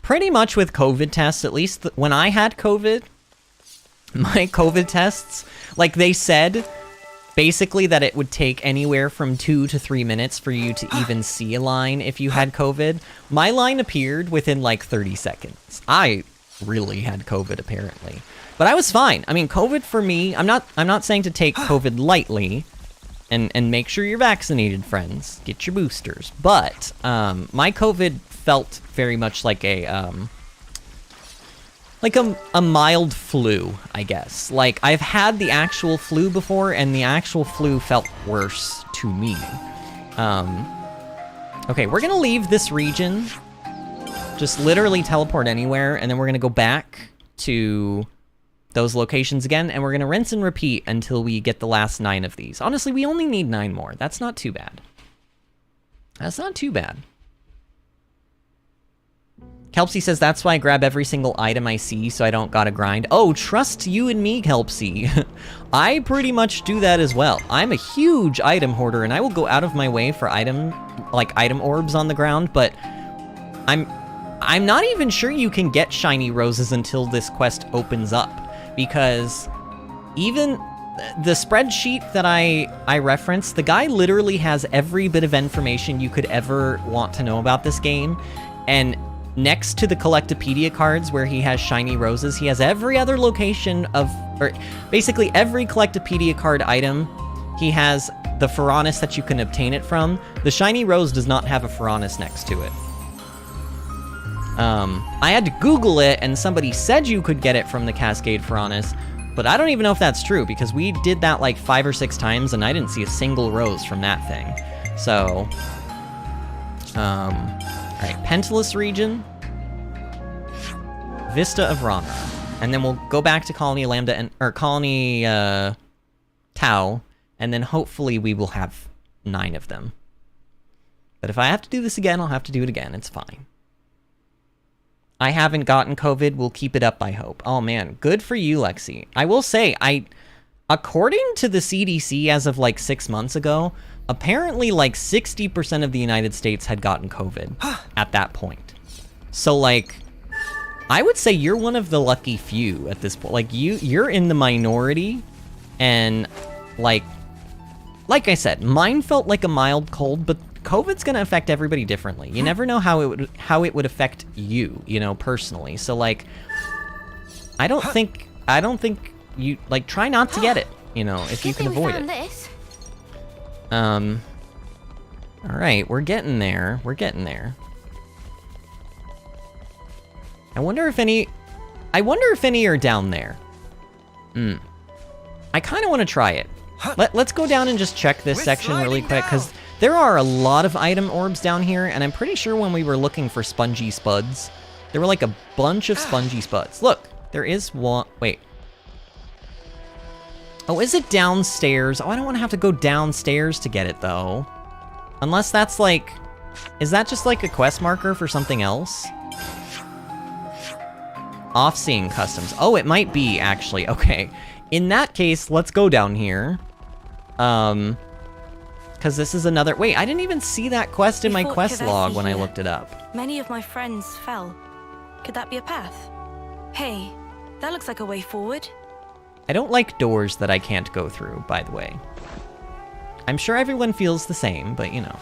Pretty much with COVID tests, at least when I had COVID, my COVID tests, like they said, basically that it would take anywhere from 2 to 3 minutes for you to even see a line if you had COVID. My line appeared within like 30 seconds. I really had COVID apparently, but I was fine. I mean, COVID for me, I'm not saying to take COVID lightly, and make sure you're vaccinated, friends. Get your boosters. But my COVID felt very much like a mild flu, I guess. Like, I've had the actual flu before, and the actual flu felt worse to me. Okay, we're gonna leave this region. Just literally teleport anywhere, and then we're gonna go back to those locations again, and we're gonna rinse and repeat until we get the last 9 of these. Honestly, we only need 9 more. That's not too bad. That's not too bad. Kelpsy says, that's why I grab every single item I see so I don't gotta grind. Oh, trust you and me, Kelpsy. I pretty much do that as well. I'm a huge item hoarder, and I will go out of my way for item orbs on the ground, but I'm not even sure you can get shiny roses until this quest opens up, because even the spreadsheet that I referenced, the guy literally has every bit of information you could ever want to know about this game, and next to the Collectopedia cards where he has shiny roses, he has every other location of, or basically every Collectopedia card item. He has the Ferronis that you can obtain it from. The shiny rose does not have a Ferronis next to it. I had to Google it, and somebody said you could get it from the Cascade Ferronis, but I don't even know if that's true, because we did that like 5 or 6 times, and I didn't see a single rose from that thing. So, alright, Pentalus region, Vista of Rana, and then we'll go back to Colony Lambda, and or Colony, Tau, and then hopefully we will have 9 of them. But if I have to do this again, I'll have to do it again, it's fine. I haven't gotten COVID. We'll keep it up, I hope. Oh, man. Good for you, Lexi. I will say, according to the CDC as of, like, 6 months ago, apparently, like, 60% of the United States had gotten COVID at that point. So, like, I would say you're one of the lucky few at this point. Like, you're in the minority, and, like I said, mine felt like a mild cold, but COVID's gonna affect everybody differently. You never know how it would affect you, you know, personally. So like, I don't think you like try not to get it, you know, if you can avoid it. All right, we're getting there. We're getting there. I wonder if any are down there. I kind of want to try it. Let's go down and just check this section really quick, because there are a lot of item orbs down here, and I'm pretty sure when we were looking for spongy spuds, there were like a bunch of spongy spuds. Look, there is one. Wait. Oh, is it downstairs? Oh, I don't want to have to go downstairs to get it, though. Unless that's like... Is that just like a quest marker for something else? Off-seeing customs. Oh, it might be, actually. Okay. In that case, let's go down here. Because this is another... Wait, I didn't even see that quest in my quest log when I looked it up. Many of my friends fell. Could that be a path? Hey, that looks like a way forward. I don't like doors that I can't go through, by the way. I'm sure everyone feels the same, but you know.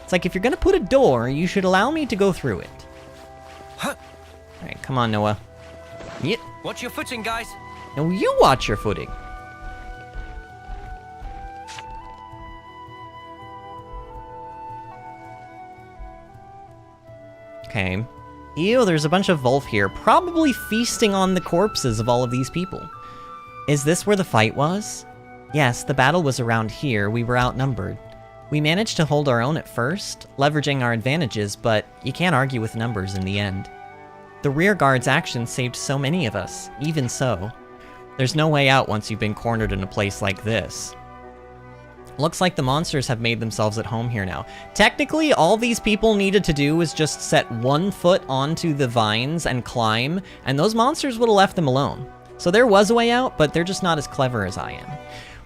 It's like, if you're gonna put a door, you should allow me to go through it. Alright, come on, Noah. Yep. Watch your footing, guys. No, you watch your footing. Okay. Ew, there's a bunch of Wolf here, probably feasting on the corpses of all of these people. Is this where the fight was? Yes, the battle was around here. We were outnumbered. We managed to hold our own at first, leveraging our advantages, but you can't argue with numbers in the end. The rear guard's actions saved so many of us, even so. There's no way out once you've been cornered in a place like this. Looks like the monsters have made themselves at home here now. Technically, all these people needed to do was just set 1 foot onto the vines and climb, and those monsters would have left them alone. So there was a way out, but they're just not as clever as I am.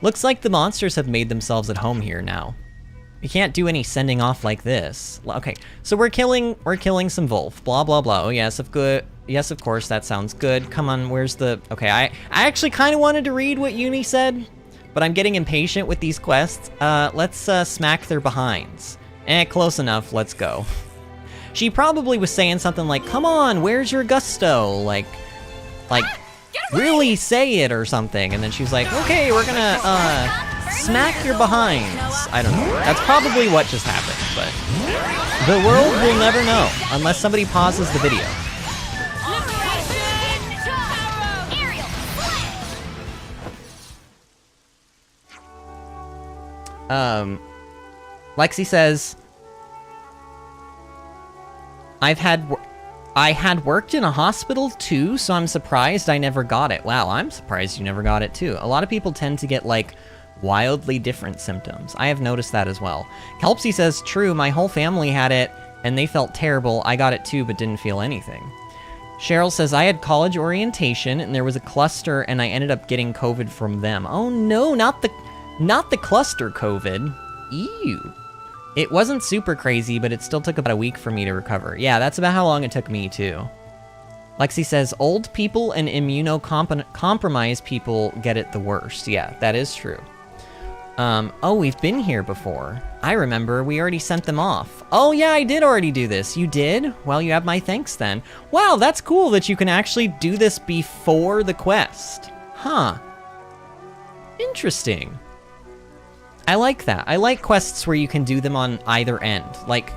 Looks like the monsters have made themselves at home here now. You can't do any sending off like this. Okay, so we're killing some Wolf. Blah, blah, blah. Oh, yes, yes, of course, that sounds good. Come on, where's the... Okay, I actually kind of wanted to read what Uni said, but I'm getting impatient with these quests. Let's smack their behinds. Close enough, let's go. She probably was saying something like, come on, where's your gusto? Like, really say it or something. And then she was like, okay, we're gonna, smack your behinds. I don't know. That's probably what just happened, but the world will never know unless somebody pauses the video. Lexi says, I had worked in a hospital too, so I'm surprised I never got it. Wow, I'm surprised you never got it too. A lot of people tend to get like wildly different symptoms. I have noticed that as well. Kelpsy says, true, my whole family had it and they felt terrible. I got it too, but didn't feel anything. Cheryl says, I had college orientation and there was a cluster and I ended up getting COVID from them. Oh no, not the cluster COVID. Ew. It wasn't super crazy, but it still took about a week for me to recover. Yeah, that's about how long it took me too. Lexi says, old people and immunocompromised people get it the worst. Yeah, that is true. Oh, we've been here before. I remember, we already sent them off. Oh yeah, I did already do this. You did? Well, you have my thanks then. Wow, that's cool that you can actually do this before the quest. Huh. Interesting. I like that. I like quests where you can do them on either end. Like,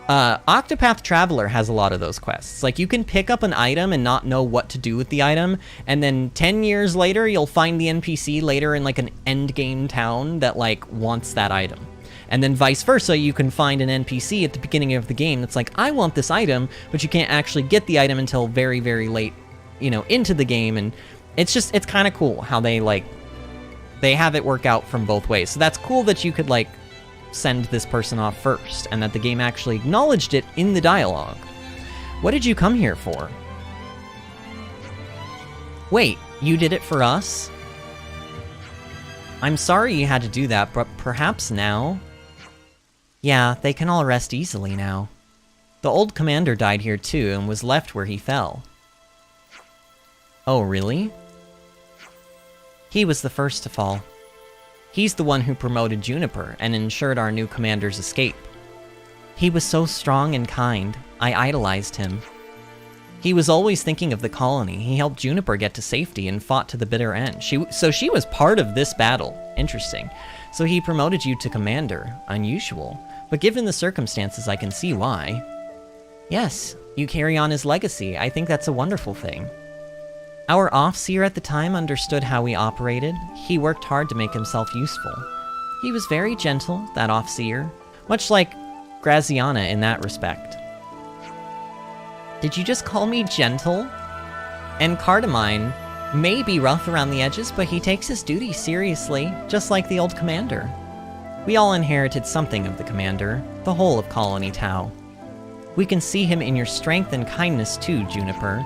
Octopath Traveler has a lot of those quests. Like, you can pick up an item and not know what to do with the item, and then 10 years later, you'll find the NPC later in, like, an endgame town that, like, wants that item. And then vice versa, you can find an NPC at the beginning of the game that's like, I want this item, but you can't actually get the item until very, very late, you know, into the game, and it's kind of cool how they, like, they have it work out from both ways. So that's cool that you could, like, send this person off first, and that the game actually acknowledged it in the dialogue. What did you come here for? Wait, you did it for us? I'm sorry you had to do that, but perhaps now? Yeah, they can all rest easily now. The old commander died here too, and was left where he fell. Oh, really? He was the first to fall. He's the one who promoted Juniper and ensured our new commander's escape. He was so strong and kind, I idolized him. He was always thinking of the colony. He helped Juniper get to safety and fought to the bitter end. So she was part of this battle. Interesting. So he promoted you to commander. Unusual. But given the circumstances, I can see why. Yes, you carry on his legacy. I think that's a wonderful thing. Our Offseer at the time understood how we operated. He worked hard to make himself useful. He was very gentle, that Offseer, much like Graziana in that respect. Did you just call me gentle? And Cardamine may be rough around the edges, but he takes his duty seriously, just like the old commander. We all inherited something of the commander, the whole of Colony Tau. We can see him in your strength and kindness too, Juniper.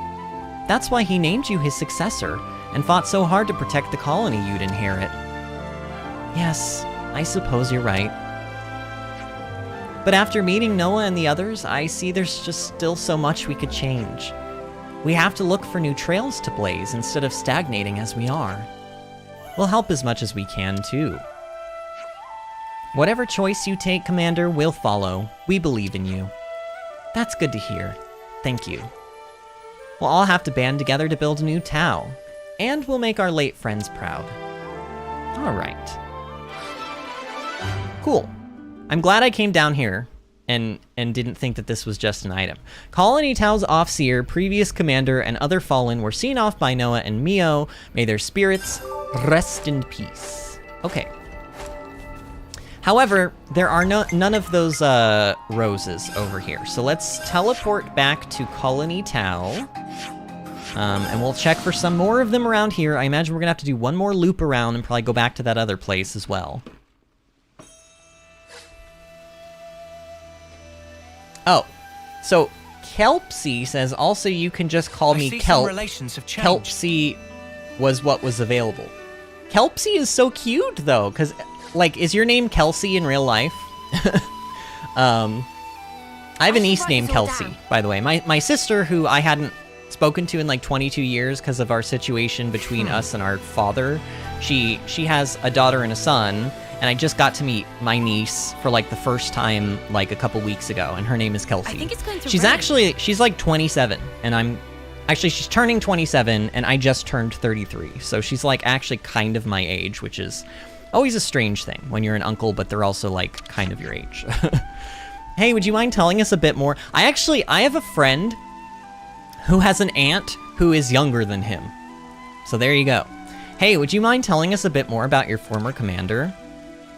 That's why he named you his successor, and fought so hard to protect the colony you'd inherit. Yes, I suppose you're right. But after meeting Noah and the others, I see there's just still so much we could change. We have to look for new trails to blaze instead of stagnating as we are. We'll help as much as we can, too. Whatever choice you take, Commander, we'll follow. We believe in you. That's good to hear. Thank you. We'll all have to band together to build a new Tau, and we'll make our late friends proud. Alright. Cool. I'm glad I came down here and didn't think that this was just an item. Colony Tau's Offseer, previous commander, and other fallen were seen off by Noah and Mio. May their spirits rest in peace. Okay. However, there are none of those roses over here. So let's teleport back to Colony Tau. And we'll check for some more of them around here. I imagine we're gonna have to do one more loop around and probably go back to that other place as well. Oh, so Kelpsy says also you can just call me Kelp. Kelpsy was what was available. Kelpsy is so cute though, because like, is your name Kelsey in real life? I have a niece named Kelsey, by the way. My sister, who I hadn't spoken to in like 22 years because of our situation between us and our father, she has a daughter and a son, and I just got to meet my niece for like the first time like a couple weeks ago, and her name is Kelsey. I think it's going to She's like 27, and she's turning 27, and I just turned 33, so she's like actually kind of my age, which is always a strange thing when you're an uncle, but they're also like kind of your age. Hey, would you mind telling us a bit more? I have a friend who has an aunt who is younger than him. So there you go. Hey, would you mind telling us a bit more about your former commander?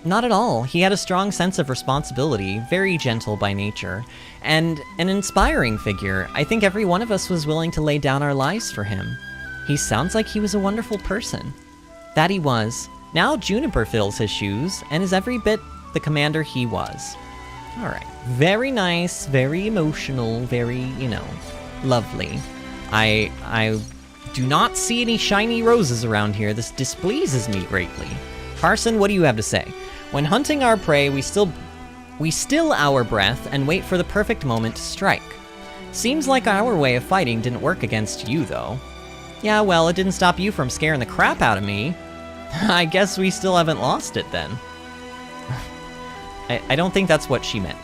Not at all. He had a strong sense of responsibility, very gentle by nature, and an inspiring figure. I think every one of us was willing to lay down our lives for him. He sounds like he was a wonderful person. That he was. Now Juniper fills his shoes, and is every bit the commander he was. Alright. Very nice, very emotional, very, lovely. I do not see any shiny roses around here. This displeases me greatly. Carson, what do you have to say? When hunting our prey, we still our breath and wait for the perfect moment to strike. Seems like our way of fighting didn't work against you, though. Yeah, well, it didn't stop you from scaring the crap out of me. I guess we still haven't lost it, then. I don't think that's what she meant.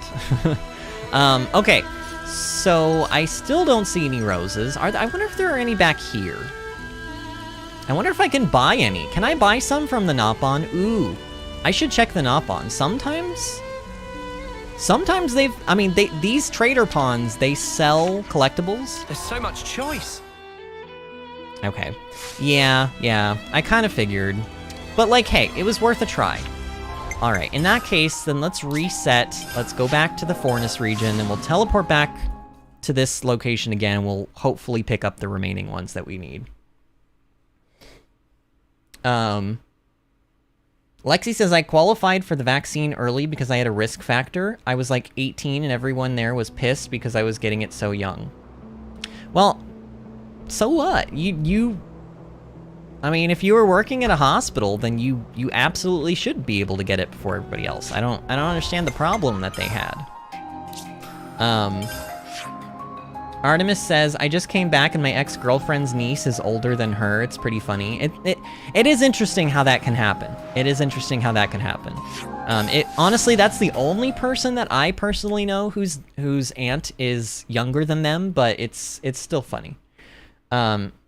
Okay, so I still don't see any roses. I wonder if there are any back here. I wonder if I can buy any. Can I buy some from the Nopon? Ooh, I should check the Nopon. Sometimes these trader pawns, they sell collectibles. There's so much choice. Okay. Yeah, I kind of figured. But like, hey, it was worth a try. Alright, in that case, then let's reset. Let's go back to the Forest region, and we'll teleport back to this location again, and we'll hopefully pick up the remaining ones that we need. Lexi says, I qualified for the vaccine early because I had a risk factor. I was like 18 and everyone there was pissed because I was getting it so young. Well, so what? I mean, if you were working at a hospital, then you absolutely should be able to get it before everybody else. I don't understand the problem that they had. Artemis says, I just came back and my ex-girlfriend's niece is older than her. It's pretty funny. It is interesting how that can happen. It is interesting how that can happen. Honestly, that's the only person that I personally know whose aunt is younger than them, but it's still funny. So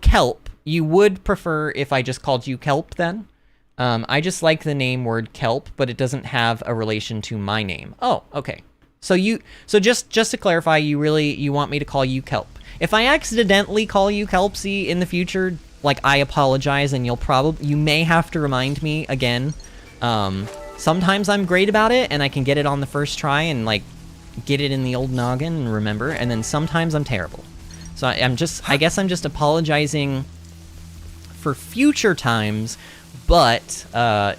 Kelp, you would prefer if I just called you Kelp then? I just like the name word Kelp, but it doesn't have a relation to my name. Oh, okay. So just to clarify, you want me to call you Kelp. If I accidentally call you Kelpsy in the future, like, I apologize, and you may have to remind me again. Sometimes I'm great about it, and I can get it on the first try and, like, get it in the old noggin and remember, and then sometimes I'm terrible. So I guess I'm just apologizing for future times, but I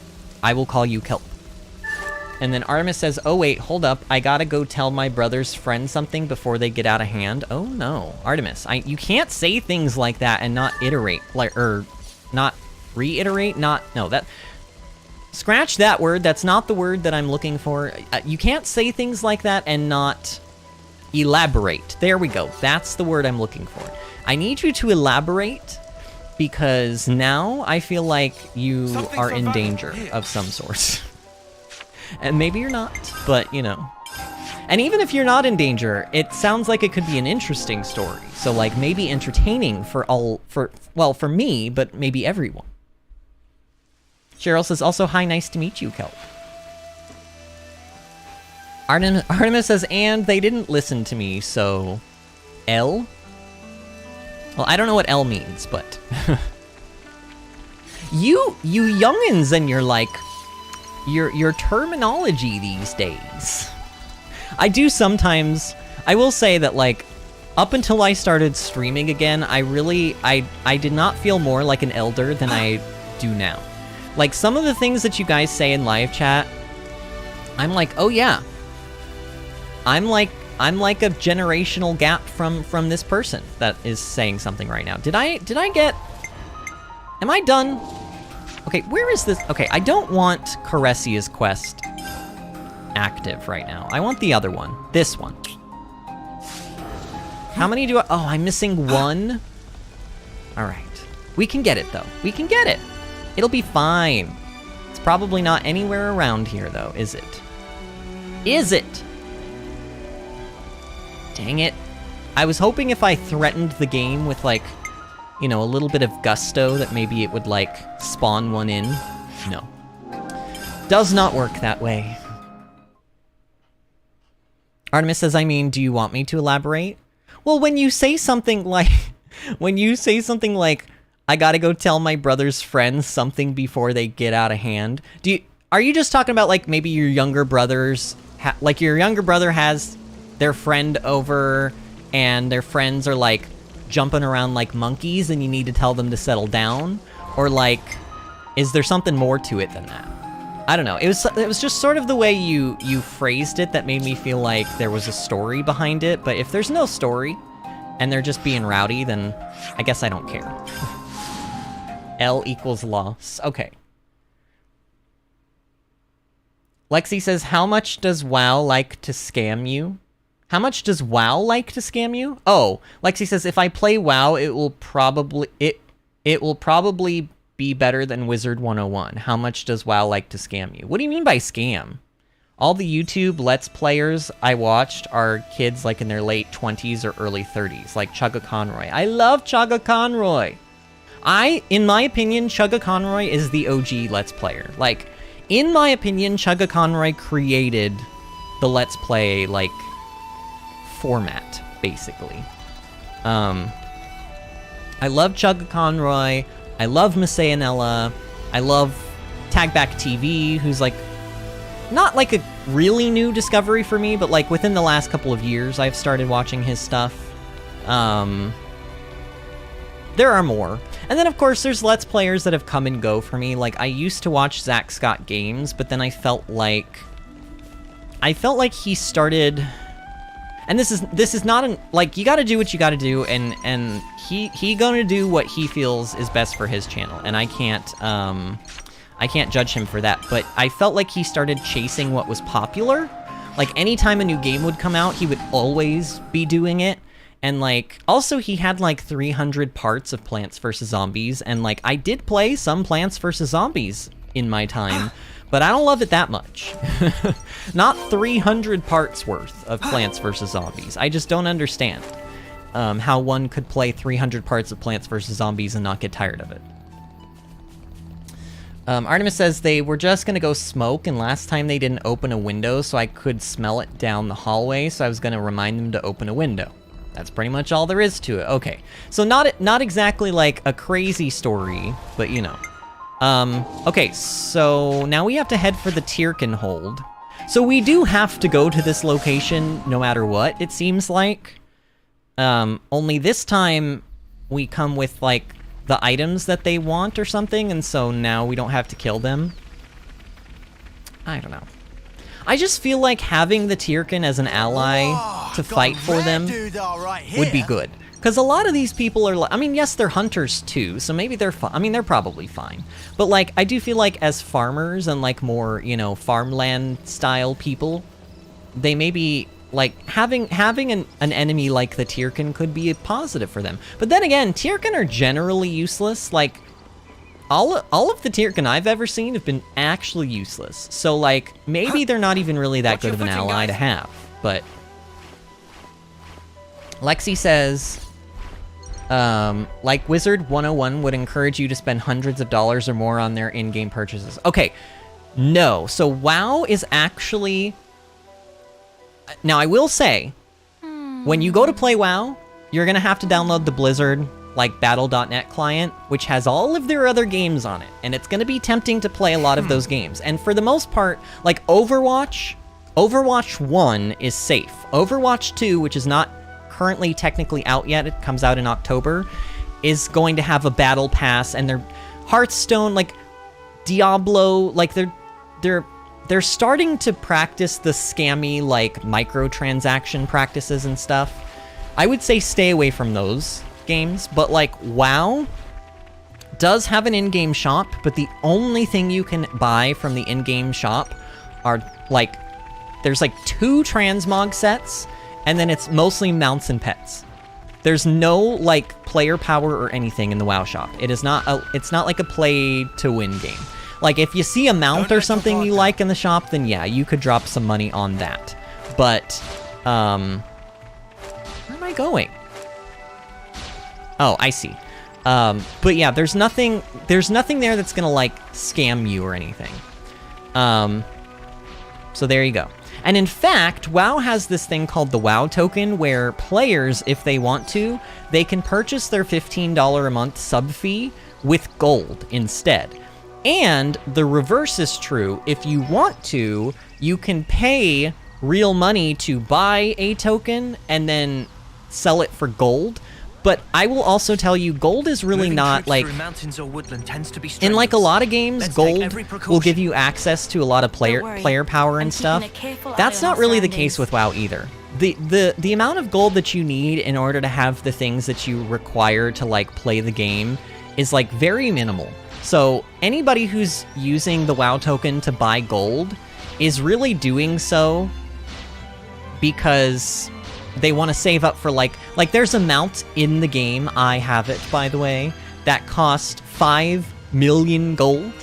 will call you Kelp. And then Artemis says, oh wait, hold up, I gotta go tell my brother's friend something before they get out of hand. Oh no, Artemis, you can't say things like that and not iterate, not reiterate, scratch that word, that's not the word that I'm looking for. You can't say things like that and not elaborate. There we go, that's the word I'm looking for. I need you to elaborate, because now I feel like you are in danger of some sort. And maybe you're not, but, you know. And even if you're not in danger, it sounds like it could be an interesting story. So, like, maybe entertaining for me, but maybe everyone. Cheryl says, also, hi, nice to meet you, Kelp. Artemis says, and they didn't listen to me, so... L? Well, I don't know what L means, but... You youngins and you're like... Your terminology these days. I do sometimes, I will say that, like, up until I started streaming again, I did not feel more like an elder than I do now. Like, some of the things that you guys say in live chat, I'm like, oh yeah. I'm like a generational gap from this person that is saying something right now. Am I done? Okay, where is this? Okay, I don't want Caressia's quest active right now. I want the other one. This one. How many do I... Oh, I'm missing one? Alright. We can get it, though. We can get it. It'll be fine. It's probably not anywhere around here, though, is it? Is it? Dang it. I was hoping if I threatened the game with, like... you know, a little bit of gusto that maybe it would, like, spawn one in. No. Does not work that way. Artemis says, I mean, do you want me to elaborate? Well, when you say something like... I gotta go tell my brother's friends something before they get out of hand. Are you just talking about, like, maybe your younger brothers... like, your younger brother has their friend over, and their friends are, like... jumping around like monkeys and you need to tell them to settle down? Or, like, is there something more to it than that? I don't know. It was just sort of the way you phrased it that made me feel like there was a story behind it, but if there's no story and they're just being rowdy, then I guess I don't care. L equals loss. Okay. Lexi says, how much does WoW like to scam you? How much does WoW like to scam you? Oh, Lexi says, if I play WoW, it will probably be better than Wizard 101. How much does WoW like to scam you? What do you mean by scam? All the YouTube Let's Players I watched are kids like in their late 20s or early 30s, like Chugga Conroy. I love Chugga Conroy. In my opinion, Chugga Conroy is the OG Let's Player. Like, in my opinion, Chugga Conroy created the Let's Play, like, format, basically. I love Chugga Conroy. I love Masayanella. I love Tagback TV, who's like not like a really new discovery for me, but like within the last couple of years I've started watching his stuff. There are more. And then of course there's Let's Players that have come and go for me. Like I used to watch Zach Scott Games, but then I felt like he started, and this is not an, like, you gotta do what you gotta do, and he gonna do what he feels is best for his channel, and I can't judge him for that, but I felt like he started chasing what was popular. Like, anytime a new game would come out, he would always be doing it, and, like, also he had, like, 300 parts of Plants vs. Zombies, and, like, I did play some Plants vs. Zombies in my time, but I don't love it that much. Not 300 parts worth of Plants vs. Zombies. I just don't understand how one could play 300 parts of Plants vs. Zombies and not get tired of it. Artemis says they were just going to go smoke, and last time they didn't open a window, so I could smell it down the hallway, so I was going to remind them to open a window. That's pretty much all there is to it. Okay, so not exactly like a crazy story, but you know. Okay, so now we have to head for the Tyrken hold. So we do have to go to this location no matter what, it seems like. Only this time we come with, like, the items that they want or something, and so now we don't have to kill them. I don't know. I just feel like having the Tyrken as an ally to fight for them would be good. Because a lot of these people are, I mean, yes, they're hunters too, so maybe they're fine. I mean, they're probably fine. But, like, I do feel like as farmers and, like, more, you know, farmland-style people, they may be, like, having an enemy like the Tyrken could be a positive for them. But then again, Tyrken are generally useless. Like, all of the Tyrken I've ever seen have been actually useless. So, like, maybe they're not even really that good of an ally to have. But Lexi says, like Wizard 101 would encourage you to spend hundreds of dollars or more on their in-game purchases. Okay, no. So WoW is actually... Now, I will say, when you go to play WoW, you're going to have to download the Blizzard, like, Battle.net client, which has all of their other games on it. And it's going to be tempting to play a lot of those games. And for the most part, like, Overwatch 1 is safe. Overwatch 2, which is not currently technically out yet, it comes out in October, is going to have a battle pass, and their Hearthstone, like, Diablo, like, they're starting to practice the scammy, like, microtransaction practices and stuff. I would say stay away from those games, but, like, WoW does have an in-game shop, but the only thing you can buy from the in-game shop are, like, there's, like, 2 transmog sets, and then it's mostly mounts and pets. There's no, like, player power or anything in the WoW shop. It's not like a play-to-win game. Like, if you see a mount or something you like in the shop, then yeah, you could drop some money on that. But, where am I going? Oh, I see. But yeah, there's nothing there that's gonna, like, scam you or anything. So there you go. And in fact, WoW has this thing called the WoW token, where players, if they want to, they can purchase their $15 a month sub fee with gold instead. And the reverse is true. If you want to, you can pay real money to buy a token and then sell it for gold. But I will also tell you, gold is really not, like, in, like, a lot of games, gold will give you access to a lot of player power and stuff. That's not really the case with WoW either. The amount of gold that you need in order to have the things that you require to, like, play the game is, like, very minimal. So anybody who's using the WoW token to buy gold is really doing so because they want to save up for like there's a mount in the game, I have it by the way, that cost 5 million gold.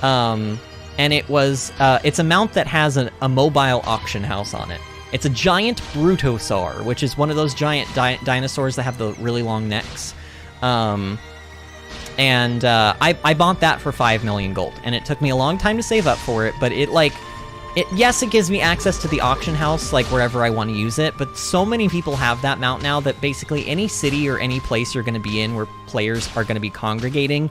And it's a mount that has a mobile auction house on it. It's a giant Brutosaur, which is one of those giant dinosaurs that have the really long necks. I bought that for 5 million gold, and it took me a long time to save up for it, but yes, it gives me access to the auction house, like, wherever I want to use it, but so many people have that mount now that basically any city or any place you're going to be in where players are going to be congregating,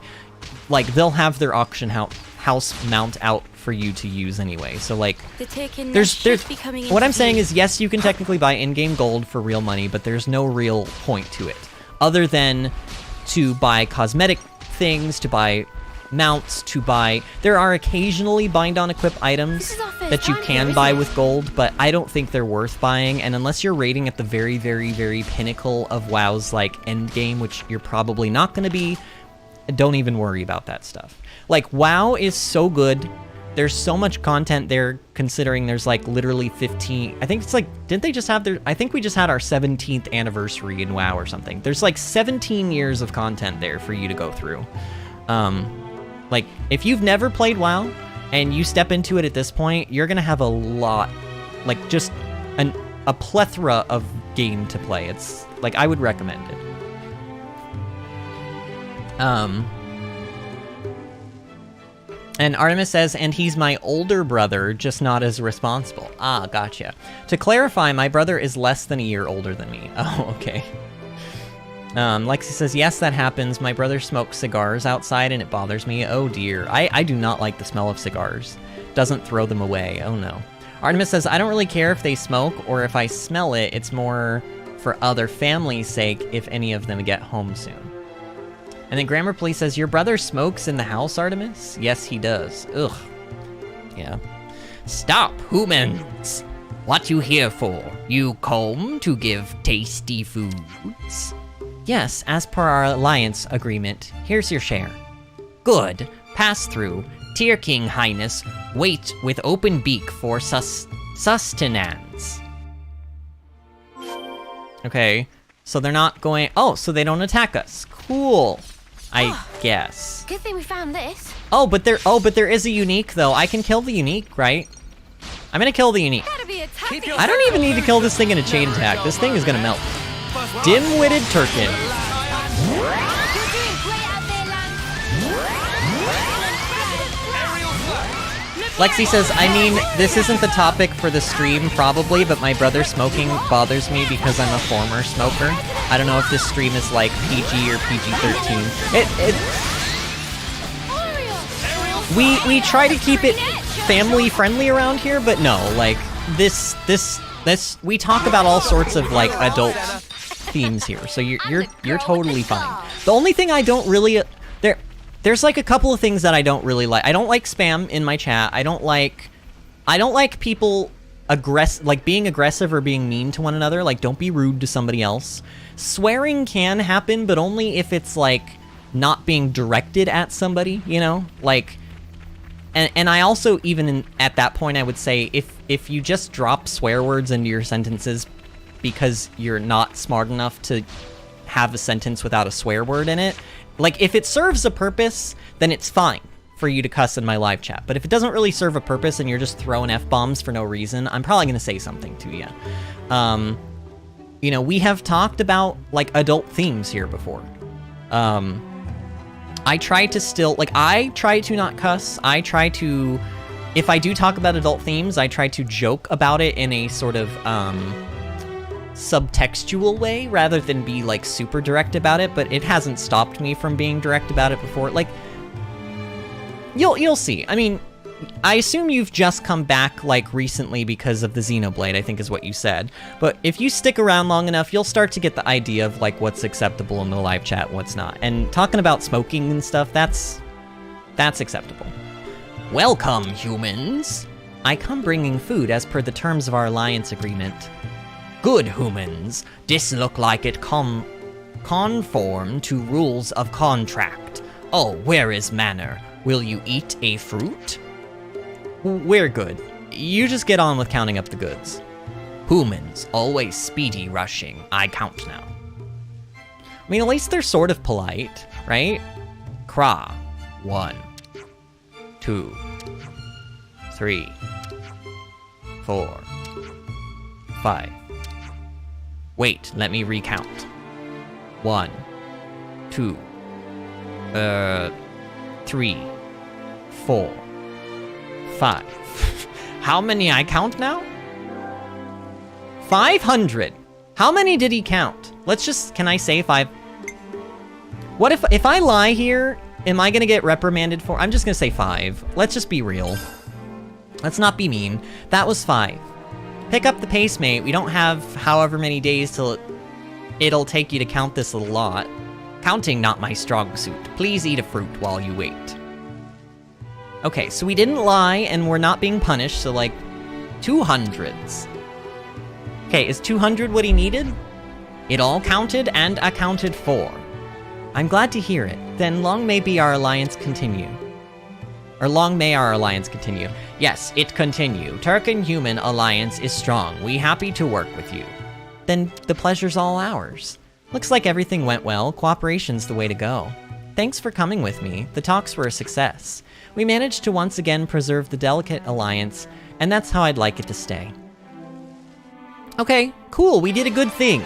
like, they'll have their auction house mount out for you to use anyway. So, like, there's what I'm saying is, yes, you can technically buy in-game gold for real money, but there's no real point to it, other than to buy cosmetic things, to buy mounts, there are occasionally bind-on-equip items that you can buy with gold, but I don't think they're worth buying, and unless you're raiding at the very, very, very pinnacle of WoW's, like, endgame, which you're probably not going to be, don't even worry about that stuff. Like, WoW is so good. There's so much content there, considering there's, like, literally 15... I think it's, like... Didn't they just have their... I think we just had our 17th anniversary in WoW or something. There's, like, 17 years of content there for you to go through. Like, if you've never played WoW, and you step into it at this point, you're gonna have a lot... Like, just a plethora of game to play. It's... Like, I would recommend it. And Artemis says, and he's my older brother, just not as responsible. Ah, gotcha. To clarify, my brother is less than a year older than me. Oh, okay. Lexi says, yes, that happens. My brother smokes cigars outside and it bothers me. Oh dear. I do not like the smell of cigars. Doesn't throw them away. Oh no. Artemis says, I don't really care if they smoke or if I smell it. It's more for other family's sake if any of them get home soon. And then Grammar Police says, your brother smokes in the house, Artemis? Yes, he does. Ugh. Yeah. Stop, humans! What you here for? You come to give tasty foods? Yes, as per our alliance agreement, here's your share. Good. Pass through. Tier King Highness, wait with open beak for sustenance. Okay, so they're not going... Oh, so they don't attack us. Cool. I guess. Good thing we found this. Oh, but there is a unique though. I can kill the unique, right? I'm gonna kill the unique. I don't even need to kill this thing in a chain attack. This thing is gonna melt. Dim-witted Turkin. Lexi says, I mean, this isn't the topic for the stream, probably, but my brother smoking bothers me because I'm a former smoker. I don't know if this stream is, like, PG or PG-13. We try to keep it family-friendly around here, but no, like, this, we talk about all sorts of, like, adult themes here, so you're totally fine. The only thing I don't really... There's like a couple of things that I don't really like. I don't like spam in my chat. I don't like people being aggressive or being mean to one another. Like, don't be rude to somebody else. Swearing can happen, but only if it's like not being directed at somebody, you know? Like, and I also, even at that point, I would say if you just drop swear words into your sentences because you're not smart enough to have a sentence without a swear word in it, like, if it serves a purpose, then it's fine for you to cuss in my live chat. But if it doesn't really serve a purpose and you're just throwing F-bombs for no reason, I'm probably going to say something to you. You know, we have talked about, like, adult themes here before. I try to not cuss. I try to... If I do talk about adult themes, I try to joke about it in a sort of, subtextual way rather than be like super direct about it, but it hasn't stopped me from being direct about it before. Like, you'll see. I mean, I assume you've just come back like recently because of the Xenoblade, I think is what you said. But if you stick around long enough, you'll start to get the idea of like what's acceptable in the live chat, what's not. And talking about smoking and stuff, that's acceptable. Welcome, humans. I come bringing food as per the terms of our alliance agreement. Good humans, this look like it conform to rules of contract. Oh, where is manner? Will you eat a fruit? We're good. You just get on with counting up the goods. Humans, always speedy rushing. I count now. I mean, at least they're sort of polite, right? Kra. 1, 2, 3, 4, 5. Wait, let me recount. 1, 2, 3, 4, 5. How many I count now? 500. How many did he count? Let's just, can I say 5? What if I lie here, am I gonna get reprimanded for? I'm just gonna say 5. Let's just be real. Let's not be mean. That was 5. Pick up the pace, mate. We don't have however many days till it'll take you to count this little lot. Counting not my strong suit. Please eat a fruit while you wait. Okay, so we didn't lie and we're not being punished, so like 200s. Okay, is 200 what he needed? It all counted and accounted for. I'm glad to hear it. Then long may our alliance continue. Or long may our alliance continue. Yes, it continue. Turk-and-Human alliance is strong. We happy to work with you. Then the pleasure's all ours. Looks like everything went well. Cooperation's the way to go. Thanks for coming with me. The talks were a success. We managed to once again preserve the delicate alliance, and that's how I'd like it to stay. Okay, cool. We did a good thing.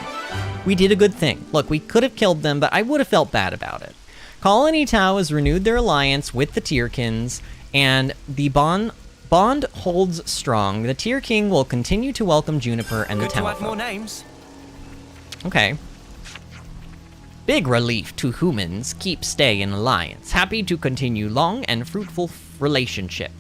We did a good thing. Look, we could have killed them, but I would have felt bad about it. Colony Tau has renewed their alliance with the Tierkins, and the bond holds strong. The Tier King will continue to welcome Juniper and the Tau. Good to add more names. Okay. Big relief to humans. Keep stay in alliance. Happy to continue long and fruitful relationship.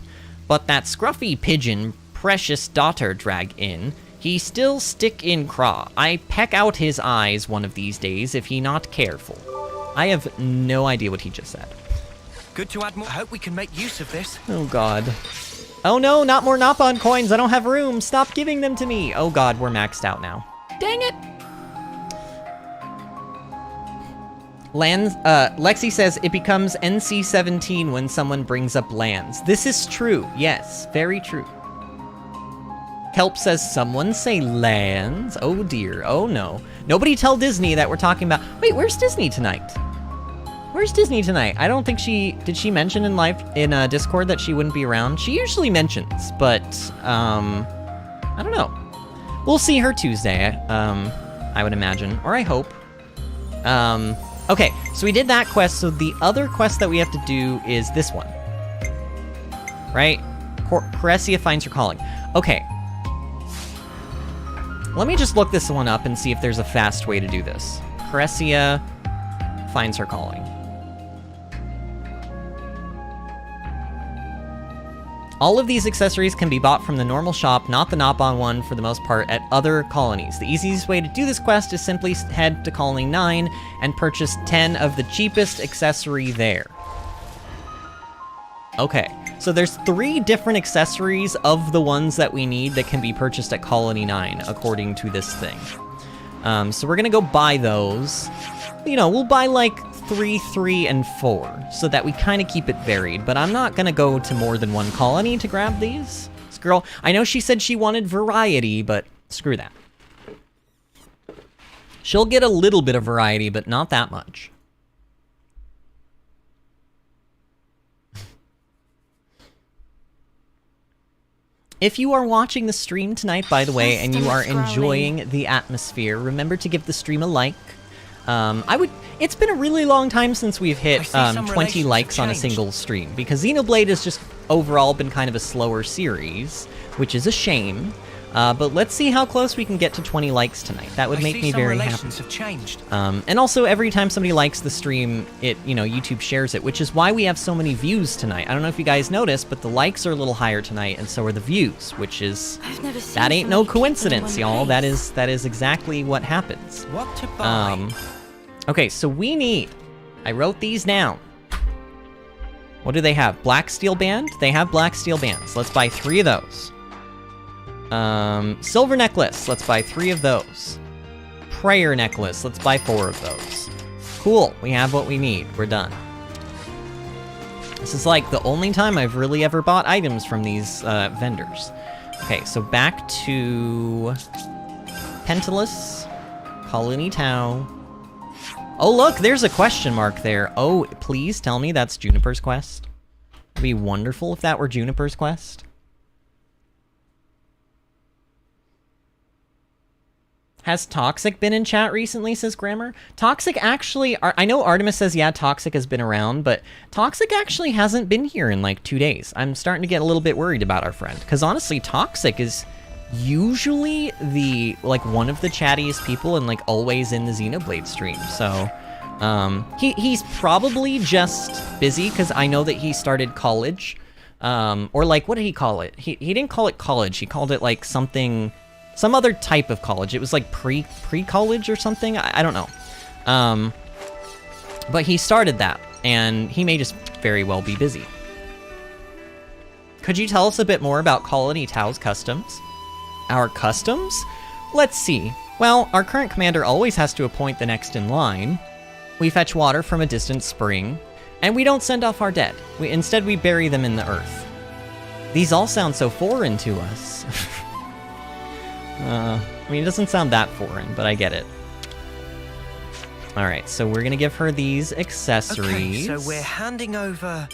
But that scruffy pigeon precious daughter drag in. He still stick in craw. I peck out his eyes one of these days if he not careful. I have no idea what he just said. Good to add more. I hope we can make use of this. Oh god. Oh no, not more Napon coins. I don't have room. Stop giving them to me. Oh god, we're maxed out now. Dang it. Lexi says it becomes NC-17 when someone brings up lands. This is true. Yes, very true. Kelp says, someone say lands? Oh dear, oh no. Nobody tell Disney that we're talking about... Wait, where's Disney tonight? Where's Disney tonight? I don't think did she mention in Discord that she wouldn't be around? She usually mentions, but, I don't know. We'll see her Tuesday, I would imagine, or I hope. Okay, so we did that quest, so the other quest that we have to do is this one. Right? Caressia finds her calling. Okay. Let me just look this one up and see if there's a fast way to do this. Caressia finds her calling. All of these accessories can be bought from the normal shop, not the Napon one for the most part, at other colonies. The easiest way to do this quest is simply head to Colony 9 and purchase 10 of the cheapest accessory there. Okay, so there's 3 different accessories of the ones that we need that can be purchased at Colony 9, according to this thing. So we're gonna go buy those. You know, we'll buy like 3, 3, and 4, so that we kind of keep it varied, but I'm not gonna go to more than one colony to grab these. This girl, I know she said she wanted variety, but screw that. She'll get a little bit of variety, but not that much. If you are watching the stream tonight, by the way, and you are enjoying the atmosphere, remember to give the stream a like. It's been a really long time since we've hit 20 likes on a single stream, because Xenoblade has just overall been kind of a slower series, which is a shame. But let's see how close we can get to 20 likes tonight. That would make me very happy. Have changed. And also, every time somebody likes the stream, YouTube shares it, which is why we have so many views tonight. I don't know if you guys noticed, but the likes are a little higher tonight, and so are the views, which is... That ain't no coincidence, y'all. That is exactly what happens. What to buy? Okay, so we need... I wrote these down. What do they have? Black Steel Band? They have Black Steel Bands. Let's buy 3 of those. Silver Necklace. Let's buy 3 of those. Prayer Necklace. Let's buy 4 of those. Cool. We have what we need. We're done. This is like the only time I've really ever bought items from these vendors. Okay, so back to Pentalus, Colony Tau. Oh look, there's a question mark there. Oh, please tell me that's Juniper's quest. It'd be wonderful if that were Juniper's quest. Has Toxic been in chat recently, says Grammar? Toxic actually, I know Artemis says, yeah, Toxic has been around, but Toxic actually hasn't been here in like 2 days. I'm starting to get a little bit worried about our friend, because honestly, Toxic is usually the, like, one of the chattiest people and, like, always in the Xenoblade stream, so, he's probably just busy, because I know that he started college, or, like, what did he call it? He didn't call it college, he called it, like, something... some other type of college. It was like pre-college or something. I don't know. But he started that, and he may just very well be busy. Could you tell us a bit more about Colony Tau's customs? Our customs? Let's see. Well, our current commander always has to appoint the next in line. We fetch water from a distant spring, and we don't send off our dead. Instead, we bury them in the earth. These all sound so foreign to us. I mean, it doesn't sound that foreign, but I get it. Alright, so we're gonna give her these accessories. Okay, so we're handing over...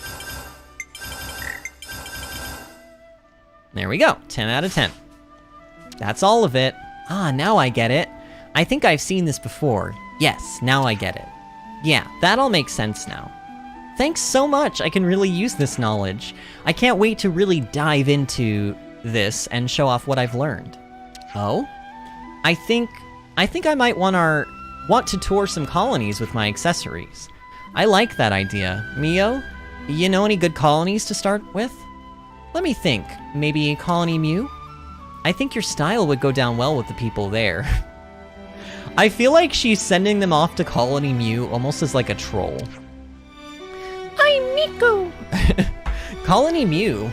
There we go, 10 out of 10. That's all of it. Ah, now I get it. I think I've seen this before. Yes, now I get it. Yeah, that all makes sense now. Thanks so much, I can really use this knowledge. I can't wait to really dive into this and show off what I've learned. Oh? I think I might want to tour some colonies with my accessories. I like that idea. Mio, you know any good colonies to start with? Let me think. Maybe Colony Mew? I think your style would go down well with the people there. I feel like she's sending them off to Colony Mew almost as like a troll. I'm Nico! Colony Mew?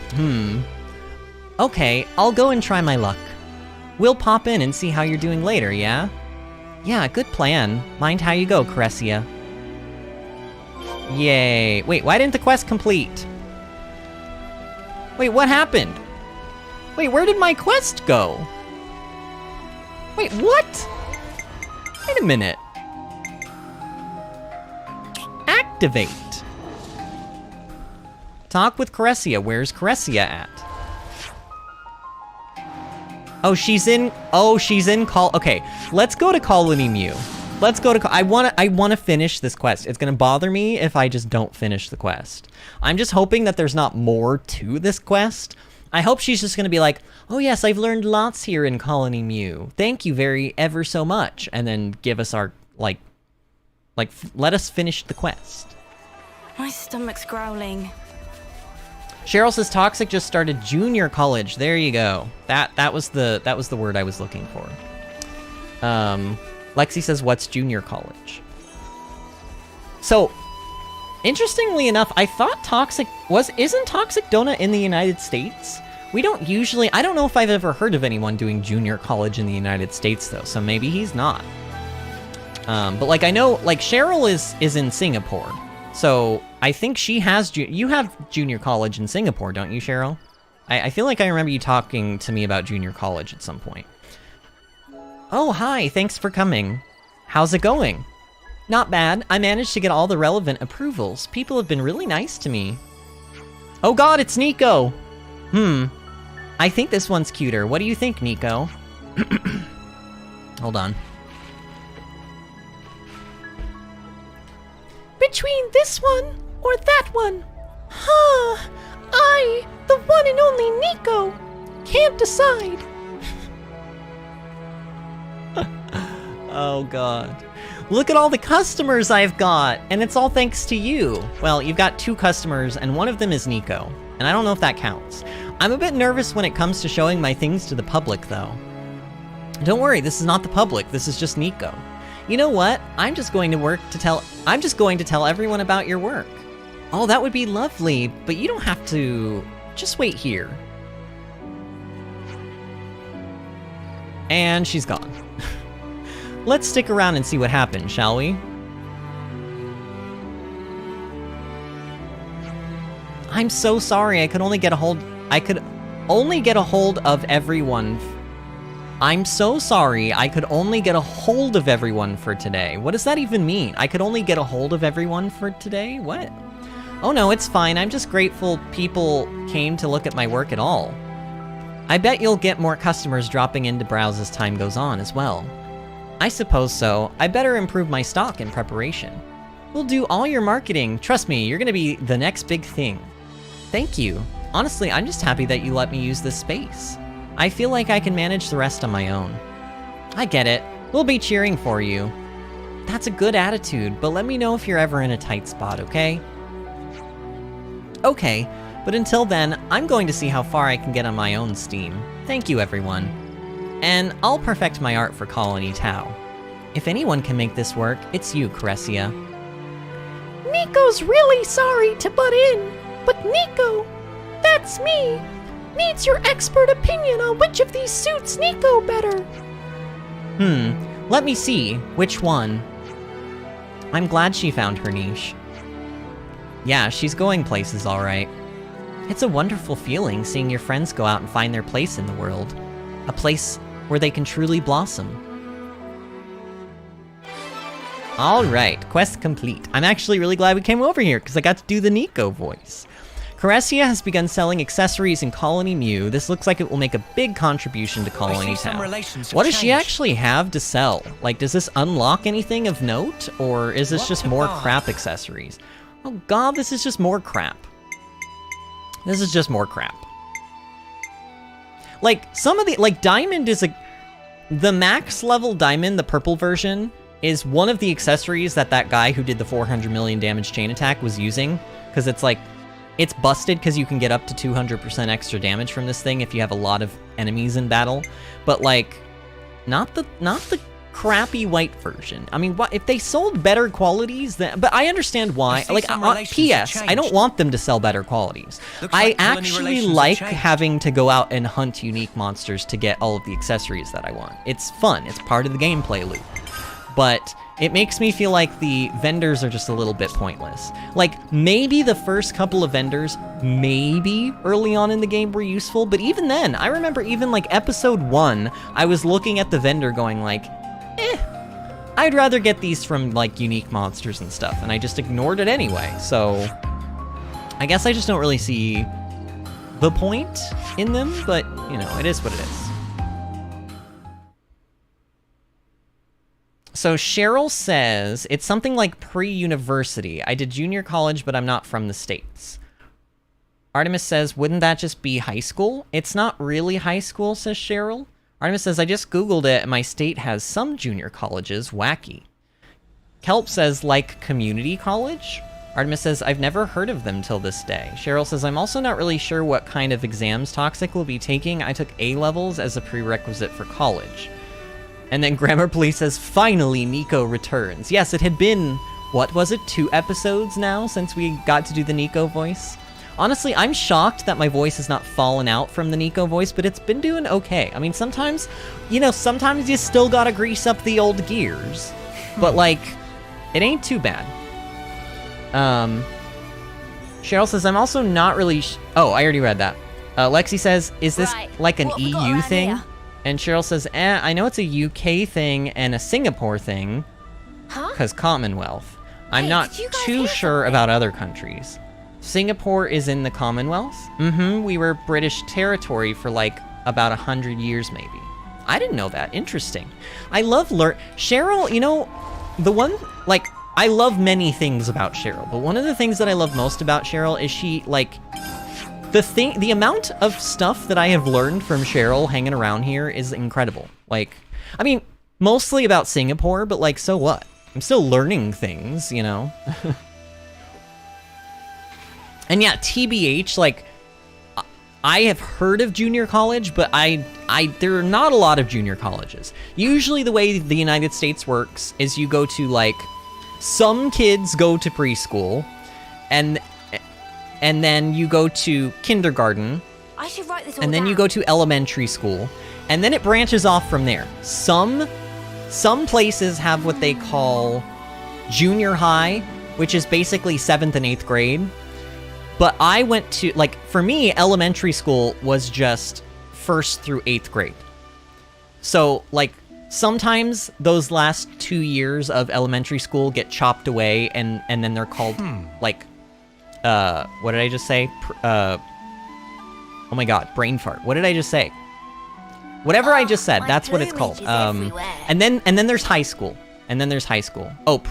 Okay, I'll go and try my luck. We'll pop in and see how you're doing later, yeah? Yeah, good plan. Mind how you go, Cressia. Yay. Wait, why didn't the quest complete? Wait, what happened? Wait, where did my quest go? Wait, what? Wait a minute. Activate. Talk with Cressia. Where's Cressia at? Oh, she's in okay, let's go to Colony Mew. Let's go to, I wanna finish this quest. It's gonna bother me if I just don't finish the quest. I'm just hoping that there's not more to this quest. I hope she's just gonna be like, oh yes, I've learned lots here in Colony Mew. Thank you ever so much. And then give us our, let us finish the quest. My stomach's growling. Cheryl says Toxic just started junior college. There you go. That was the word I was looking for. Lexi says, what's junior college? So, interestingly enough, I thought isn't Toxic Donut in the United States? We don't usually, I don't know if I've ever heard of anyone doing junior college in the United States though, so maybe he's not. But like I know, like Cheryl is in Singapore. So, I think she has... You have junior college in Singapore, don't you, Cheryl? I feel like I remember you talking to me about junior college at some point. Oh, hi, thanks for coming. How's it going? Not bad. I managed to get all the relevant approvals. People have been really nice to me. Oh god, it's Nico! I think this one's cuter. What do you think, Nico? Hold on. Between this one or that one? Huh, the one and only Nico, can't decide. Oh god. Look at all the customers I've got, and it's all thanks to you. Well, you've got 2 customers, and one of them is Nico, and I don't know if that counts. I'm a bit nervous when it comes to showing my things to the public, though. Don't worry, this is not the public, this is just Nico. You know what? I'm just going to tell everyone about your work. Oh, that would be lovely, but you don't have to... Just wait here. And she's gone. Let's stick around and see what happens, shall we? I'm so sorry, I could only get a hold of everyone. I'm so sorry, I could only get a hold of everyone for today. What does that even mean? I could only get a hold of everyone for today? What? Oh no, it's fine. I'm just grateful people came to look at my work at all. I bet you'll get more customers dropping in to browse as time goes on as well. I suppose so. I better improve my stock in preparation. We'll do all your marketing. Trust me, you're gonna be the next big thing. Thank you. Honestly, I'm just happy that you let me use this space. I feel like I can manage the rest on my own. I get it. We'll be cheering for you. That's a good attitude, but let me know if you're ever in a tight spot, okay? Okay, but until then, I'm going to see how far I can get on my own steam. Thank you, everyone. And I'll perfect my art for Colony Tau. If anyone can make this work, it's you, Caressia. Nico's really sorry to butt in, but Nico, that's me, needs your expert opinion on which of these suits Nico better. Let me see. Which one? I'm glad she found her niche. Yeah, she's going places all right. It's a wonderful feeling seeing your friends go out and find their place in the world. A place where they can truly blossom. Alright, quest complete. I'm actually really glad we came over here, because I got to do the Nico voice. Caressia has begun selling accessories in Colony Mew. This looks like it will make a big contribution to Colony Town. What does she actually have to sell? Like, does this unlock anything of note? Or is this just more crap accessories? Oh god, this is just more crap. This is just more crap. Like, some of the, like, Diamond is the max level Diamond, the purple version, is one of the accessories that guy who did the 400 million damage chain attack was using. Because it's like, it's busted because you can get up to 200% extra damage from this thing if you have a lot of enemies in battle. But like, not the crappy white version. I mean, what if they sold better qualities? But I understand why. Like, P.S. I don't want them to sell better qualities. I actually like having to go out and hunt unique monsters to get all of the accessories that I want. It's fun. It's part of the gameplay loop. But it makes me feel like the vendors are just a little bit pointless. Like, maybe the first couple of vendors, maybe early on in the game were useful, but even then, I remember even like episode 1, I was looking at the vendor going like, I'd rather get these from like unique monsters and stuff, and I just ignored it anyway, so I guess I just don't really see the point in them, but you know, it is what it is. So Cheryl says, it's something like pre-university. I did junior college, but I'm not from the States. Artemis says, wouldn't that just be high school? It's not really high school, says Cheryl. Artemis says, I just Googled it, and my state has some junior colleges. Wacky. Kelp says, like community college? Artemis says, I've never heard of them till this day. Cheryl says, I'm also not really sure what kind of exams Toxic will be taking. I took A-levels as a prerequisite for college. And then Grammar Police says, finally, Nico returns. Yes, it had been, what was it, 2 episodes now since we got to do the Nico voice? Honestly, I'm shocked that my voice has not fallen out from the Nico voice, but it's been doing okay. I mean, sometimes, you know, sometimes you still gotta grease up the old gears. But, like, it ain't too bad. Cheryl says, I'm also not really oh, I already read that. Lexi says, is this like an EU thing? Here? And Cheryl says, I know it's a UK thing and a Singapore thing, because Commonwealth. I'm not too sure about other countries. Singapore is in the Commonwealth? We were British territory for like about 100 years maybe. I didn't know that. Interesting. I love Cheryl, you know, the one, like, I love many things about Cheryl, but one of the things that I love most about Cheryl is she, like, the amount of stuff that I have learned from Cheryl hanging around here is incredible. Like, I mean, mostly about Singapore, but like, so what? I'm still learning things, you know? And yeah, TBH, like, I have heard of junior college, but there are not a lot of junior colleges. Usually the way the United States works is you go to, like, some kids go to preschool, and then you go to kindergarten, I should write this all and then down. you go to elementary school, and then it branches off from there. Some places have what they call junior high, which is basically 7th and 8th grade. But I went to, like, for me, elementary school was just 1st through 8th grade. So, like, sometimes those last 2 years of elementary school get chopped away, and then they're called, like, what did I just say? Oh my god, brain fart. What did I just say? Whatever I just said, that's what it's called. And then there's high school. And then there's high school. Oh,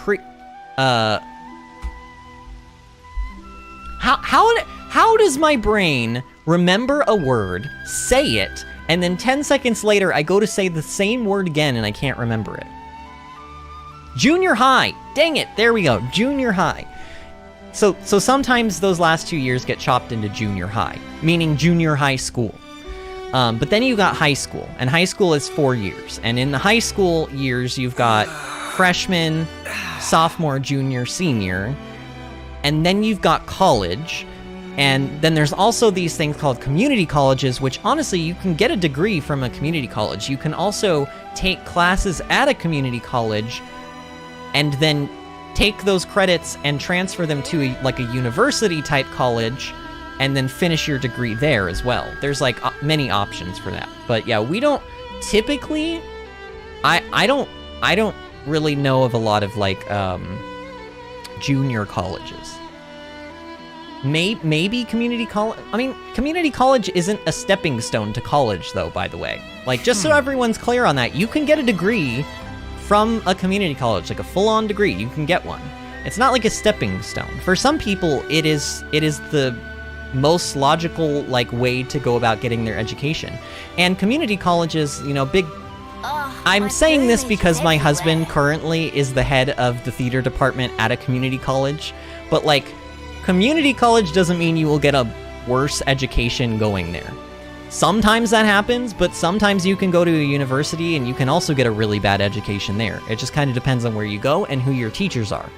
how does my brain remember a word, say it, and then 10 seconds later I go to say the same word again and I can't remember it? Junior high. Dang it. There we go. Junior high. So sometimes those last 2 years get chopped into junior high, meaning junior high school. But then you got high school, and high school is 4 years. And in the high school years, you've got freshman, sophomore, junior, senior, and then you've got college. And then there's also these things called community colleges, which honestly, you can get a degree from a community college. You can also take classes at a community college and then take those credits and transfer them to a university type college and then finish your degree there as well. There's like many options for that. But yeah, we don't typically, I don't really know of a lot of like junior colleges. Maybe community college. I mean, community college isn't a stepping stone to college though, by the way. Like, just so everyone's clear on that, you can get a degree from a community college, like a full-on degree. You can get one. It's not like a stepping stone. For some people, it is the most logical like way to go about getting their education. And community colleges, you know, big. I'm saying this because my husband currently is the head of the theater department at a community college, but like, community college doesn't mean you will get a worse education going there. Sometimes that happens, but sometimes you can go to a university and you can also get a really bad education there. It just kind of depends on where you go and who your teachers are.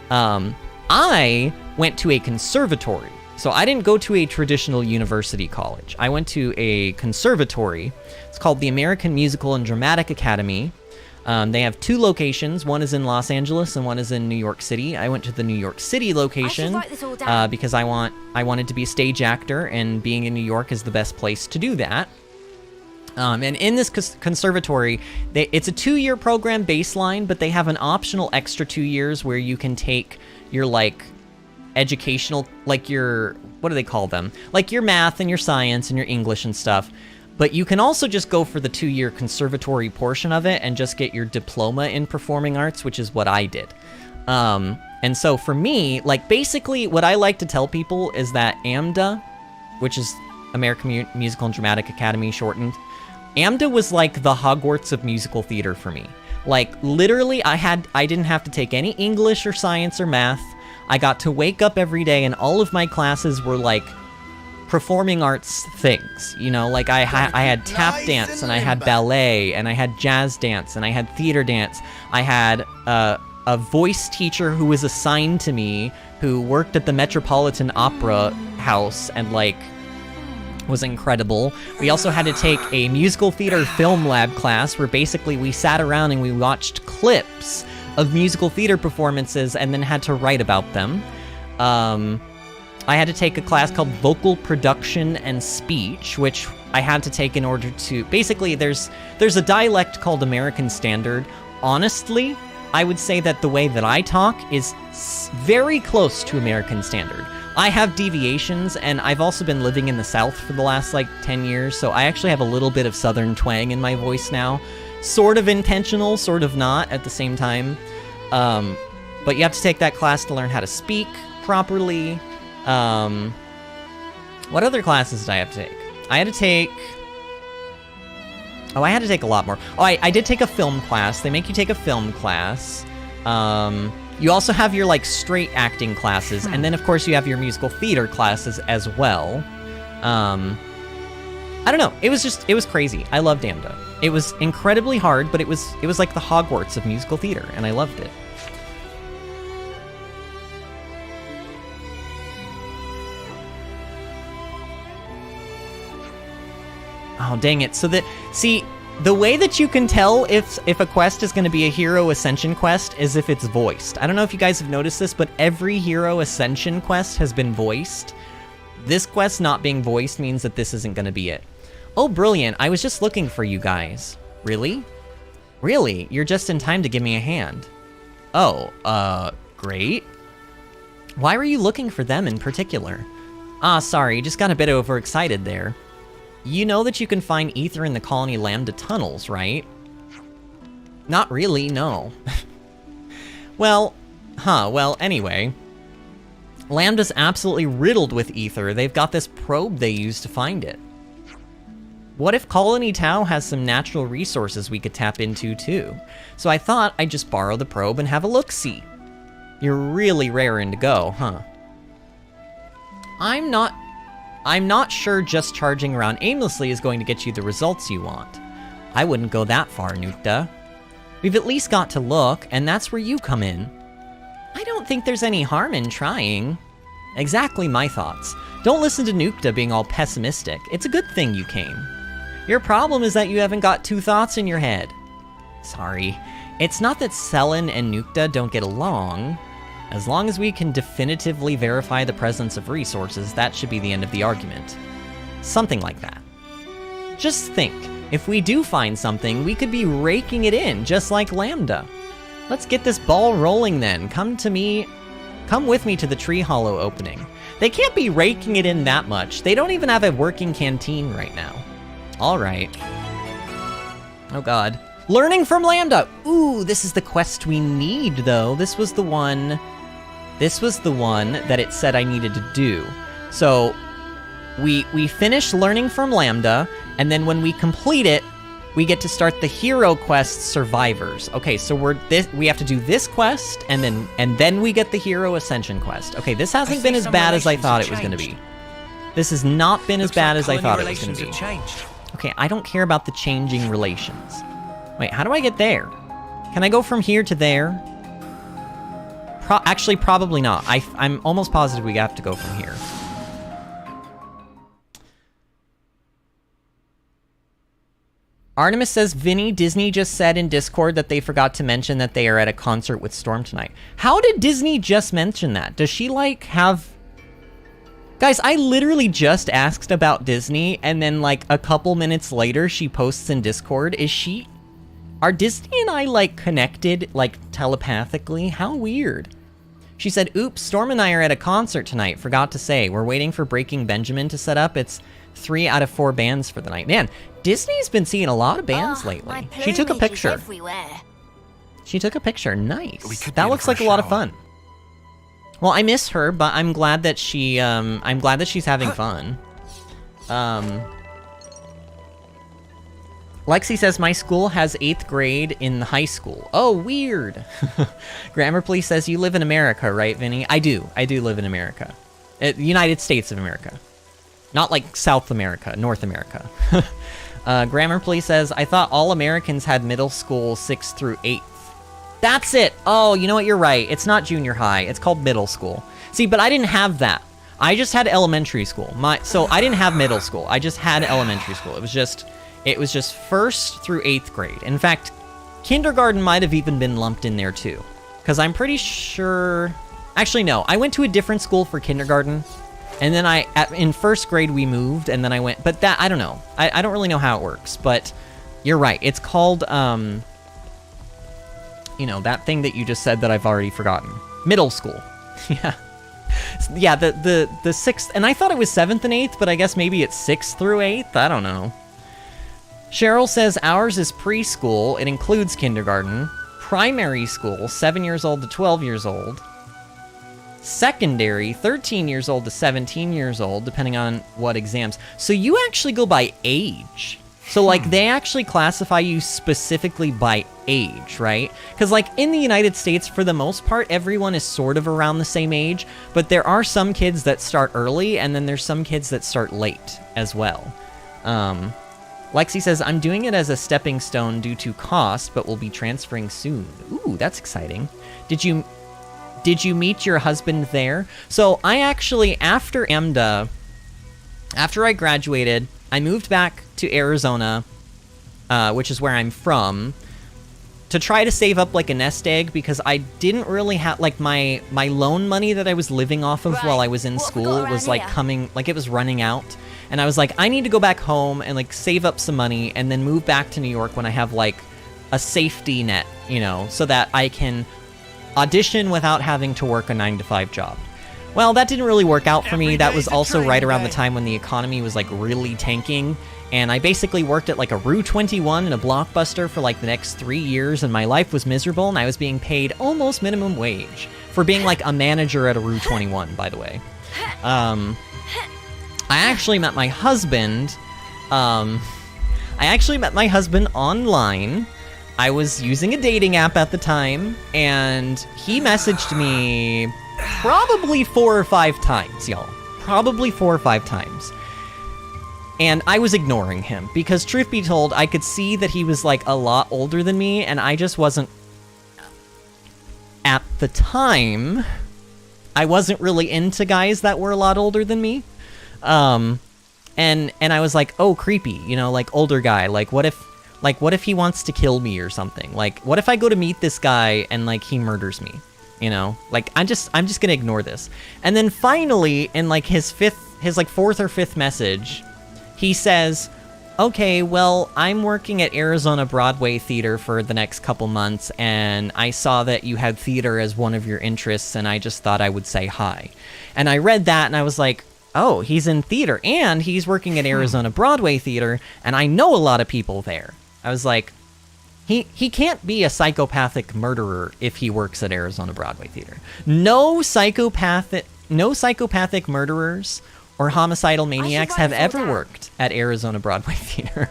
I went to a conservatory. So I didn't go to a traditional university college. I went to a conservatory. It's called the American Musical and Dramatic Academy. They have 2 locations. One is in Los Angeles and one is in New York City. I went to the New York City location because I wanted to be a stage actor, and being in New York is the best place to do that. And in this conservatory, it's a 2-year program baseline, but they have an optional extra 2 years where you can take your like educational, like your, what do they call them? Like your math and your science and your English and stuff. But you can also just go for the 2-year conservatory portion of it and just get your diploma in performing arts, which is what I did. And so for me, like basically what I like to tell people is that AMDA, which is American Musical and Dramatic Academy shortened, AMDA was like the Hogwarts of musical theater for me. Like literally I didn't have to take any English or science or math. I got to wake up every day and all of my classes were like performing arts things, you know, like I had tap dance and I had ballet and I had jazz dance and I had theater dance. I had a voice teacher who was assigned to me who worked at the Metropolitan Opera House and like was incredible. We also had to take a musical theater film lab class where basically we sat around and we watched clips of musical theater performances and then had to write about them. I had to take a class called Vocal Production and Speech, which I had to take in order to... Basically, there's a dialect called American Standard. Honestly, I would say that the way that I talk is very close to American Standard. I have deviations, and I've also been living in the South for the last, like, 10 years, so I actually have a little bit of Southern twang in my voice now. Sort of intentional, sort of not at the same time. But you have to take that class to learn how to speak properly. What other classes did I have to take? I had to take a lot more. Oh, I did take a film class. They make you take a film class. You also have your, like, straight acting classes, and then, of course, you have your musical theater classes as well. I don't know. It was crazy. I loved AMDA. It was incredibly hard, but it was like the Hogwarts of musical theater, and I loved it. Oh, dang it. So the way that you can tell if a quest is going to be a Hero Ascension quest is if it's voiced. I don't know if you guys have noticed this, but every Hero Ascension quest has been voiced. This quest not being voiced means that this isn't going to be it. Oh, brilliant. I was just looking for you guys. Really? Really? You're just in time to give me a hand. Oh, great. Why were you looking for them in particular? Ah, sorry, just got a bit overexcited there. You know that you can find ether in the Colony Lambda tunnels, right? Not really, no. Well, anyway. Lambda's absolutely riddled with ether. They've got this probe they use to find it. What if Colony Tau has some natural resources we could tap into too? So I thought I'd just borrow the probe and have a look-see. You're really raring to go, huh? I'm not sure just charging around aimlessly is going to get you the results you want. I wouldn't go that far, Nukta. We've at least got to look, and that's where you come in. I don't think there's any harm in trying. Exactly my thoughts. Don't listen to Nukta being all pessimistic. It's a good thing you came. Your problem is that you haven't got two thoughts in your head. Sorry. It's not that Selen and Nukta don't get along. As long as we can definitively verify the presence of resources, that should be the end of the argument. Something like that. Just think, if we do find something, we could be raking it in, just like Lambda. Let's get this ball rolling then. Come with me to the Tree Hollow opening. They can't be raking it in that much. They don't even have a working canteen right now. Alright. Oh god. Learning from Lambda! Ooh, this is the quest we need, though. This was the one that it said I needed to do. So, we finish learning from Lambda, and then when we complete it, we get to start the Hero Quest Survivors. Okay, so we have to do this quest, and then we get the Hero Ascension Quest. Okay, this hasn't been as bad as I thought it was going to be. This has not been as bad as I thought it was going to be. Okay, I don't care about the changing relations. Wait, how do I get there? Can I go from here to there? Actually, probably not. I'm almost positive we have to go from here. Artemis says, Vinny, Disney just said in Discord that they forgot to mention that they are at a concert with Storm tonight. How did Disney just mention that? Does she, like, have... Guys, I literally just asked about Disney, and then, like, a couple minutes later, she posts in Discord. Are Disney and I, like, connected, like, telepathically? How weird. She said, oops, Storm and I are at a concert tonight. Forgot to say. We're waiting for Breaking Benjamin to set up. It's 3 out of 4 bands for the night. Man, Disney's been seeing a lot of bands lately. She took a picture. She took a picture. Nice. That looks like a lot of fun. Well, I miss her, but I'm glad that she's having fun. Lexi says, my school has 8th grade in high school. Oh, weird. Grammar Police says, you live in America, right, Vinny? I do. I do live in America. United States of America. Not like South America, North America. Grammar Police says, I thought all Americans had middle school 6th through 8th. That's it. Oh, you know what? You're right. It's not junior high. It's called middle school. See, but I didn't have that. I just had elementary school. So I didn't have middle school. I just had elementary school. It was just 1st through 8th grade. In fact, kindergarten might have even been lumped in there too. Because I'm pretty sure... Actually, no. I went to a different school for kindergarten. And then in 1st grade we moved, and then I went... But that, I don't know. I don't really know how it works. But you're right. It's called, you know, that thing that you just said that I've already forgotten. Middle school. Yeah. Yeah, the 6th... And I thought it was 7th and 8th, but I guess maybe it's 6th through 8th? I don't know. Cheryl says, ours is preschool. It includes kindergarten. Primary school, 7 years old to 12 years old. Secondary, 13 years old to 17 years old, depending on what exams. So you actually go by age. So, like, they actually classify you specifically by age, right? Because, like, in the United States, for the most part, everyone is sort of around the same age. But there are some kids that start early, and then there's some kids that start late as well. Lexi says, I'm doing it as a stepping stone due to cost, but will be transferring soon. Ooh, that's exciting. Did you meet your husband there? So I actually, after EMDA, after I graduated, I moved back to Arizona, which is where I'm from, to try to save up like a nest egg, because I didn't really have, like, my loan money that I was living off of while I was in school was like coming, like it was running out. And I was like, I need to go back home and like save up some money and then move back to New York when I have like a safety net, you know, so that I can audition without having to work a 9-to-5 job. Well, that didn't really work out for me. That was also right around the time when the economy was like really tanking. And I basically worked at like a Rue 21 and a Blockbuster for like the next 3 years, and my life was miserable, and I was being paid almost minimum wage for being like a manager at a Rue 21, by the way. I actually met my husband. Online. I was using a dating app at the time, and he messaged me probably 4 or 5 times, y'all. Probably 4 or 5 times. And I was ignoring him, because truth be told, I could see that he was like a lot older than me, and I just wasn't... At the time, I wasn't really into guys that were a lot older than me. And I was like, oh, creepy, you know, like older guy, like what if he wants to kill me or something? Like, what if I go to meet this guy and like he murders me? You know, like I'm just gonna ignore this. And then finally, in like his 4th or 5th message, he says, okay, well, I'm working at Arizona Broadway Theater for the next couple months, and I saw that you had theater as one of your interests, and I just thought I would say hi. And I read that, and I was like, oh, he's in theater, and he's working at Arizona Broadway Theater, and I know a lot of people there. I was like, he can't be a psychopathic murderer if he works at Arizona Broadway Theater. No psychopathic murderers or homicidal maniacs have ever worked at Arizona Broadway Theater.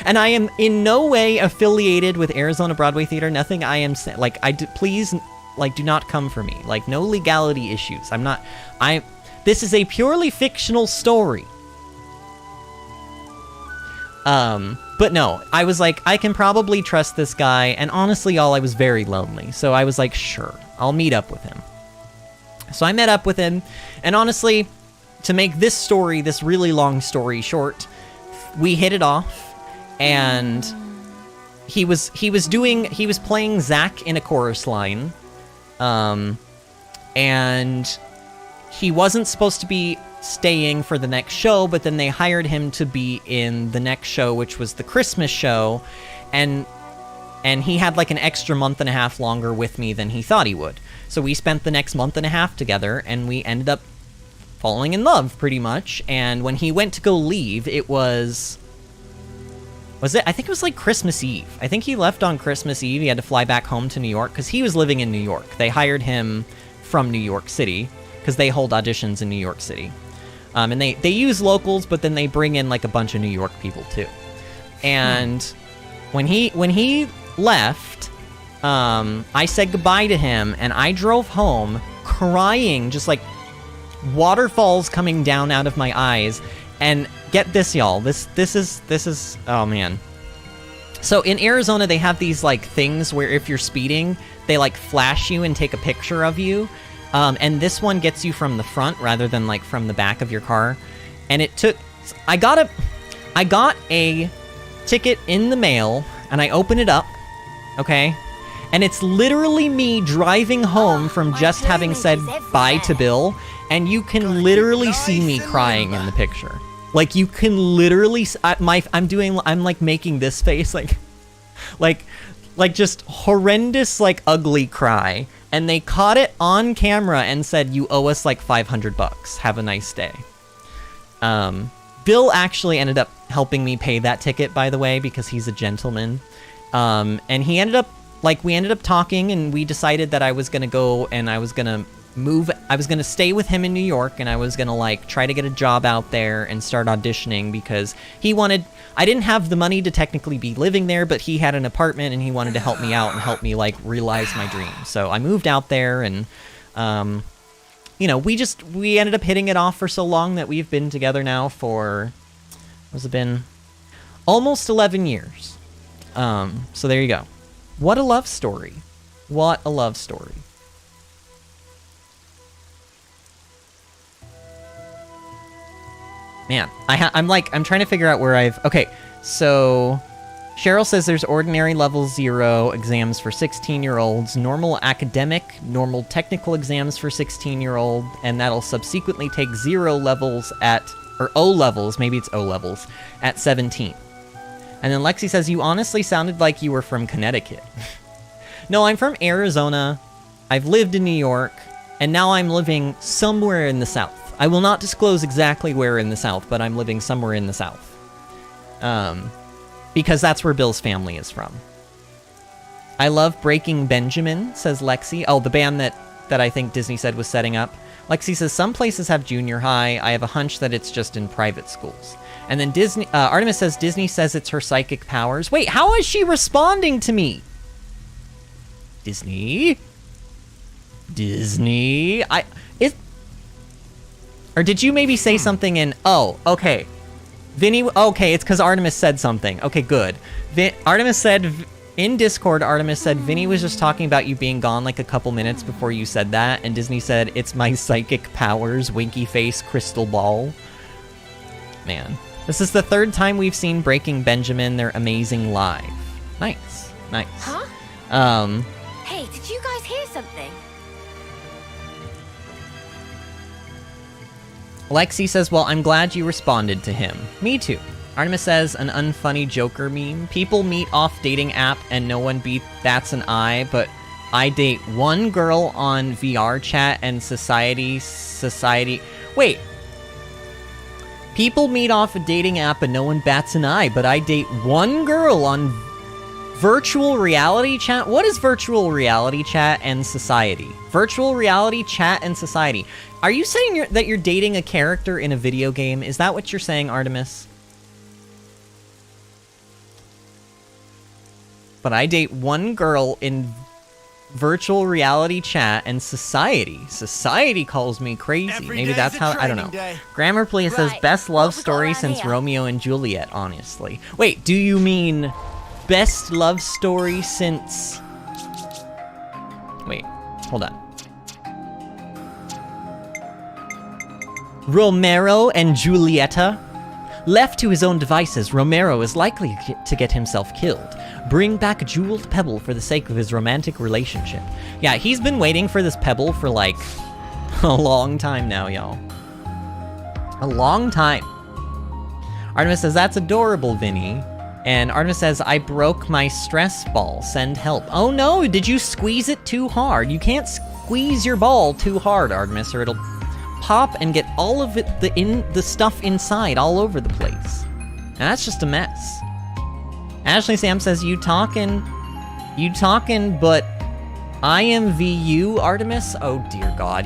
And I am in no way affiliated with Arizona Broadway Theater. Nothing I am saying, like, please, like, do not come for me. Like, no legality issues. This is a purely fictional story. But no, I was like, I can probably trust this guy, and honestly, I was very lonely. So I was like, sure, I'll meet up with him. So I met up with him, and honestly, to make this really long story short, we hit it off, and he was playing Zack in a chorus line, and he wasn't supposed to be staying for the next show, but then they hired him to be in the next show, which was the Christmas show, and he had like an extra month and a half longer with me than he thought he would. So we spent the next month and a half together, and we ended up falling in love, pretty much. And when he went to go leave, I think it was like Christmas Eve. I think he left on Christmas Eve. He had to fly back home to New York, because he was living in New York. They hired him from New York City, because they hold auditions in New York City. And they use locals, but then they bring in like a bunch of New York people too. And when he left, I said goodbye to him, and I drove home crying, just like waterfalls coming down out of my eyes. And get this, y'all, this is oh man. So in Arizona, they have these like things where if you're speeding, they like flash you and take a picture of you. And this one gets you from the front rather than like from the back of your car. And I got a ticket in the mail, and I open it up, okay? And it's literally me driving home from just having said bye to Bill, and you can literally see me crying in the picture. Like, you can literally, I'm like making this face, like just horrendous, like ugly cry. And they caught it on camera and said, you owe us like $500. Have a nice day. Bill actually ended up helping me pay that ticket, by the way, because he's a gentleman. And we ended up talking, and we decided that I was going to go and I was going to stay with him in New York, and I was going to like try to get a job out there and start auditioning, because I didn't have the money to technically be living there, but he had an apartment, and he wanted to help me out and help me like realize my dreams. So I moved out there, and you know, we ended up hitting it off for so long that we've been together now for, what's it been? Almost 11 years. So there you go. What a love story. What a love story. Man, I'm trying to figure out where okay, so Cheryl says there's ordinary level 0 exams for 16-year-olds, normal academic, normal technical exams for 16-year-old, and that'll subsequently take 0 levels at or O levels, maybe it's O levels, at 17. And then Lexi says, you honestly sounded like you were from Connecticut. No, I'm from Arizona. I've lived in New York, and now I'm living somewhere in the South. I will not disclose exactly where in the South, but I'm living somewhere in the South. Because that's where Bill's family is from. I love Breaking Benjamin, says Lexi. Oh, the band that I think Disney said was setting up. Lexi says, some places have junior high. I have a hunch that it's just in private schools. And then Artemis says, Disney says it's her psychic powers. Wait, how is she responding to me? Disney? Or did you maybe say something in, oh, okay. Vinny, okay, it's because Artemis said something. Okay, good. Artemis said, in Discord, Artemis said, Vinny was just talking about you being gone like a couple minutes before you said that, and Disney said, it's my psychic powers, winky face, crystal ball. Man. This is the third time we've seen Breaking Benjamin. They're amazing live. Nice. Nice. Huh? Hey, did you guys hear something? Lexi says, well, I'm glad you responded to him. Me too. Artemis says, an unfunny Joker meme. People meet off dating app and no one bats an eye, but I date one girl on VR chat and society. Wait. People meet off a dating app and no one bats an eye, but I date one girl on virtual reality chat? What is virtual reality chat and society? Virtual reality chat and society. Are you saying that you're dating a character in a video game? Is that what you're saying, Artemis? But I date one girl in virtual reality chat and society. Society calls me crazy. Maybe that's how, I don't know. Grammarly says, best love story since Romeo and Juliet, honestly. Wait, do you mean best love story since... Wait, hold on. Romero and Julieta? Left to his own devices, Romero is likely to get himself killed. Bring back a jeweled pebble for the sake of his romantic relationship. Yeah, he's been waiting for this pebble for like a long time now, y'all. A long time. Artemis says, that's adorable, Vinny. And Artemis says, I broke my stress ball. Send help. Oh no, did you squeeze it too hard? You can't squeeze your ball too hard, Artemis, or it'll pop and get all of it, the stuff inside all over the place. And that's just a mess. Ashley Sam says, you talking, but I am VU, Artemis? Oh dear God,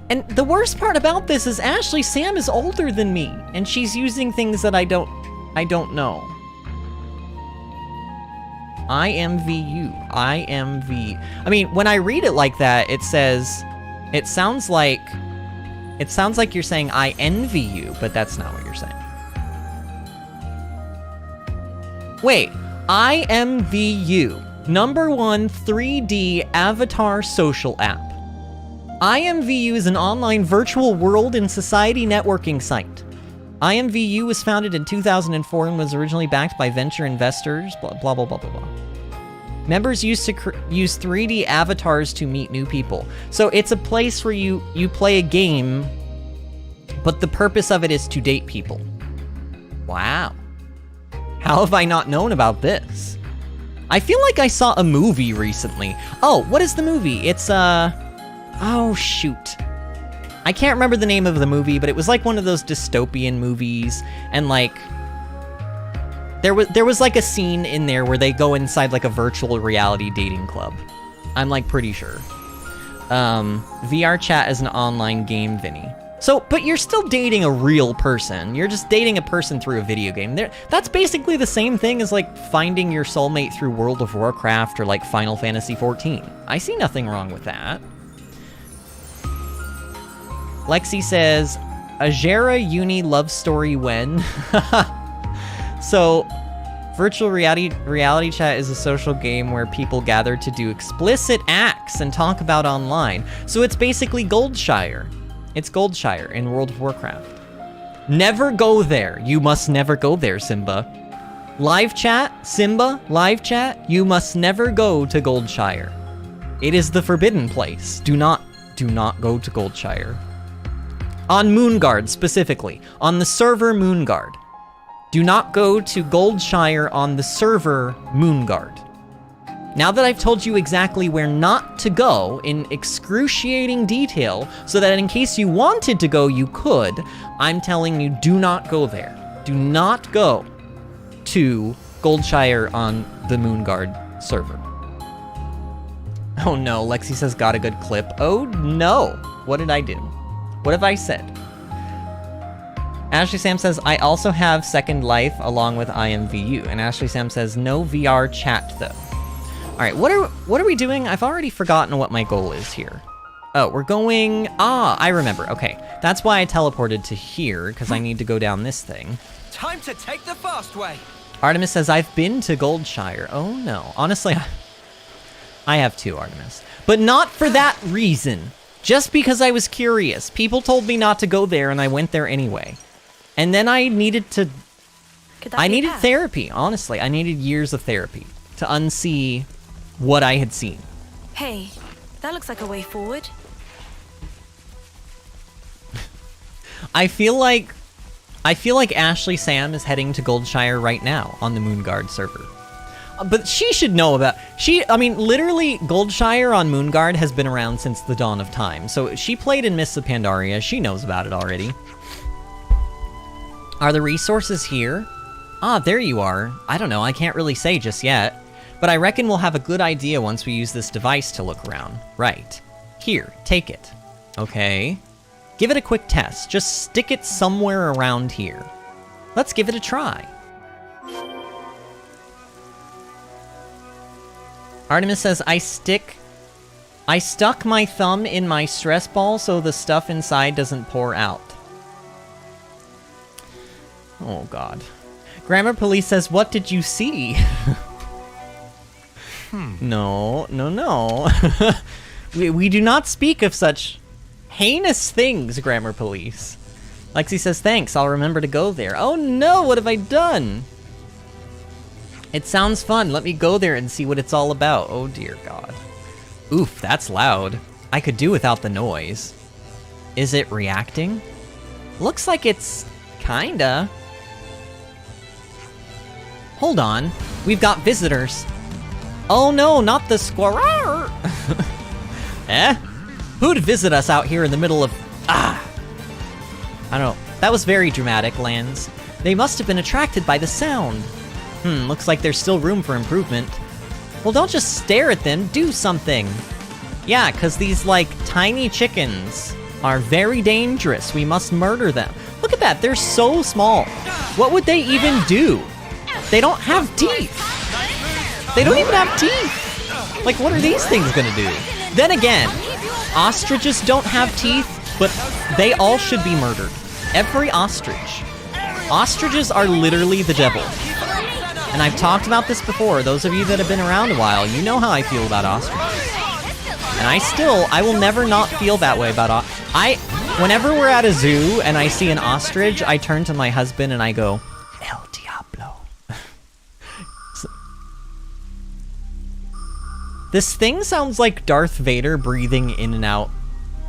and the worst part about this is Ashley Sam is older than me, and she's using things that I don't know. I am VU, I mean, when I read it like that, it sounds like you're saying I envy you, but that's not what you're saying. Wait, IMVU, #1 3D avatar social app. IMVU is an online virtual world and society networking site. IMVU was founded in 2004 and was originally backed by venture investors, blah, blah, blah, blah, blah, blah. Members use 3D avatars to meet new people. So it's a place where you play a game, but the purpose of it is to date people. Wow. How have I not known about this? I feel like I saw a movie recently. Oh, what is the movie? It's, oh, shoot. I can't remember the name of the movie, but it was like one of those dystopian movies, and like, there was like a scene in there where they go inside like a virtual reality dating club. I'm like pretty sure. VR chat is an online game, Vinny. So, but you're still dating a real person. You're just dating a person through a video game. That's basically the same thing as like finding your soulmate through World of Warcraft or like Final Fantasy XIV. I see nothing wrong with that. Lexi says, Ajera Uni love story when? So, virtual reality chat is a social game where people gather to do explicit acts and talk about online. So it's basically Goldshire. It's Goldshire in World of Warcraft. Never go there. You must never go there, Simba. Live chat, Simba, live chat, you must never go to Goldshire. It is the forbidden place. Do not go to Goldshire. On Moonguard, specifically. On the server Moonguard. Do not go to Goldshire on the server Moonguard. Now that I've told you exactly where not to go in excruciating detail, so that in case you wanted to go, you could, I'm telling you, do not go there. Do not go to Goldshire on the Moonguard server. Oh no, Lexi says got a good clip. Oh no, what did I do? What have I said? Ashley Sam says, I also have Second Life along with IMVU. And Ashley Sam says, no VR chat though. All right, what are we doing? I've already forgotten what my goal is here. Oh, we're going, I remember, okay. That's why I teleported to here, because I need to go down this thing. Time to take the fast way. Artemis says, I've been to Goldshire. Oh no, honestly, I have too, Artemis. But not for that reason. Just because I was curious. People told me not to go there and I went there anyway. And then I needed to... I needed therapy, honestly. I needed years of therapy to unsee what I had seen. Hey, that looks like a way forward. I feel like Ashley Sam is heading to Goldshire right now on the Moonguard server. But she should know about... I mean, literally, Goldshire on Moonguard has been around since the dawn of time. So she played in Mists of Pandaria. She knows about it already. Are the resources here? Ah, there you are. I don't know. I can't really say just yet. But I reckon we'll have a good idea once we use this device to look around. Right. Here, take it. Okay. Give it a quick test. Just stick it somewhere around here. Let's give it a try. Artemis says, I stuck my thumb in my stress ball so the stuff inside doesn't pour out. Oh, God. Grammar Police says, what did you see? No. we do not speak of such heinous things, Grammar Police. Lexi says, thanks, I'll remember to go there. Oh no, what have I done? It sounds fun. Let me go there and see what it's all about. Oh dear God. Oof, that's loud. I could do without the noise. Is it reacting? Looks like it's kinda. Hold on. We've got visitors. Oh no, not the squirrel. Eh? Who'd visit us out here in the middle of... I don't know. That was very dramatic, Lance. They must have been attracted by the sound. Looks like there's still room for improvement. Well, don't just stare at them, do something. Yeah, because these, like, tiny chickens are very dangerous. We must murder them. Look at that, they're so small. What would they even do? They don't have teeth. They don't even have teeth. Like, what are these things gonna do? Then again, ostriches don't have teeth, but they all should be murdered. Every ostrich. Ostriches are literally the devil. And I've talked about this before. Those of you that have been around a while, you know how I feel about ostriches. And I will never not feel that way about whenever we're at a zoo and I see an ostrich, I turn to my husband and I go, El Diablo. This thing sounds like Darth Vader breathing in and out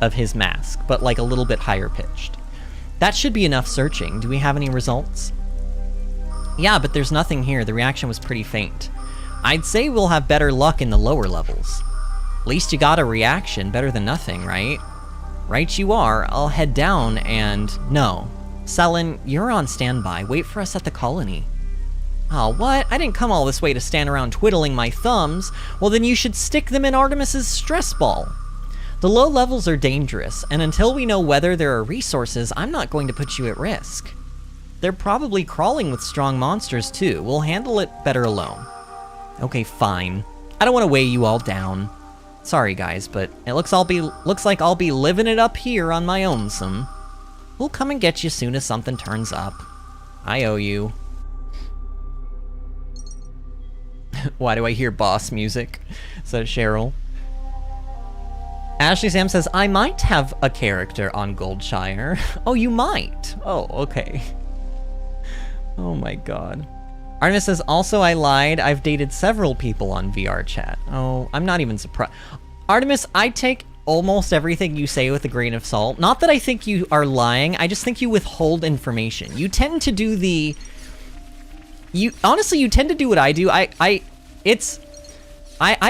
of his mask, but like a little bit higher pitched. That should be enough searching. Do we have any results? Yeah, but there's nothing here. The reaction was pretty faint. I'd say we'll have better luck in the lower levels. At least you got a reaction, better than nothing, right? Right you are. I'll head down and... No. Selin, you're on standby. Wait for us at the colony. Oh, what? I didn't come all this way to stand around twiddling my thumbs. Well, then you should stick them in Artemis's stress ball. The low levels are dangerous, and until we know whether there are resources, I'm not going to put you at risk. They're probably crawling with strong monsters, too. We'll handle it better alone. Okay, fine. I don't want to weigh you all down. Sorry, guys, but it looks like I'll be living it up here on my own some. We'll come and get you soon as something turns up. I owe you. Why do I hear boss music? Says Cheryl. Ashley Sam says, I might have a character on Goldshire. Oh, you might? Oh, okay. Oh my God. Artemis says, also I lied. I've dated several people on VR chat. Oh, I'm not even surprised. Artemis, I take almost everything you say with a grain of salt. Not that I think you are lying, I just think you withhold information. You tend to do the... honestly, you tend to do what I do. I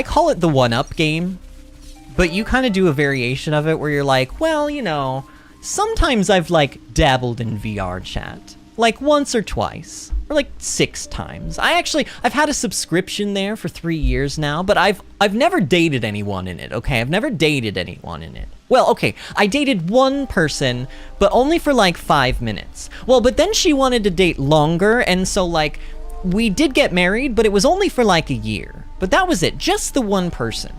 call it the one-up game, but you kind of do a variation of it where you're like, well, you know, sometimes I've, like, dabbled in VR chat. Like, once or twice. Or, like, 6 times. I've had a subscription there for 3 years now, but I've never dated anyone in it, okay? I've never dated anyone in it. Well, okay, I dated one person, but only for, like, 5 minutes. Well, but then she wanted to date longer, and so, like, we did get married, but it was only for, like, a year. But that was it, just the one person.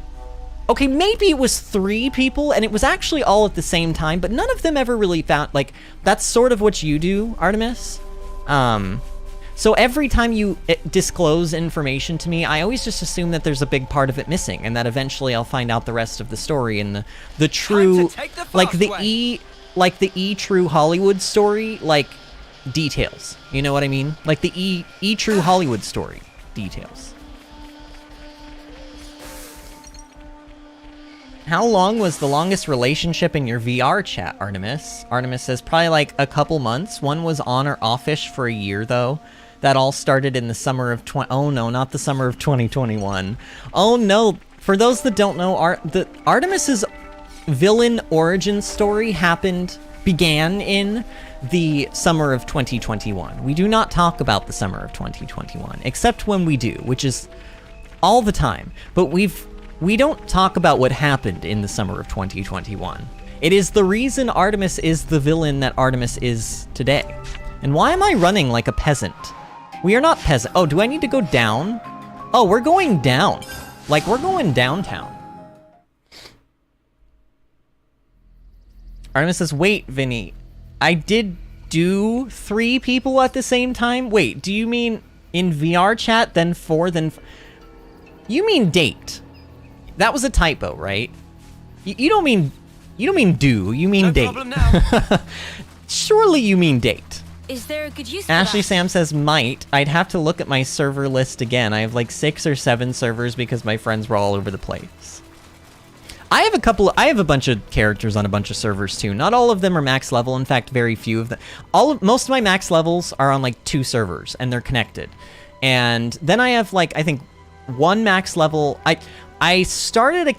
Okay, maybe it was 3 people, and it was actually all at the same time, but none of them ever really found, like, that's sort of what you do, Artemis. So every time you disclose information to me, I always just assume that there's a big part of it missing, and that eventually I'll find out the rest of the story and the true, like the E-True Hollywood story, like, details. You know what I mean? Like the E-True Hollywood story details. How long was the longest relationship in your VR chat, Artemis? Artemis says probably like a couple months. One was on or off-ish for a year, though. That all started in the summer of oh no, not the summer of 2021. Oh no, for those that don't know, Artemis's villain origin story began in the summer of 2021. We do not talk about the summer of 2021, except when we do, which is all the time. But we don't talk about what happened in the summer of 2021. It is the reason Artemis is the villain that Artemis is today. And why am I running like a peasant? We are not peasant. Oh, do I need to go down? Oh, we're going down. Like, we're going downtown. Artemis says, wait, Vinny, I did do 3 people at the same time? Wait, do you mean in VR chat, then 4, then... You mean date. That was a typo, right? You don't mean do, you mean date. No problem now. Surely you mean date. Is there a good use for Ashley that? Sam says might. I'd have to look at my server list again. I have like 6 or 7 servers because my friends were all over the place. I have a bunch of characters on a bunch of servers too. Not all of them are max level. In fact, very few of them. Most of my max levels are on like 2 servers and they're connected. And then I have like, I think 1 max level. I started a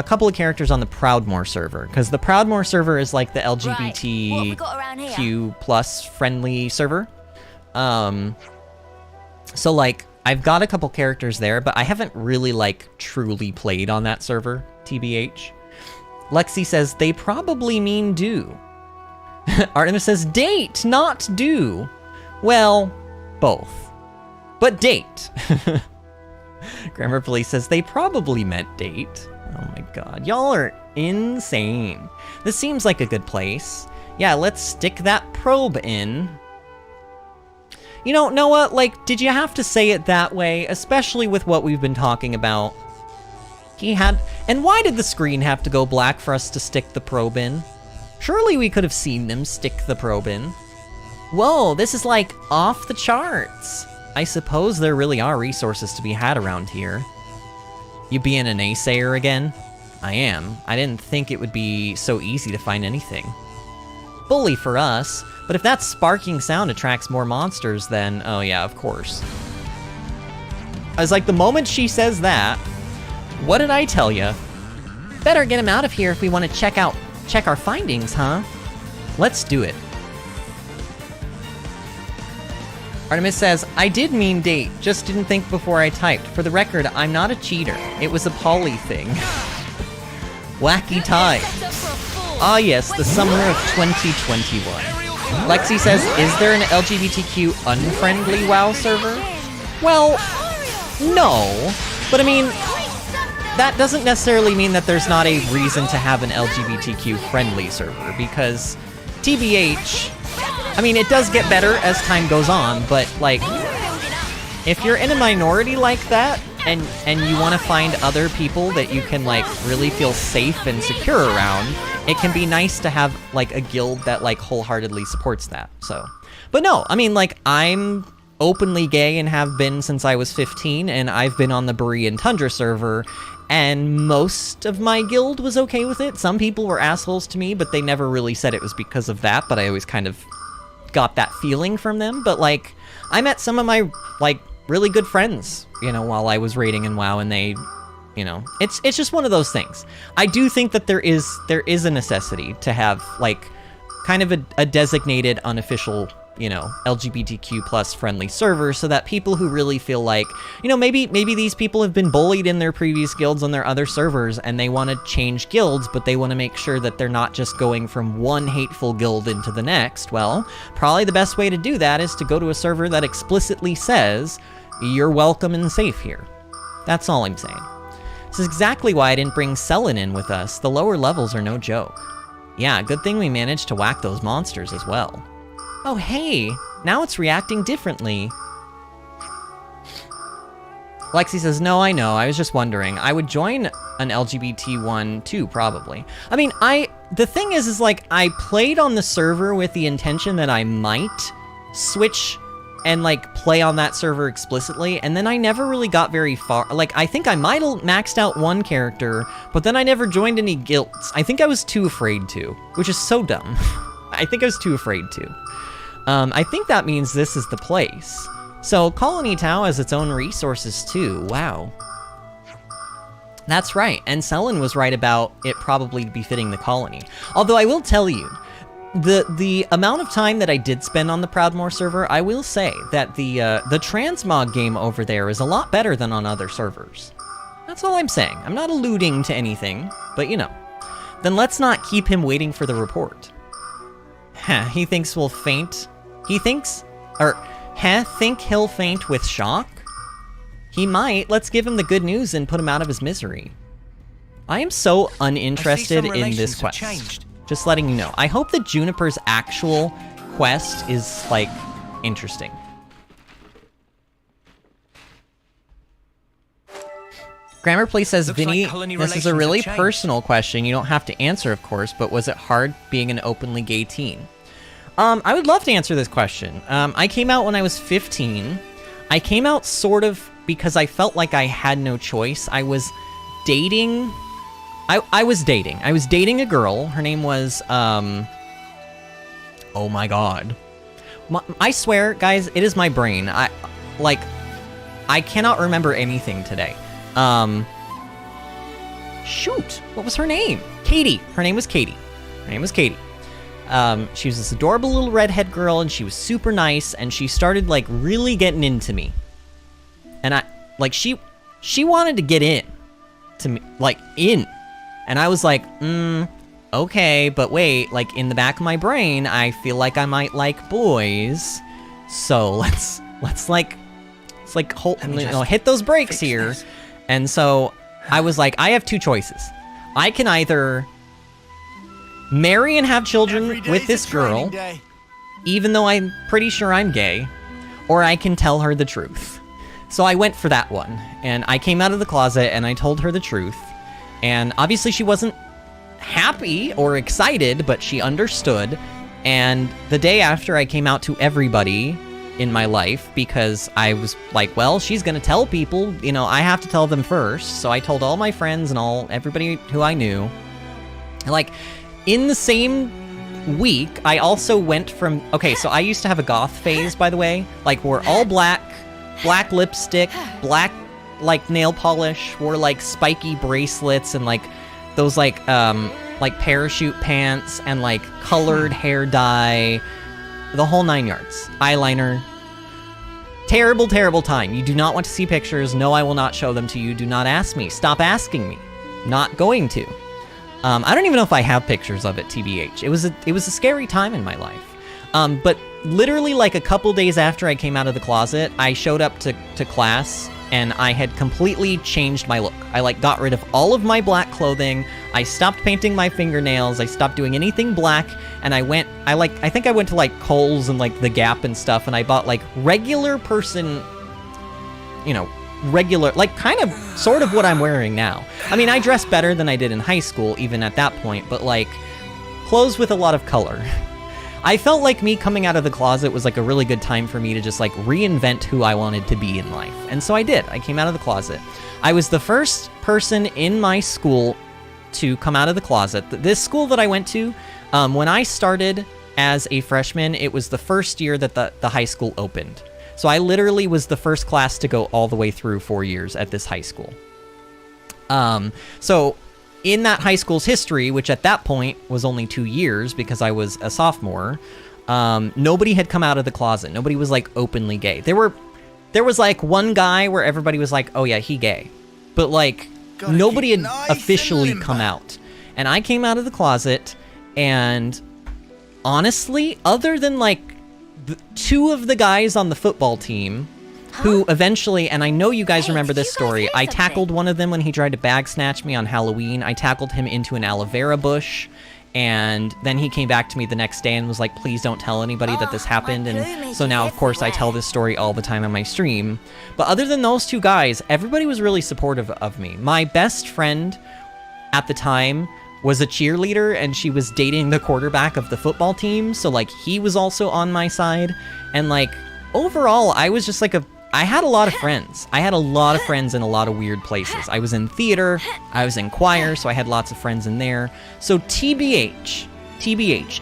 couple of characters on the Proudmoore server, because the Proudmoore server is like the LGBTQ plus friendly server. So like, I've got a couple characters there, but I haven't really like truly played on that server, TBH. Lexi says, they probably mean do. Artemis says, date, not do. Well, both. But date. Grammar Police says, they probably meant date. Oh my god, y'all are insane. This seems like a good place. Yeah, let's stick that probe in. You know, Noah, like, did you have to say it that way? Especially with what we've been talking about. And why did the screen have to go black for us to stick the probe in? Surely we could have seen them stick the probe in. Whoa, this is like off the charts. I suppose there really are resources to be had around here. You being a naysayer again? I am. I didn't think it would be so easy to find anything. Bully for us, but if that sparking sound attracts more monsters, then oh yeah, of course. I was like, the moment she says that, what did I tell ya? Better get him out of here if we want to check our findings, huh? Let's do it. Artemis says, I did mean date, just didn't think before I typed. For the record, I'm not a cheater. It was a poly thing. Wacky tie. Ah yes, the summer of 2021. Lexi says, is there an LGBTQ unfriendly WoW server? Well, no. But I mean, that doesn't necessarily mean that there's not a reason to have an LGBTQ friendly server, because TBH, I mean, it does get better as time goes on, but like, if you're in a minority like that, and you want to find other people that you can like really feel safe and secure around, it can be nice to have like a guild that like wholeheartedly supports that. So, but no, I mean, like, I'm openly gay and have been since I was 15, and I've been on the Berean Tundra server, and most of my guild was okay with it. Some people were assholes to me, but they never really said it was because of that, but I always kind of got that feeling from them. But, like, I met some of my, like, really good friends, you know, while I was raiding in WoW, and they, you know, it's just one of those things. I do think that there is a necessity to have, like, kind of a designated, unofficial, you know, LGBTQ plus friendly server, so that people who really feel like, you know, maybe these people have been bullied in their previous guilds on their other servers, and they want to change guilds, but they want to make sure that they're not just going from one hateful guild into the next. Well, probably the best way to do that is to go to a server that explicitly says, you're welcome and safe here. That's all I'm saying. This is exactly why I didn't bring Selin in with us. The lower levels are no joke. Yeah, good thing we managed to whack those monsters as well. Oh, hey, now it's reacting differently. Lexi says, no, I know, I was just wondering. I would join an LGBT one too, probably. I mean, the thing is like, I played on the server with the intention that I might switch and like play on that server explicitly, and then I never really got very far. Like, I think I might have maxed out one character, but then I never joined any guilds. I think I was too afraid to, which is so dumb. I think I was too afraid to. I think that means this is the place. So Colony Tau has its own resources too. Wow. That's right, and Selin was right about it probably befitting the colony. Although I will tell you, the amount of time that I did spend on the Proudmoore server, I will say that the transmog game over there is a lot better than on other servers. That's all I'm saying. I'm not alluding to anything, but you know. Then let's not keep him waiting for the report. He thinks we'll faint. He thinks, think he'll faint with shock? He might. Let's give him the good news and put him out of his misery. I am so uninterested in this quest. Just letting you know. I hope that Juniper's actual quest is, like, interesting. Grammar Place says, Vinny, this is a really personal question. You don't have to answer, of course, but was it hard being an openly gay teen? I would love to answer this question. I came out when I was 15. I came out sort of because I felt like I had no choice. I was dating... I was dating a girl. Her name was, oh my god. I swear, guys, it is my brain. I cannot remember anything today. Shoot, what was her name? Katie. Her name was Katie. She was this adorable little redhead girl, and she was super nice, and she started, like, really getting into me. And she wanted to get in. To me, like, in. And I was like, okay, but wait, like, in the back of my brain, I feel like I might like boys. So let's hit those brakes here. And so I was like, I have two choices. I can either marry and have children with this girl, even though I'm pretty sure I'm gay, or I can tell her the truth. So I went for that one, and I came out of the closet and I told her the truth. And obviously she wasn't happy or excited, but she understood. And the day after, I came out to everybody in my life because I was like, well, she's gonna tell people, you know, I have to tell them first. So I told all my friends and everybody who I knew. Like, in the same week, I also went from, okay, so I used to have a goth phase, by the way. Like, wore all black lipstick, black, like, nail polish, wore, like, spiky bracelets and, like, those, like parachute pants and, like, colored hair dye, the whole 9 yards. Eyeliner. Terrible, terrible time. You do not want to see pictures. No, I will not show them to you. Do not ask me. Stop asking me. Not going to. I don't even know if I have pictures of it, TBH. It was a scary time in my life. But literally, like, a couple days after I came out of the closet, I showed up to class, and I had completely changed my look. I, like, got rid of all of my black clothing. I stopped painting my fingernails. I stopped doing anything black, and I think I went to, like, Kohl's and, like, The Gap and stuff, and I bought, like, regular person, you know, regular, like, kind of, sort of what I'm wearing now. I mean, I dress better than I did in high school, even at that point, but, like, clothes with a lot of color. I felt like me coming out of the closet was like a really good time for me to just like reinvent who I wanted to be in life. And so I did. I came out of the closet. I was the first person in my school to come out of the closet. This school that I went to, when I started as a freshman, it was the first year that the high school opened. So I literally was the first class to go all the way through 4 years at this high school. So in that high school's history, which at that point was only 2 years because I was a sophomore, nobody had come out of the closet. Nobody was like openly gay. There was like one guy where everybody was like, oh yeah, he gay. But like nobody had officially come out. And I came out of the closet, and honestly, other than like two of the guys on the football team who eventually, and I know you guys remember this story, I tackled one of them when he tried to bag snatch me on Halloween. I tackled him into an aloe vera bush, and then he came back to me the next day and was like, please don't tell anybody that this happened. And so now, of course, I tell this story all the time on my stream. But other than those two guys, everybody was really supportive of me. My best friend at the time was a cheerleader, and she was dating the quarterback of the football team, so like he was also on my side. And like overall, I was just like I had a lot of friends. I had a lot of friends in a lot of weird places. I was in theater, I was in choir, so I had lots of friends in there. So TBH,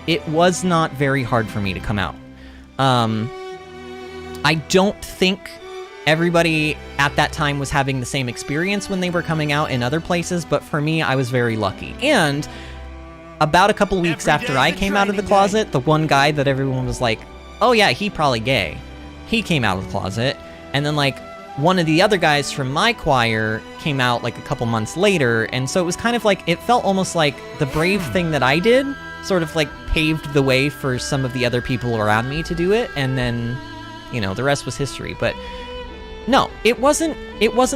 it was not very hard for me to come out. I don't think everybody at that time was having the same experience when they were coming out in other places, but for me, I was very lucky. And about a couple weeks after I came out of the closet, the one guy that everyone was like, oh yeah, he probably gay, he came out of the closet. And then like one of the other guys from my choir came out like a couple months later, and so it was kind of like, it felt almost like the brave thing that I did sort of like paved the way for some of the other people around me to do it, and then, you know, the rest was history. But no, it wasn't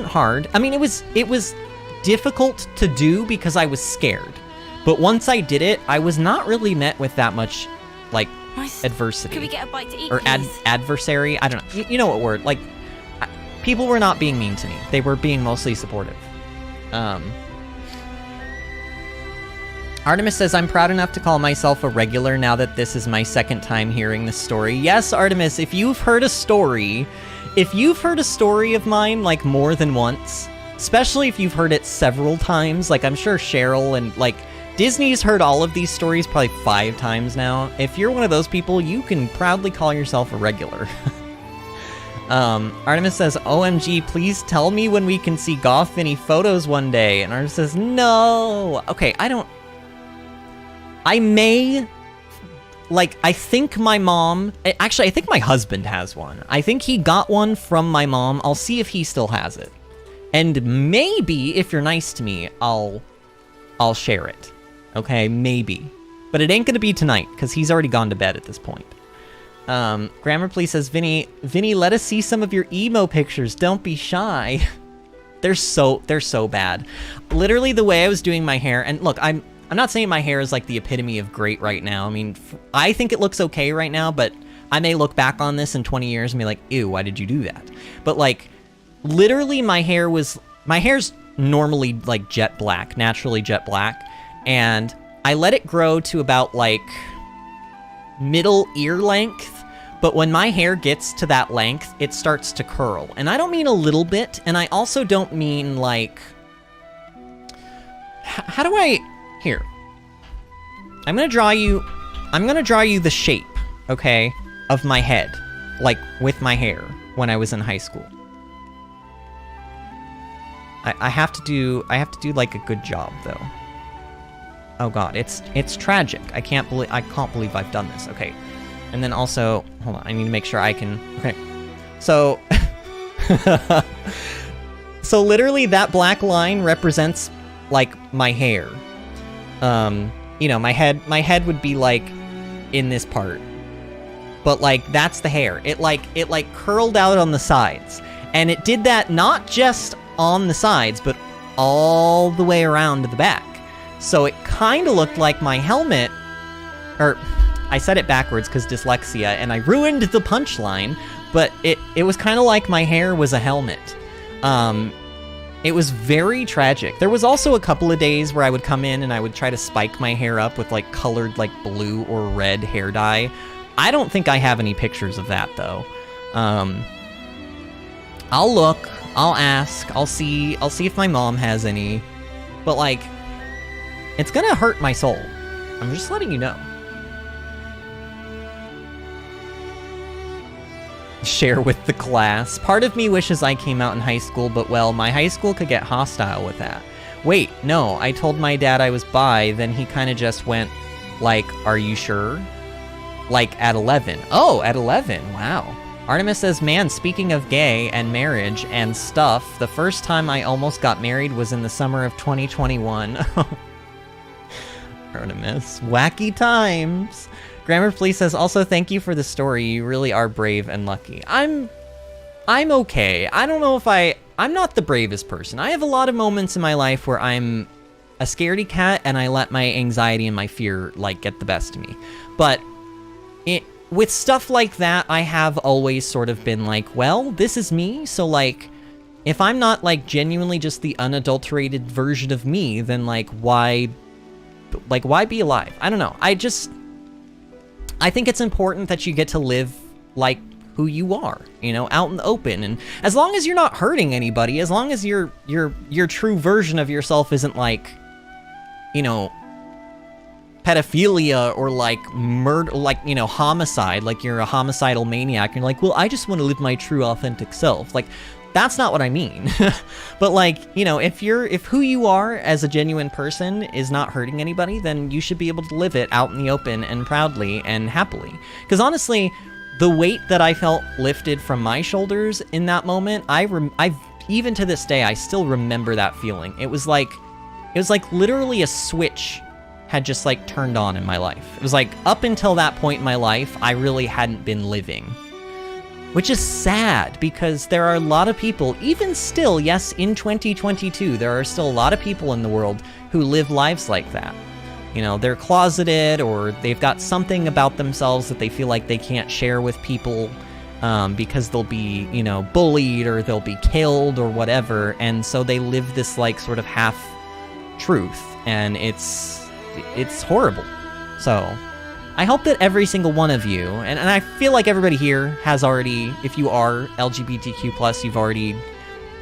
hard. I mean, it was difficult to do because I was scared. But once I did it, I was not really met with that much, like, adversity. Could we get a bite to eat, or adversary? I don't know. You know what word? Like, people were not being mean to me. They were being mostly supportive. Artemis says, I'm proud enough to call myself a regular now that this is my second time hearing this story. Yes, Artemis, if you've heard a story of mine, like, more than once, especially if you've heard it several times, like, I'm sure Cheryl and, like, Disney's heard all of these stories probably 5 times now. If you're one of those people, you can proudly call yourself a regular. Artemis says, OMG, please tell me when we can see Goth Vinny photos one day. And Artemis says, no. Okay, I may, like, I think my mom, actually, I think my husband has one. I think he got one from my mom. I'll see if he still has it. And maybe, if you're nice to me, I'll share it. Okay, maybe. But it ain't gonna be tonight, because he's already gone to bed at this point. Grammar Please says, Vinny, let us see some of your emo pictures. Don't be shy. They're so bad. Literally, the way I was doing my hair, and look, I'm not saying my hair is like the epitome of great right now. I mean, I think it looks okay right now, but I may look back on this in 20 years and be like, ew, why did you do that? But like, literally my hair's normally like jet black, naturally jet black. And I let it grow to about like middle ear length. But when my hair gets to that length, it starts to curl. And I don't mean a little bit. And I also don't mean like, how do I, here. I'm gonna draw you the shape, okay, of my head, like with my hair when I was in high school. I have to do like a good job though. Oh god, it's tragic. I can't believe I've done this. Okay. And then also, hold on, I need to make sure I can, okay. So so literally that black line represents like my hair. You know, my head would be like in this part. But like that's the hair. It like curled out on the sides. And it did that not just on the sides, but all the way around to the back. So it kind of looked like my helmet, or I said it backwards because dyslexia, and I ruined the punchline, but it was kind of like my hair was a helmet. It was very tragic. There was also a couple of days where I would come in and I would try to spike my hair up with like colored like blue or red hair dye. I don't think I have any pictures of that though. I'll look, I'll ask, I'll see if my mom has any. But like, it's gonna hurt my soul. I'm just letting you know. Share with the class. Part of me wishes I came out in high school, but well, my high school could get hostile with that. Wait, no, I told my dad I was bi, then he kind of just went, like, are you sure? Like, at 11. Oh, at 11, wow. Artemis says, man, speaking of gay and marriage and stuff, the first time I almost got married was in the summer of 2021. Artemis, wacky times. Grammar Police says, also thank you for the story. You really are brave and lucky. I'm okay. I don't know if I'm not the bravest person. I have a lot of moments in my life where I'm a scaredy cat and I let my anxiety and my fear like get the best of me. But with stuff like that, I have always sort of been like, well, this is me. So like, if I'm not like genuinely just the unadulterated version of me, then like why be alive? I don't know. I think it's important that you get to live like who you are, you know, out in the open. And as long as you're not hurting anybody, as long as your true version of yourself isn't like, you know, pedophilia or like murder, like, you know, homicide, like you're a homicidal maniac. You're like, well, I just want to live my true authentic self. Like, that's not what I mean. But like, you know, if who you are as a genuine person is not hurting anybody, then you should be able to live it out in the open and proudly and happily. Because honestly, the weight that I felt lifted from my shoulders in that moment, I've even to this day, I still remember that feeling. It was like literally a switch had just like turned on in my life. It was like up until that point in my life, I really hadn't been living. Which is sad, because there are a lot of people, even still, yes, in 2022, there are still a lot of people in the world who live lives like that. You know, they're closeted, or they've got something about themselves that they feel like they can't share with people because they'll be, you know, bullied, or they'll be killed, or whatever, and so they live this, like, sort of half-truth, and it's horrible. So I hope that every single one of you, and I feel like everybody here has already, if you are LGBTQ+, you've already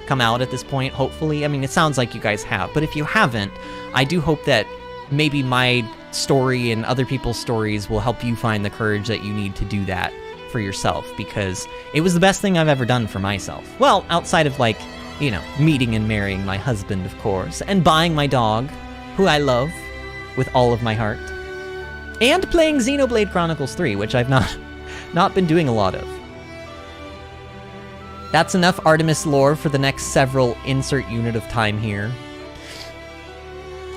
come out at this point, hopefully. I mean, it sounds like you guys have, but if you haven't, I do hope that maybe my story and other people's stories will help you find the courage that you need to do that for yourself, because it was the best thing I've ever done for myself. Well, outside of, like, you know, meeting and marrying my husband, of course, and buying my dog, who I love with all of my heart. And playing Xenoblade Chronicles 3, which I've not been doing a lot of. That's enough Artemis lore for the next several insert unit of time here.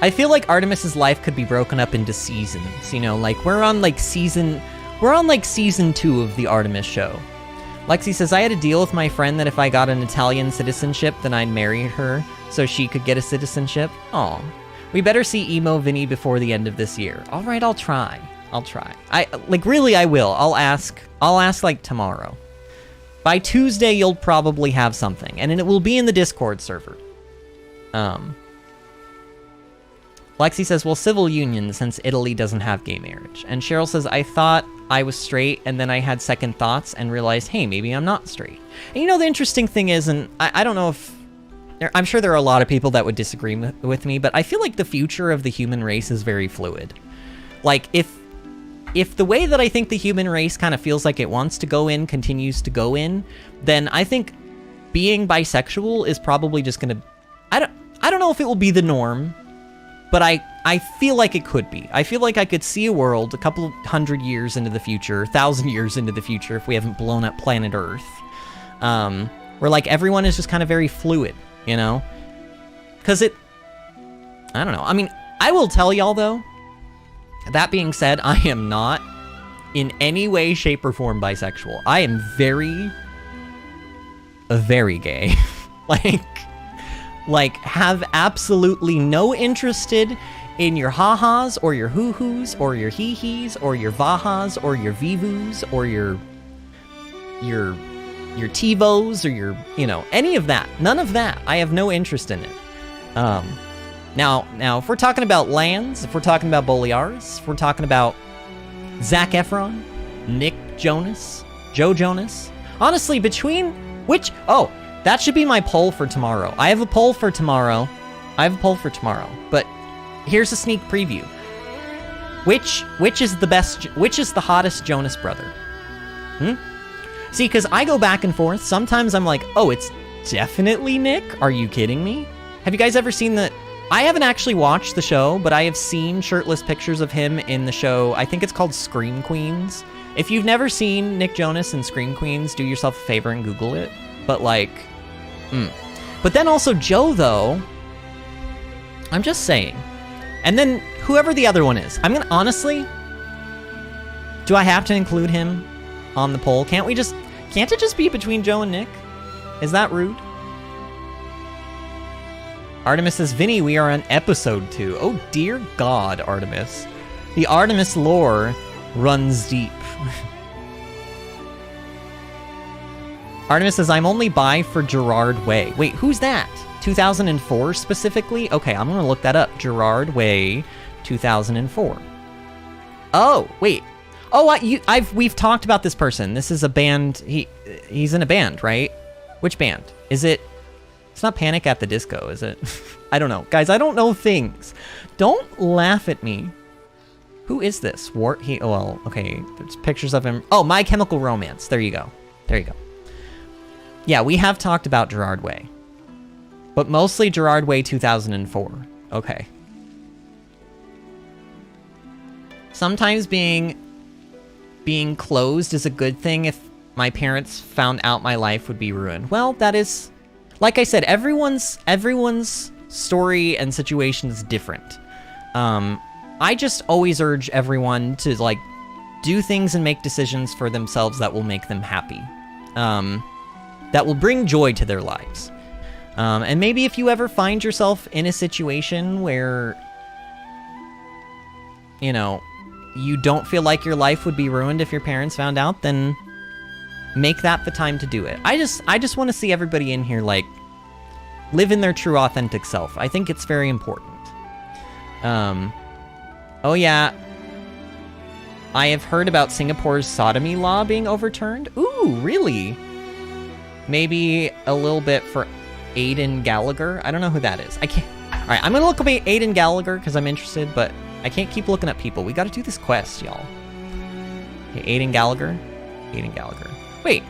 I feel like Artemis's life could be broken up into seasons, you know, like we're on like season 2 of the Artemis show. Lexi says, I had a deal with my friend that if I got an Italian citizenship, then I'd marry her so she could get a citizenship. Aw. We better see Emo Vinny before the end of this year. All right, I'll try. I will. I'll ask like tomorrow. By Tuesday, you'll probably have something, and it will be in the Discord server. Lexi says, well, civil union, since Italy doesn't have gay marriage. And Cheryl says, I thought I was straight, and then I had second thoughts and realized, hey, maybe I'm not straight. And you know, the interesting thing is, and I don't know if I'm sure there are a lot of people that would disagree with me, but I feel like the future of the human race is very fluid. Like, if the way that I think the human race kind of feels like it wants to go in continues to go in, then I think being bisexual is probably just gonna... I don't know if it will be the norm, but I feel like it could be. I feel like I could see a world a couple of 100 years into the future, 1,000 years into the future, if we haven't blown up planet Earth, where, like, everyone is just kind of very fluid. You know? Because I don't know. I mean, I will tell y'all, though, that being said, I am not in any way, shape, or form bisexual. I am very gay. like, have absolutely no interest in your ha-has, or your hoo-hoos, or your hee-hees, or your va-has, or your vivus, or your TiVos, or your, you know, any of that. None of that. I have no interest in it. Now, if we're talking about lands, if we're talking about Boliaris, if we're talking about Zac Efron, Nick Jonas, Joe Jonas, honestly, between which... Oh, that should be my poll for tomorrow. I have a poll for tomorrow. But here's a sneak preview. Which is the best... Which is the hottest Jonas brother? See, because I go back and forth. Sometimes I'm like, oh, it's definitely Nick? Are you kidding me? Have you guys ever seen the... I haven't actually watched the show, but I have seen shirtless pictures of him in the show. I think it's called Scream Queens. If you've never seen Nick Jonas in Scream Queens, do yourself a favor and Google it. But like, But then also Joe, though, I'm just saying. And then whoever the other one is. I'm gonna, honestly, do I have to include him on the poll? Can't it just be between Joe and Nick? Is that rude? Artemis says, Vinny, we are on episode 2. Oh, dear God, Artemis. The Artemis lore runs deep. Artemis says, I'm only bi for Gerard Way. Wait, who's that? 2004 specifically? Okay, I'm gonna look that up. Gerard Way, 2004. Oh, wait. Oh, we've talked about this person. This is a band. He's in a band, right? Which band? Is it... It's not Panic at the Disco, is it? I don't know. Guys, I don't know things. Don't laugh at me. Who is this? Well, okay. There's pictures of him. Oh, My Chemical Romance. There you go. Yeah, we have talked about Gerard Way. But mostly Gerard Way 2004. Okay. Sometimes being closed is a good thing if my parents found out my life would be ruined. Well, that is... Like I said, everyone's story and situation is different. I just always urge everyone to, like, do things and make decisions for themselves that will make them happy. That will bring joy to their lives. And maybe if you ever find yourself in a situation where, you know, you don't feel like your life would be ruined if your parents found out, then make that the time to do it. I just want to see everybody in here, like, live in their true, authentic self. I think it's very important. Oh yeah. I have heard about Singapore's sodomy law being overturned. Ooh, really? Maybe a little bit for Aidan Gallagher? I don't know who that is. I can't... Alright, I'm gonna look up Aidan Gallagher because I'm interested, but I can't keep looking at people. We gotta do this quest, y'all. Okay, Aidan Gallagher. Wait.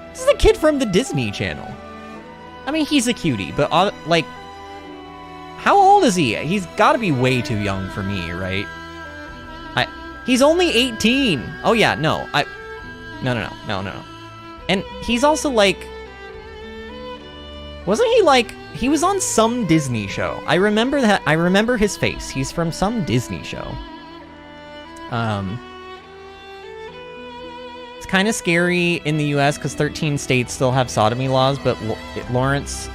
This is a kid from the Disney Channel. I mean, he's a cutie, but, like... How old is he? He's gotta be way too young for me, right? He's only 18! Oh yeah, no. No. And he's also, like... Wasn't he, like... He was on some Disney show. I remember that. I remember his face. He's from some Disney show. It's kind of scary in the US because 13 states still have sodomy laws, but Lawrence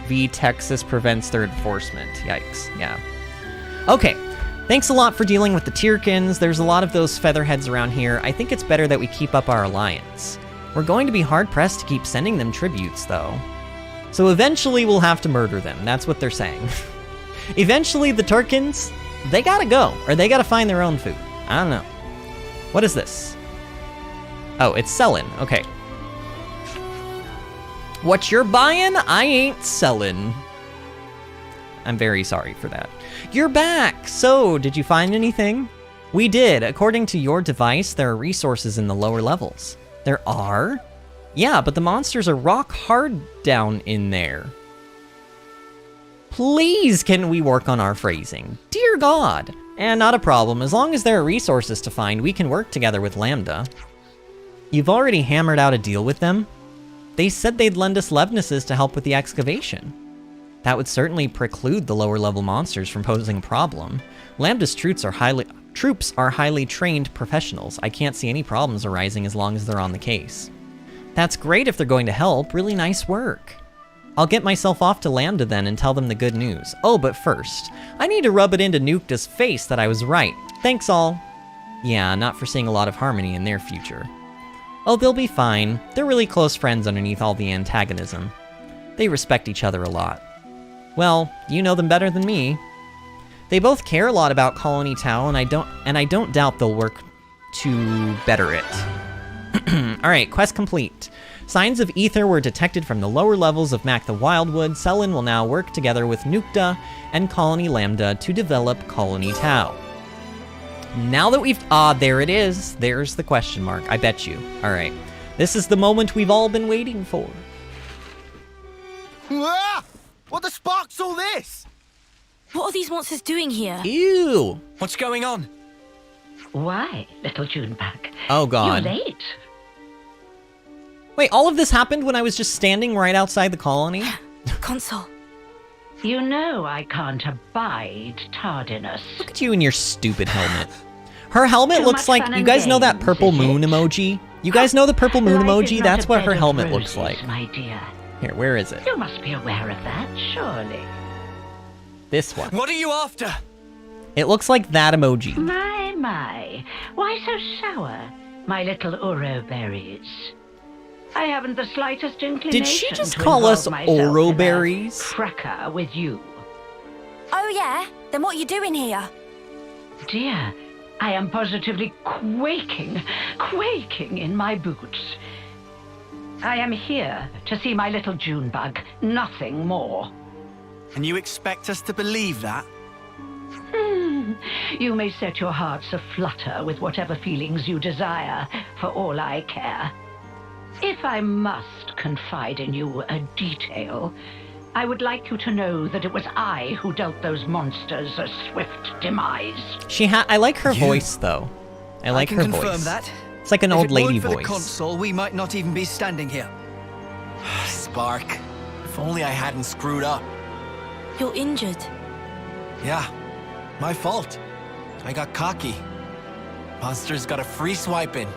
v. Texas prevents their enforcement. Yikes. Yeah. Okay. Thanks a lot for dealing with the Tyrkins. There's a lot of those featherheads around here. I think it's better that we keep up our alliance. We're going to be hard-pressed to keep sending them tributes, though. So eventually we'll have to murder them. That's what they're saying. Eventually the Tyrkins, they gotta go. Or they gotta find their own food. I don't know. What is this? Oh, it's selling. Okay. What you're buying, I ain't selling. I'm very sorry for that. You're back! So, did you find anything? We did. According to your device, there are resources in the lower levels. There are? Yeah, but the monsters are rock hard down in there. Please, can we work on our phrasing? Dear God! And not a problem. As long as there are resources to find, we can work together with Lambda. You've already hammered out a deal with them? They said they'd lend us Levnesses to help with the excavation. That would certainly preclude the lower level monsters from posing a problem. Lambda's troops are highly trained professionals. I can't see any problems arising as long as they're on the case. That's great if they're going to help. Really nice work. I'll get myself off to Lambda then and tell them the good news. Oh, but first, I need to rub it into Nukta's face that I was right. Thanks all. Yeah, not foreseeing a lot of harmony in their future. Oh, they'll be fine. They're really close friends underneath all the antagonism. They respect each other a lot. Well, you know them better than me. They both care a lot about Colony Tau, and I don't doubt they'll work to better it. Alright, quest complete. Signs of ether were detected from the lower levels of Mac the Wildwood. Selin will now work together with Nukta and Colony Lambda to develop Colony Tau. Now that we've... there it is. There's the question mark, I bet you. Alright. This is the moment we've all been waiting for. Ah! What the spark's all this? What are these monsters doing here? Ew! What's going on? Why, little Junebug? Oh god. You're late. Wait, all of this happened when I was just standing right outside the colony? Console. You know I can't abide tardiness. Look at you in your stupid helmet. Her helmet Too looks much like... fun You and guys know that games, purple is moon it? emoji? You guys know the purple moon Life is emoji? not That's a what her bed of helmet looks roses, like. my dear. Here, where is it? You must be aware of that, surely. This one. What are you after? It looks like that emoji. My. Why so sour, my little Oro berries? I haven't the slightest inclination Did she just to call involve us myself Oro in a berries? cracker with you. Oh yeah? Then what are you doing here? Dear, I am positively quaking in my boots. I am here to see my little Junebug, nothing more. And you expect us to believe that? You may set your hearts aflutter with whatever feelings you desire, for all I care. If I must confide in you a detail, I would like you to know that it was I who dealt those monsters a swift demise. I like her voice, though. I like her voice. I can confirm that. It's like an old lady If it weren't for voice. the console, we might not even be standing here. Spark. If only I hadn't screwed up. You're injured. Yeah, my fault. I got cocky. Monsters got a free swipe in.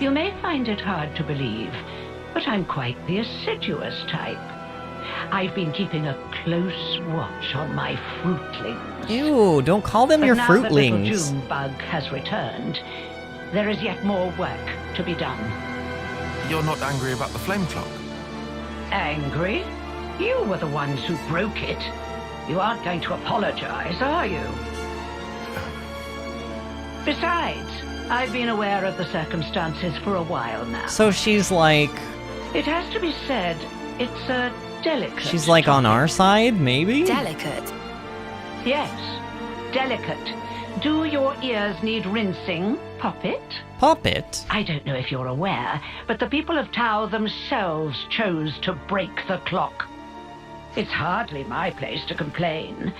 You may find it hard to believe, but I'm quite the assiduous type. I've been keeping a close watch on my fruitlings. Ew, don't call them But your now that little fruitlings. Junebug has returned, there is yet more work to be done. You're not angry about the flame clock? Angry? You were the ones who broke it. You aren't going to apologize, are you? Besides, I've been aware of the circumstances for a while now. So she's like... It has to be said, it's a delicate... She's like on our side, maybe? Delicate. Yes, delicate. Do your ears need rinsing, Poppet? Puppet? I don't know if you're aware, but the people of Tau themselves chose to break the clock. It's hardly my place to complain.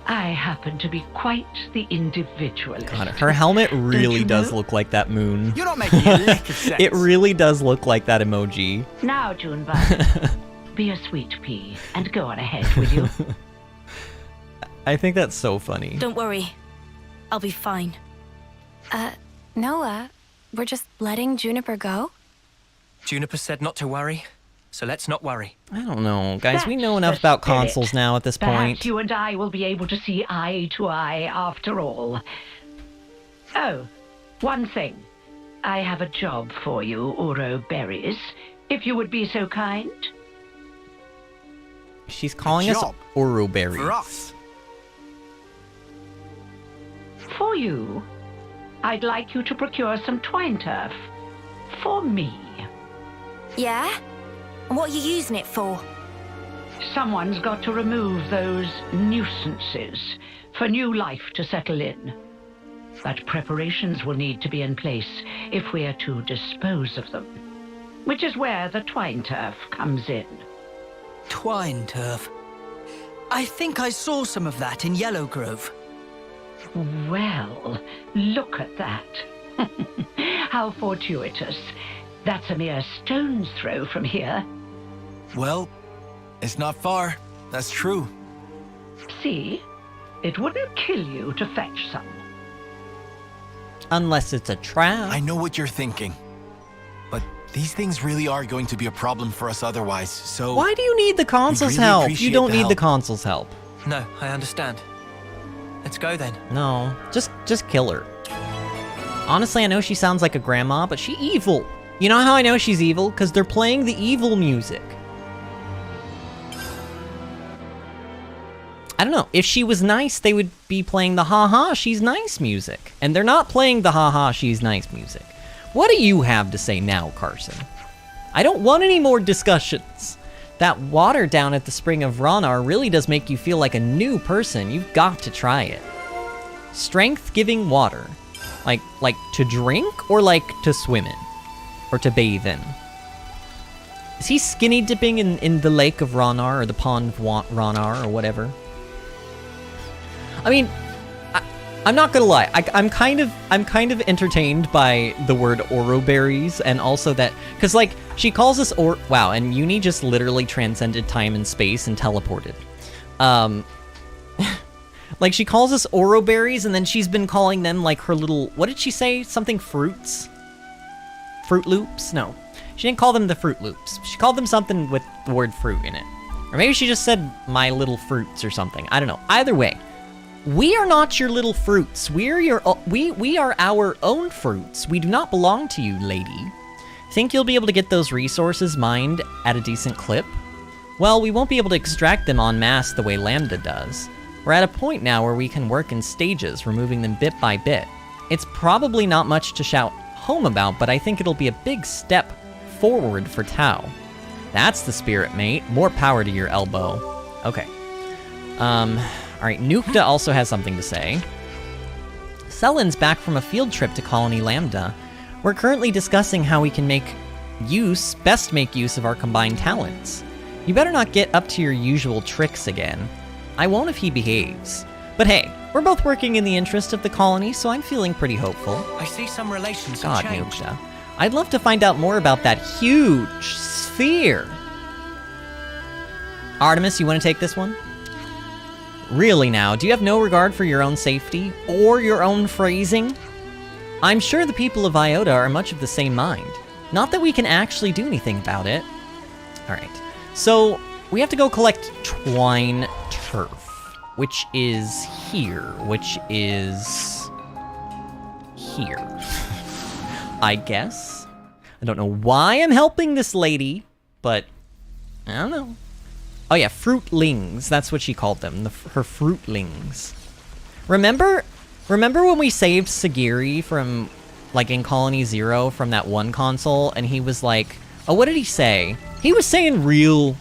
I happen to be quite the individualist. God, her helmet really you does know? look like that moon. You're not making a lick of sense. It really does look like that emoji. Now, Junebug, be a sweet pea and go on ahead, will you? I think that's so funny. Don't worry. I'll be fine. Noah, we're just letting Juniper go? Juniper said not to worry, so let's not worry. I don't know, guys. We That's know enough the about spirit. consoles now at this Perhaps point. you and I will be able to see eye to eye after all. Oh, one thing. I have a job for you, Oro Berries, if you would be so kind. She's calling us job? Oro berries. For us. For you, I'd like you to procure some twine turf. For me. Yeah? And what are you using it for? Someone's got to remove those nuisances for new life to settle in. But preparations will need to be in place if we are to dispose of them, which is where the twine turf comes in. Twine turf. I think I saw some of that in Yellow Grove. Well, look at that. How fortuitous. That's a mere stone's throw from here. Well, it's not far. That's true. See? It wouldn't kill you to fetch some. Unless it's a trap. I know what you're thinking. But these things really are going to be a problem for us otherwise, so... Why do you need the console's really help? You appreciate don't the need the help. console's help. No, I understand. Let's go then. No, just kill her. Honestly, I know she sounds like a grandma, but she evil. You know how I know she's evil? Because they're playing the evil music. I don't know. If she was nice, they would be playing the ha-ha, she's nice music. And they're not playing the ha-ha, she's nice music. What do you have to say now, Carson? I don't want any more discussions. That water down at the Spring of Ronar really does make you feel like a new person. You've got to try it. Strength-giving water. Like to drink or like to swim in? Or to bathe in? Is he skinny dipping in the lake of Ronar or the pond of Ronar or whatever? I mean, I'm not gonna lie. I'm kind of entertained by the word Ouroberries, and also that, cause like she calls us wow, and Uni just literally transcended time and space and teleported. Like she calls us Ouroberries, and then she's been calling them like her little, what did she say? Something fruits? Fruit Loops? No, she didn't call them the Fruit Loops. She called them something with the word fruit in it, or maybe she just said my little fruits or something. I don't know. Either way. We are not your little fruits. We are our own fruits. We do not belong to you, lady. Think you'll be able to get those resources mined at a decent clip? Well, we won't be able to extract them en masse the way Lambda does. We're at a point now where we can work in stages, removing them bit by bit. It's probably not much to shout home about, but I think it'll be a big step forward for Tau. That's the spirit, mate. More power to your elbow. Okay. Alright, Nukta also has something to say. Sellen's back from a field trip to Colony Lambda. We're currently discussing how we can best make use of our combined talents. You better not get up to your usual tricks again. I won't if he behaves. But hey, we're both working in the interest of the colony, so I'm feeling pretty hopeful. I see some relations God, have changed. Nukta. I'd love to find out more about that huge sphere. Artemis, you want to take this one? Really now, do you have no regard for your own safety, or your own phrasing? I'm sure the people of Iota are much of the same mind. Not that we can actually do anything about it. Alright, so we have to go collect Twine Turf, which is here, I guess. I don't know why I'm helping this lady, but I don't know. Oh yeah, fruitlings. That's what she called them. Her fruitlings. Remember when we saved Sagiri from, like, in Colony Zero from that one console, and he was like, oh, what did he say? He was saying real,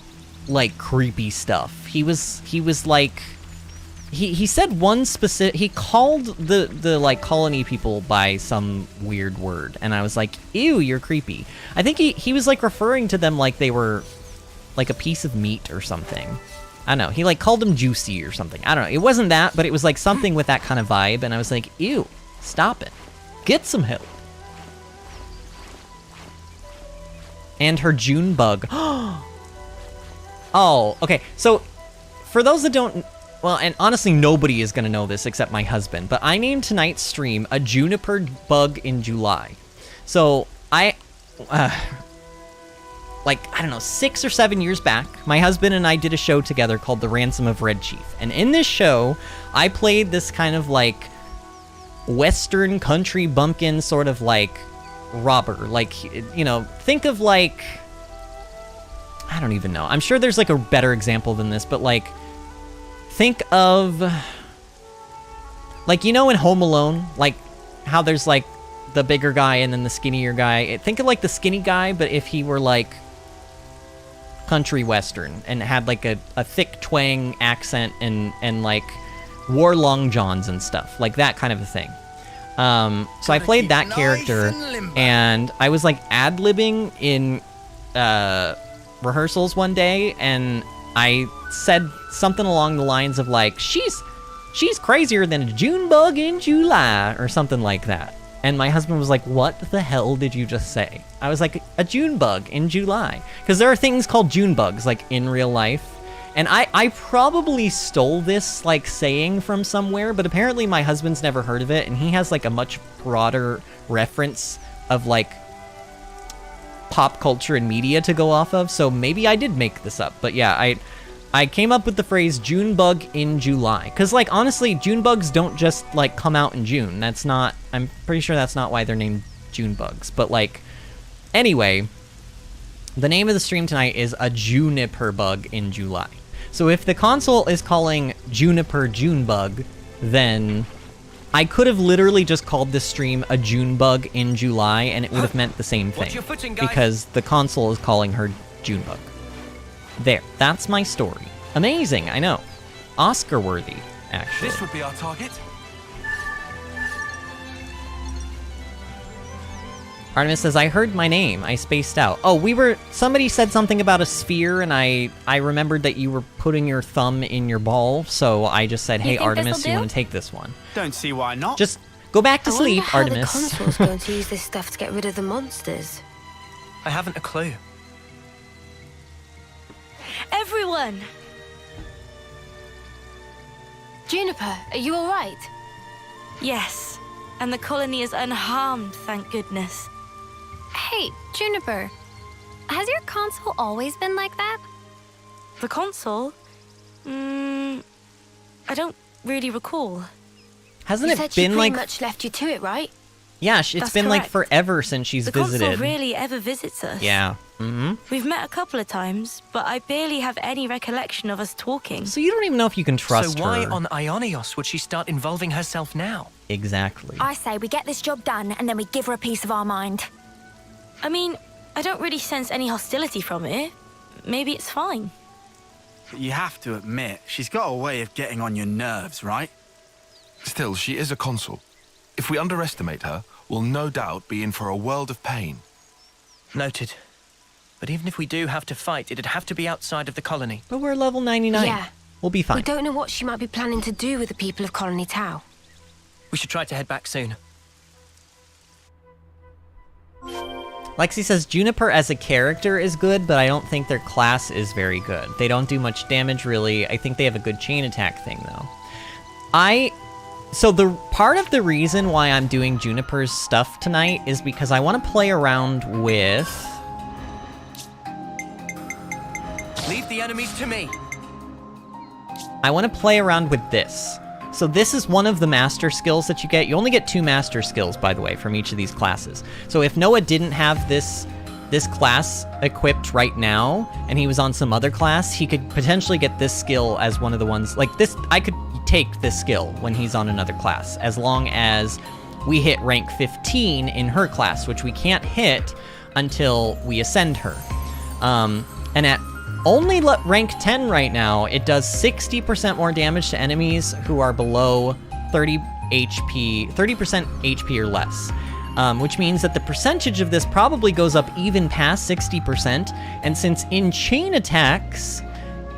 like, creepy stuff. He was like, he said one specific, he called the like, colony people by some weird word, and I was like, ew, you're creepy. I think he was, like, referring to them like they were like a piece of meat or something. I don't know. He like called them juicy or something. I don't know. It wasn't that, but it was like something with that kind of vibe. And I was like, ew, stop it. Get some help. And her June bug. Oh, okay. So for those that don't, well, and honestly, nobody is going to know this except my husband, but I named tonight's stream a Juniper bug in July. So like, I don't know, 6 or 7 years back, my husband and I did a show together called The Ransom of Red Chief. And in this show, I played this kind of like Western country bumpkin sort of like robber. Like, you know, think of like, I don't even know. I'm sure there's like a better example than this, but like, think of, like, you know, in Home Alone, like how there's like the bigger guy and then the skinnier guy. Think of like the skinny guy, but if he were like country western and had like a thick twang accent and like wore long johns and stuff, like that kind of a thing. So I played that character, and I was like ad-libbing in rehearsals one day, and I said something along the lines of like, she's crazier than a June bug in July, or something like that. And my husband was like, what the hell did you just say? I was like, a June bug in July. Because there are things called June bugs, like, in real life. And I probably stole this, like, saying from somewhere, but apparently my husband's never heard of it, and he has, like, a much broader reference of, like, pop culture and media to go off of, so maybe I did make this up. But yeah, I came up with the phrase Junebug in July. Because, like, honestly, Junebugs don't just, like, come out in June. That's not... I'm pretty sure that's not why they're named Junebugs. But, like, anyway, the name of the stream tonight is a Juniper bug in July. So if the console is calling Juniper Junebug, then I could have literally just called this stream a Junebug in July, and it would have meant the same thing. Because the console is calling her Junebug. There, that's my story. Amazing, I know. Oscar-worthy, actually. This would be our target. Artemis says, I heard my name. I spaced out. Oh, somebody said something about a sphere, and I remembered that you were putting your thumb in your ball, so I just said, hey, Artemis, you want to take this one? Don't see why not. Just go back to sleep, I wonder Artemis. how the console's going to use this stuff to get rid of the monsters. I haven't a clue. Everyone! Juniper, are you alright? Yes, and the colony is unharmed, thank goodness. Hey, Juniper, has your console always been like that? The console? I don't really recall. Hasn't you it said been she like... pretty much left you to it, right? Yeah, it's That's been like correct. forever since she's The visited. console rarely ever visits us. Yeah. Mm-hmm. We've met a couple of times, but I barely have any recollection of us talking. So you don't even know if you can trust So why her. on Ionios would she start involving herself now? Exactly. I say we get this job done and then we give her a piece of our mind. I mean, I don't really sense any hostility from it. Maybe it's fine. But you have to admit, she's got a way of getting on your nerves, right? Still, she is a consul. If we underestimate her, we'll no doubt be in for a world of pain. Noted. But even if we do have to fight, it'd have to be outside of the colony. But we're level 99. Yeah. We'll be fine. We don't know what she might be planning to do with the people of Colony Tau. We should try to head back soon. Lexi says Juniper as a character is good, but I don't think their class is very good. They don't do much damage, really. I think they have a good chain attack thing, though. So the part of the reason why I'm doing Juniper's stuff tonight is because I want to play around with... Leave the enemies to me. I want to play around with this. So this is one of the master skills that you get. You only get 2 master skills, by the way, from each of these classes. So if Noah didn't have this class equipped right now, and he was on some other class, he could potentially get this skill as one of the ones... Like, this, I could take this skill when he's on another class, as long as we hit rank 15 in her class, which we can't hit until we ascend her. And at only rank 10 right now, it does 60% more damage to enemies who are below 30 HP, 30% HP or less. Which means that the percentage of this probably goes up even past 60%. And since in chain attacks,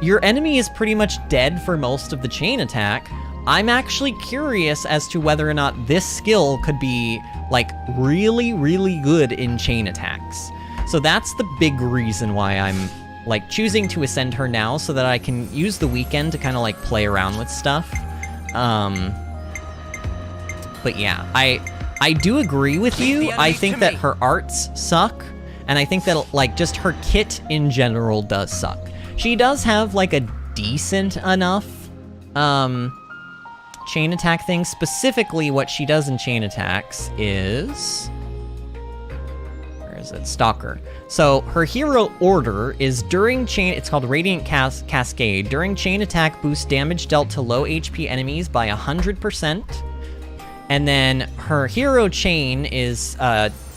your enemy is pretty much dead for most of the chain attack, I'm actually curious as to whether or not this skill could be, like, really, really good in chain attacks. So that's the big reason why I'm, like, choosing to ascend her now, so that I can use the weekend to kind of, like, play around with stuff. But yeah, I do agree with you. I think that her arts suck, and I think that, like, just her kit in general does suck. She does have, like, a decent enough chain attack thing. Specifically, what she does in chain attacks is... Where is it? Stalker. So her hero order is during chain... It's called Radiant Cascade. During chain attack, boosts damage dealt to low HP enemies by 100%. And then her hero chain is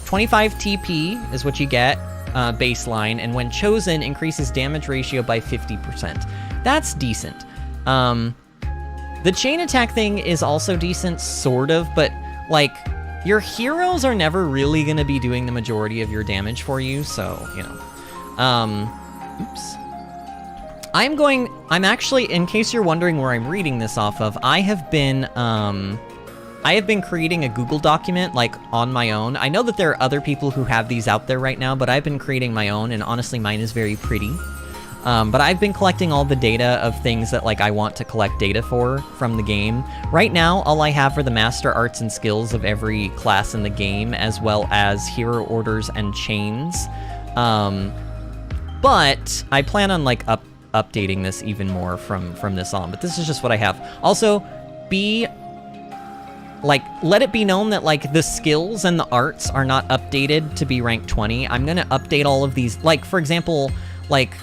25 TP is what you get, baseline, and when chosen, increases damage ratio by 50%. That's decent. The chain attack thing is also decent, sort of, but, like, your heroes are never really going to be doing the majority of your damage for you, so, you know. Oops. I'm actually, in case you're wondering where I'm reading this off of, I have been creating a Google document, like, on my own. I know that there are other people who have these out there right now, but I've been creating my own, and honestly, mine is very pretty. But I've been collecting all the data of things that, like, I want to collect data for from the game. Right now, all I have are the master arts and skills of every class in the game, as well as hero orders and chains. But I plan on, like, updating this even more from this on, but this is just what I have. Also, let it be known that, like, the skills and the arts are not updated to be rank 20. I'm gonna update all of these. Like, for example, like,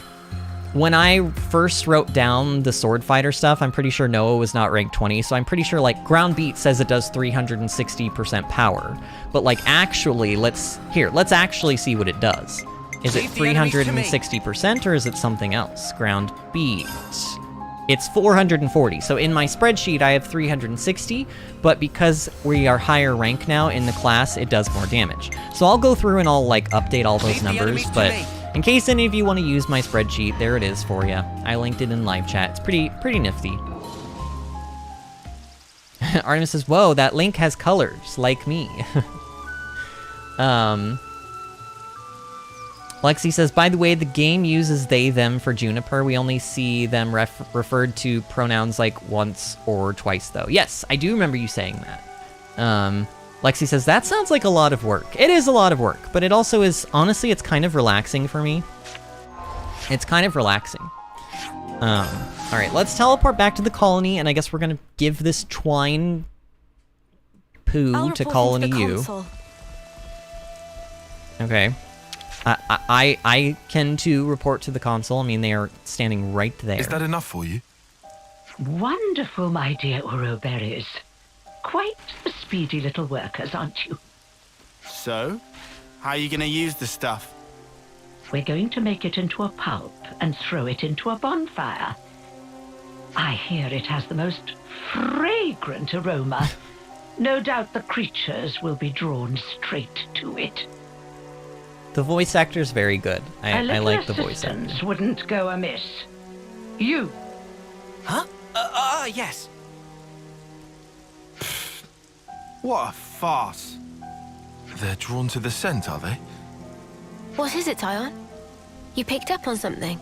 when I first wrote down the sword fighter stuff, I'm pretty sure Noah was not rank 20, so I'm pretty sure, like, Ground Beat says it does 360% power. But, like, actually, let's actually see what it does. Is it 360% or is it something else? Ground Beat. It's 440. So in my spreadsheet, I have 360, but because we are higher rank now in the class, it does more damage. So I'll go through and I'll, like, update all those numbers, but in case any of you want to use my spreadsheet, there it is for you. I linked it in live chat. It's pretty nifty. Artemis says, whoa, that link has colors, like me. Lexi says, by the way, the game uses they, them for Juniper. We only see them referred to pronouns like once or twice, though. Yes, I do remember you saying that. Lexi says, that sounds like a lot of work. It is a lot of work, but it also is, honestly, it's kind of relaxing for me. It's kind of relaxing. All right, let's teleport back to the colony, and I guess we're gonna give this Twine Poo to Colony U. Okay. I can, too, report to the console. I mean, they are standing right there. Is that enough for you? Wonderful, my dear Uroberries. Quite the speedy little workers, aren't you? So, how are you going to use the stuff? We're going to make it into a pulp and throw it into a bonfire. I hear it has the most fragrant aroma. No doubt the creatures will be drawn straight to it. The voice actor's very good. I like the voice actor. Wouldn't go amiss. You. Huh? Yes. What a farce. They're drawn to the scent, are they? What is it, Tyon? You picked up on something?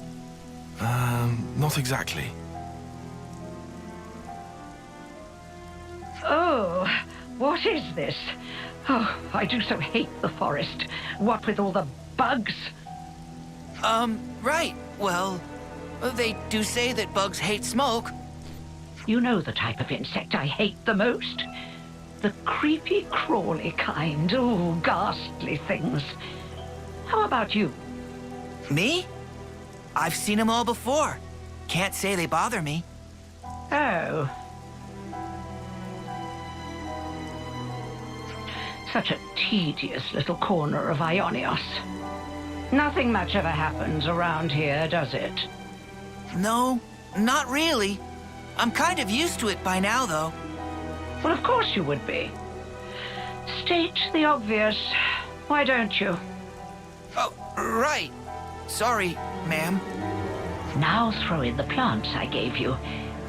Not exactly. Oh, what is this? Oh, I do so hate the forest. What with all the bugs? Right. Well, they do say that bugs hate smoke. You know the type of insect I hate the most? The creepy, crawly kind. Oh, ghastly things. How about you? Me? I've seen them all before. Can't say they bother me. Oh. Such a tedious little corner of Ionios. Nothing much ever happens around here, does it? No, not really. I'm kind of used to it by now, though. Well, of course you would be. State the obvious. Why don't you? Oh, right. Sorry, ma'am. Now throw in the plants I gave you,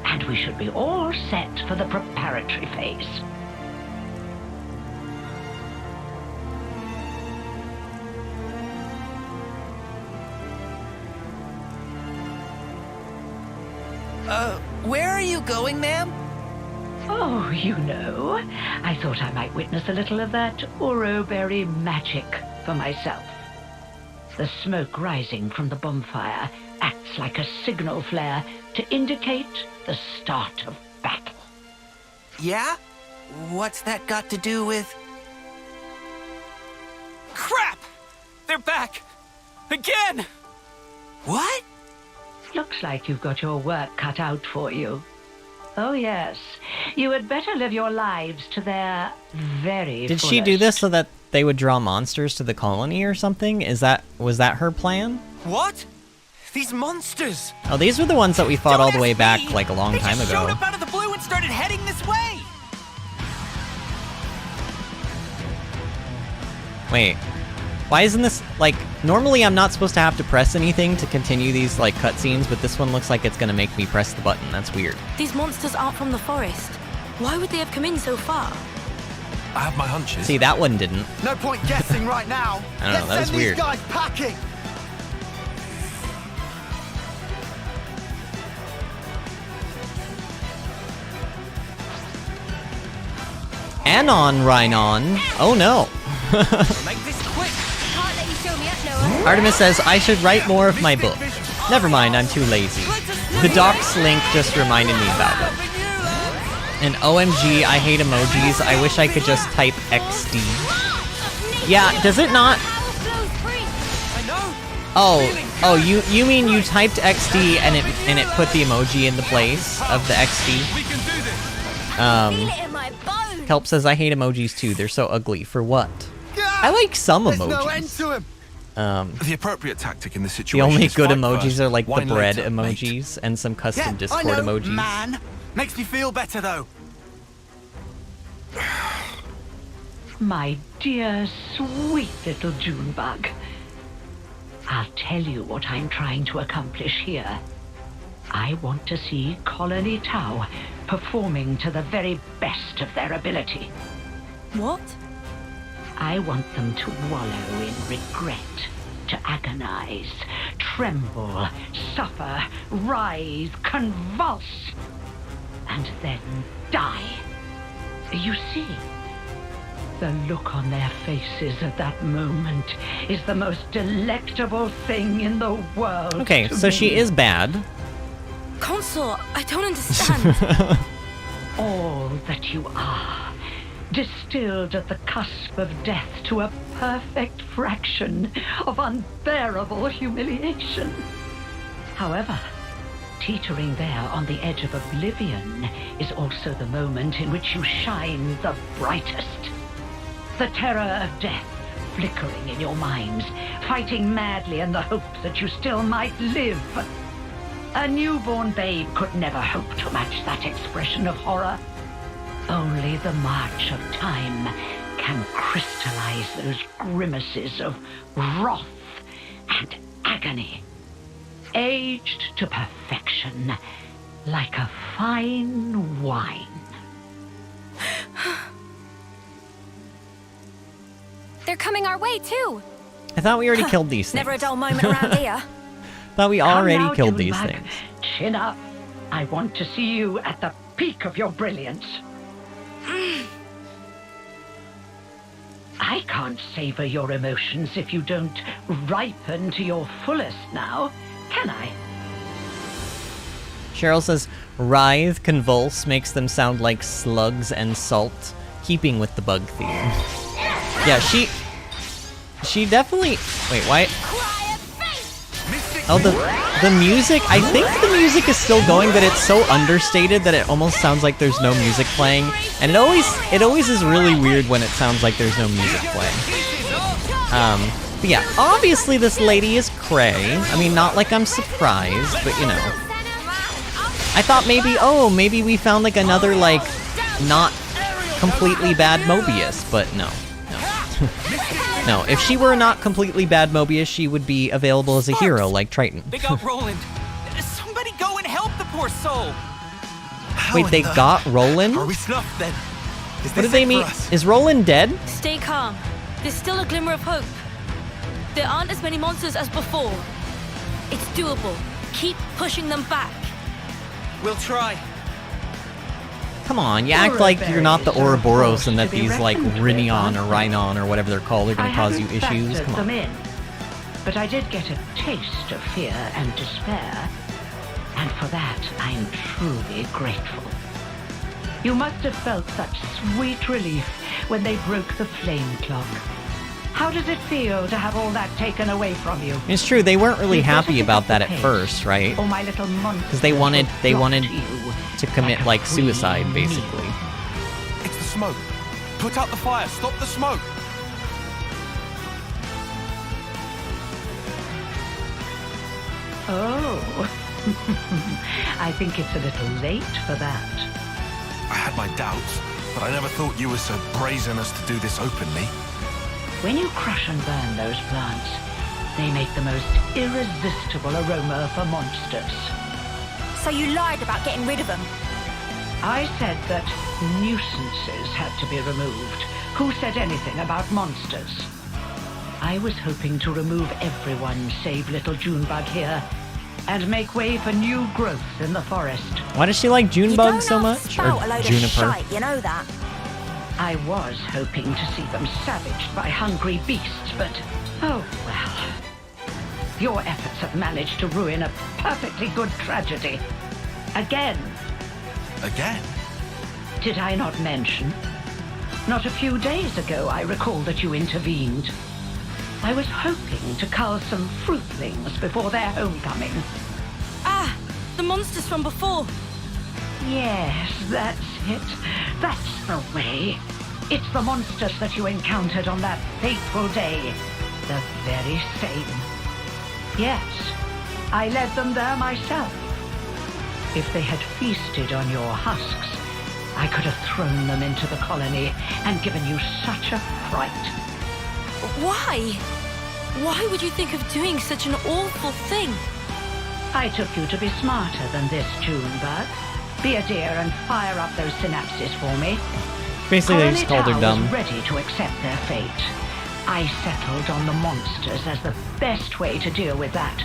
and we should be all set for the preparatory phase. Where are you going, ma'am? Oh, you know, I thought I might witness a little of that Uroberry magic for myself. The smoke rising from the bonfire acts like a signal flare to indicate the start of battle. Yeah? What's that got to do with... Crap! They're back! Again! What? Looks like you've got your work cut out for you. Oh, yes. You had better live your lives to their very Did fullest. she do this so that they would draw monsters to the colony or something? Was that her plan? What? These monsters! Oh, these were the ones that we fought all the way back, like, a long time They just ago. showed up out of the blue and started heading this way! Wait. Why isn't this, like, normally I'm not supposed to have to press anything to continue these, like, cutscenes, but this one looks like it's gonna make me press the button. That's weird. These monsters aren't from the forest. Why would they have come in so far? I have my hunches. See, that one didn't. No point guessing right now. I don't know, that was weird. Let's send these guys packing. Anon Rhinon. Oh no. Make this quick! Can't let you show me up, Noah. Artemis says, I should write more of my book. Never mind, I'm too lazy. The Docs link just reminded me about it. And OMG, I hate emojis. I wish I could just type XD. Yeah, does it not? Oh, you mean you typed XD and it put the emoji in the place of the XD? Kelp says I hate emojis too. They're so ugly. For what? I like some emojis. The appropriate tactic in this The situation. only is good fight emojis first, are like the wine bread later, emojis and some custom Discord I know, emojis. man. Makes me feel better though. My dear, sweet little Junebug. I'll tell you what I'm trying to accomplish here. I want to see Colony Tau performing to the very best of their ability. What? I want them to wallow in regret, to agonize, tremble, suffer, writhe, convulse, and then die. You see, the look on their faces at that moment is the most delectable thing in the world. Okay, so she is bad. Consort, I don't understand. All that you are, distilled at the cusp of death to a perfect fraction of unbearable humiliation. However, teetering there on the edge of oblivion is also the moment in which you shine the brightest. The terror of death flickering in your minds, fighting madly in the hope that you still might live. A newborn babe could never hope to match that expression of horror. Only the march of time can crystallize those grimaces of wrath and agony, aged to perfection like a fine wine. They're coming our way, too. I thought we already killed these things. Never a dull moment around here. Thought we already Come now, killed these Junebug. things. Chin up. I want to see you at the peak of your brilliance. I can't savor your emotions if you don't ripen to your fullest now, can I? Cheryl says, writhe, convulse makes them sound like slugs and salt, keeping with the bug theme. Yeah, she definitely... Wait, why? Oh, the music, I think the music is still going, but it's so understated that it almost sounds like there's no music playing. And it always is really weird when it sounds like there's no music playing. But yeah, obviously this lady is cray. I mean, not like I'm surprised, but you know. I thought maybe we found like another like not completely bad Mobius, but no. No, if she were not completely bad Mobius, she would be available as a hero like Triton. They got Roland. Somebody go and help the poor soul. Wait, they got Roland? Are we snuffed then? What do they mean? Is Roland dead? Stay calm. There's still a glimmer of hope. There aren't as many monsters as before. It's doable. Keep pushing them back. We'll try. Come on, you act like you're not the Ouroboros and that these, like, Rhinion or Rhinon or whatever they're called are gonna cause you issues. Come on. But I did get a taste of fear and despair, and for that I'm truly grateful. You must have felt such sweet relief when they broke the flame clock. How does it feel to have all that taken away from you? It's true, they weren't really happy about that at first, right? Oh, my little monster. Because they wanted to commit, like, suicide, basically. It's the smoke. Put out the fire. Stop the smoke. Oh. I think it's a little late for that. I had my doubts, but I never thought you were so brazen as to do this openly. When you crush and burn those plants, they make the most irresistible aroma for monsters. So you lied about getting rid of them? I said that nuisances had to be removed. Who said anything about monsters? I was hoping to remove everyone save little Junebug here, and make way for new growth in the forest. Why does she like Junebug so much? Or Juniper? You know that. I was hoping to see them savaged by hungry beasts, but oh well. Your efforts have managed to ruin a perfectly good tragedy. Again. Again? Did I not mention? Not a few days ago, I recall that you intervened. I was hoping to cull some fruitlings before their homecoming. Ah, the monsters from before. Yes, that's it. That's the way. It's the monsters that you encountered on that fateful day. The very same. Yes, I led them there myself. If they had feasted on your husks, I could have thrown them into the colony and given you such a fright. Why? Why would you think of doing such an awful thing? I took you to be smarter than this, Junebug. Be a dear and fire up those synapses for me. Basically, they just called her dumb. Was ready to accept their fate. I settled on the monsters as the best way to deal with that.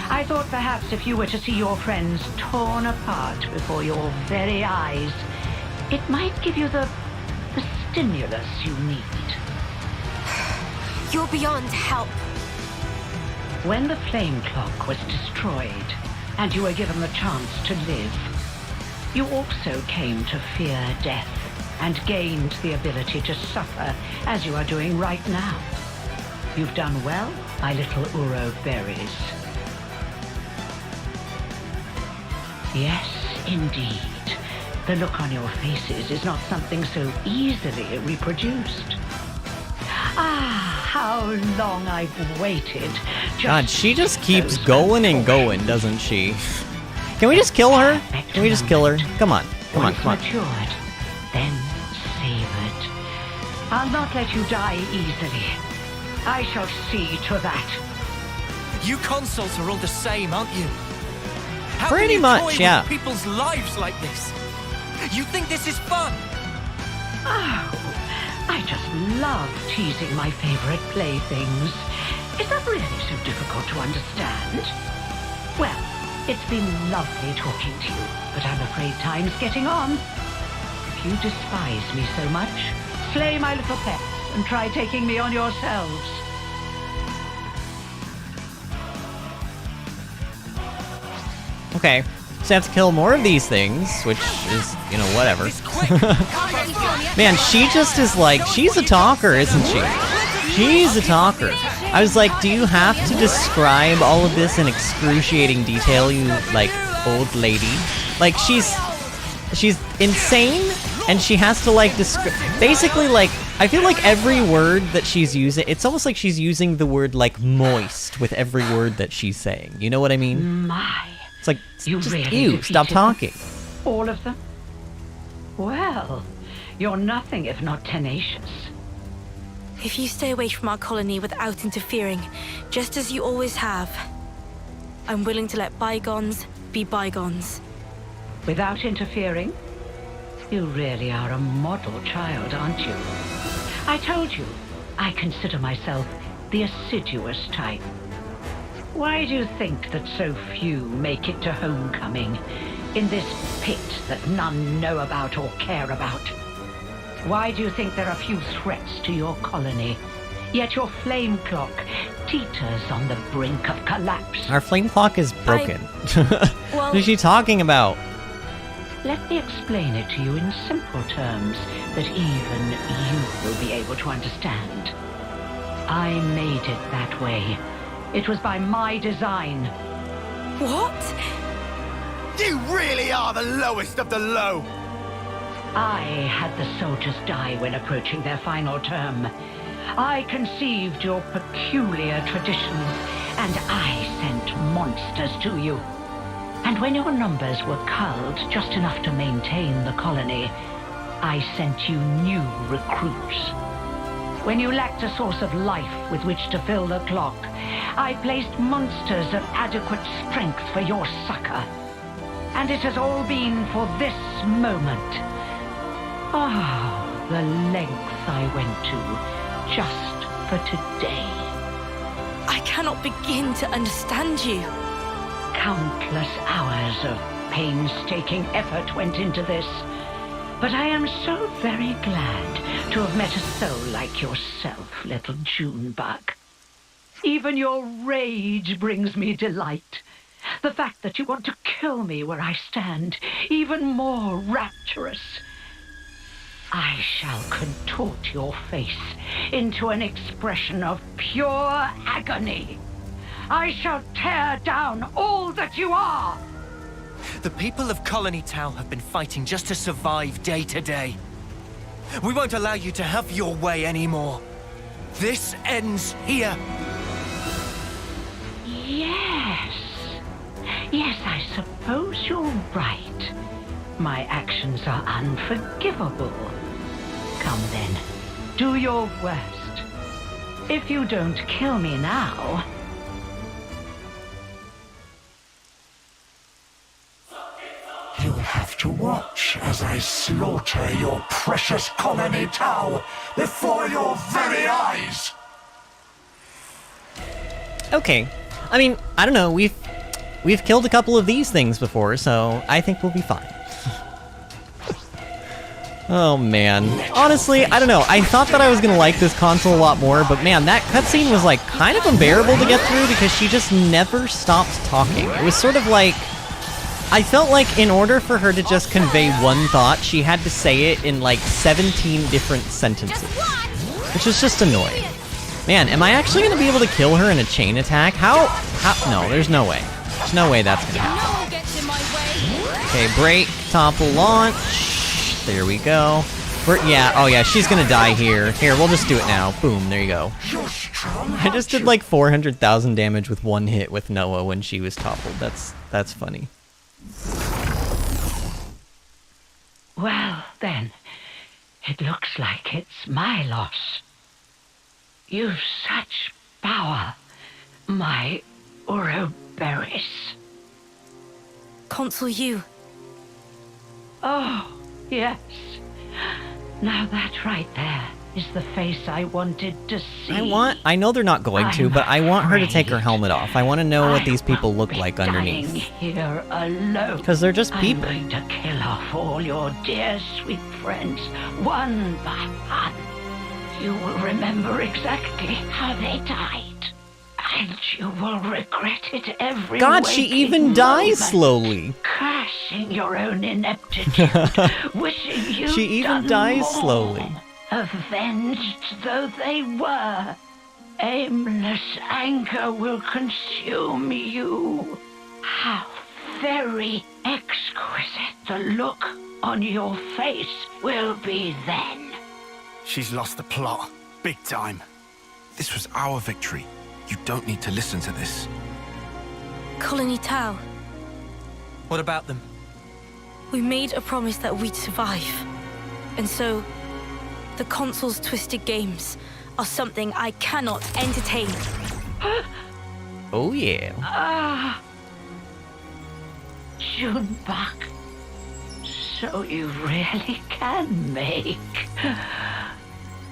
I thought perhaps if you were to see your friends torn apart before your very eyes, it might give you the stimulus you need. You're beyond help. When the flame clock was destroyed, and you were given the chance to live, you also came to fear death, and gained the ability to suffer, as you are doing right now. You've done well, my little Uro berries. Yes, indeed. The look on your faces is not something so easily reproduced. Ah, how long I've waited. God, she just keeps going and going, doesn't she? Can we just kill her? Can we just kill her? Come on, come on, come on. Matured, then savored. I'll not let you die easily. I shall see to that. You consoles are all the same, aren't you? How Pretty can you much, toy yeah. with people's lives like this? You think this is fun? Oh, I just love teasing my favorite playthings. Is that really so difficult to understand? Well, it's been lovely talking to you, but I'm afraid time's getting on. If you despise me so much, slay my little pets and try taking me on yourselves. Okay, so I have to kill more of these things, which is, you know, whatever. Man, she just is like, she's a talker, isn't she? She's a talker. I was like, do you have to describe all of this in excruciating detail, you, like, old lady? Like, she's insane, and she has to, like, basically, like, I feel like every word that she's using, it's almost like she's using the word, like, moist with every word that she's saying. You know what I mean? My. It's like, You just really you, stop defeated talking. All of them? Well, you're nothing if not tenacious. If you stay away from our colony without interfering, just as you always have, I'm willing to let bygones be bygones. Without interfering? You really are a model child, aren't you? I told you, I consider myself the assiduous type. Why do you think that so few make it to homecoming, in this pit that none know about or care about? Why do you think there are few threats to your colony, yet your flame clock teeters on the brink of collapse? Our flame clock is broken. Well, what is she talking about? Let me explain it to you in simple terms that even you will be able to understand. I made it that way. It was by my design. what? You really are the lowest of the low. I had the soldiers die when approaching their final term. I conceived your peculiar traditions, and I sent monsters to you. And when your numbers were culled just enough to maintain the colony, I sent you new recruits. When you lacked a source of life with which to fill the clock, I placed monsters of adequate strength for your succor. And it has all been for this moment. Oh, the lengths I went to just for today. I cannot begin to understand you. Countless hours of painstaking effort went into this. But I am so very glad to have met a soul like yourself, little Junebug. Even your rage brings me delight. The fact that you want to kill me where I stand, even more rapturous. I shall contort your face into an expression of pure agony. I shall tear down all that you are. The people of Colony Tau have been fighting just to survive day to day. We won't allow you to have your way anymore. This ends here. Yes. Yes, I suppose you're right. My actions are unforgivable. Come then, do your worst. If you don't kill me now... You'll have to watch as I slaughter your precious Colony Tau before your very eyes! Okay. I mean, I don't know, we've killed a couple of these things before, so I think we'll be fine. Oh man. Honestly, I don't know, I thought that I was gonna like this console a lot more, but man, that cutscene was like kind of unbearable to get through because she just never stopped talking. It was sort of like... I felt like in order for her to just convey one thought, she had to say it in like 17 different sentences. Which is just annoying. Man, am I actually gonna be able to kill her in a chain attack? How? No, there's no way. There's no way that's gonna happen. Okay, break, topple, launch. There we go. Oh yeah, she's gonna die here. Here, we'll just do it now. Boom, there you go. I just did like 400,000 damage with one hit with Noah when she was toppled. That's funny. Well, then, it looks like it's my loss. You've such power, my Ouroboros. Consul you. Oh, yes. Now that right there is the face I wanted to see. I know they're not going to, but I want her to take her helmet off. I want to know what these people look like underneath. Here alone. Because they're just people. I'm going to kill off all your dear sweet friends, one by one. You will remember exactly how they died. And you will regret it every God, she even dies moment, slowly. Cursing your own ineptitude, wishing you She even dies more. slowly. Avenged though they were, aimless anger will consume you. How very exquisite the look on your face will be then. She's lost the plot. Big time. This was our victory. You don't need to listen to this. Colony Tau. What about them? We made a promise that we'd survive. And so, the console's twisted games are something I cannot entertain. Oh yeah. Juniper. So you really can make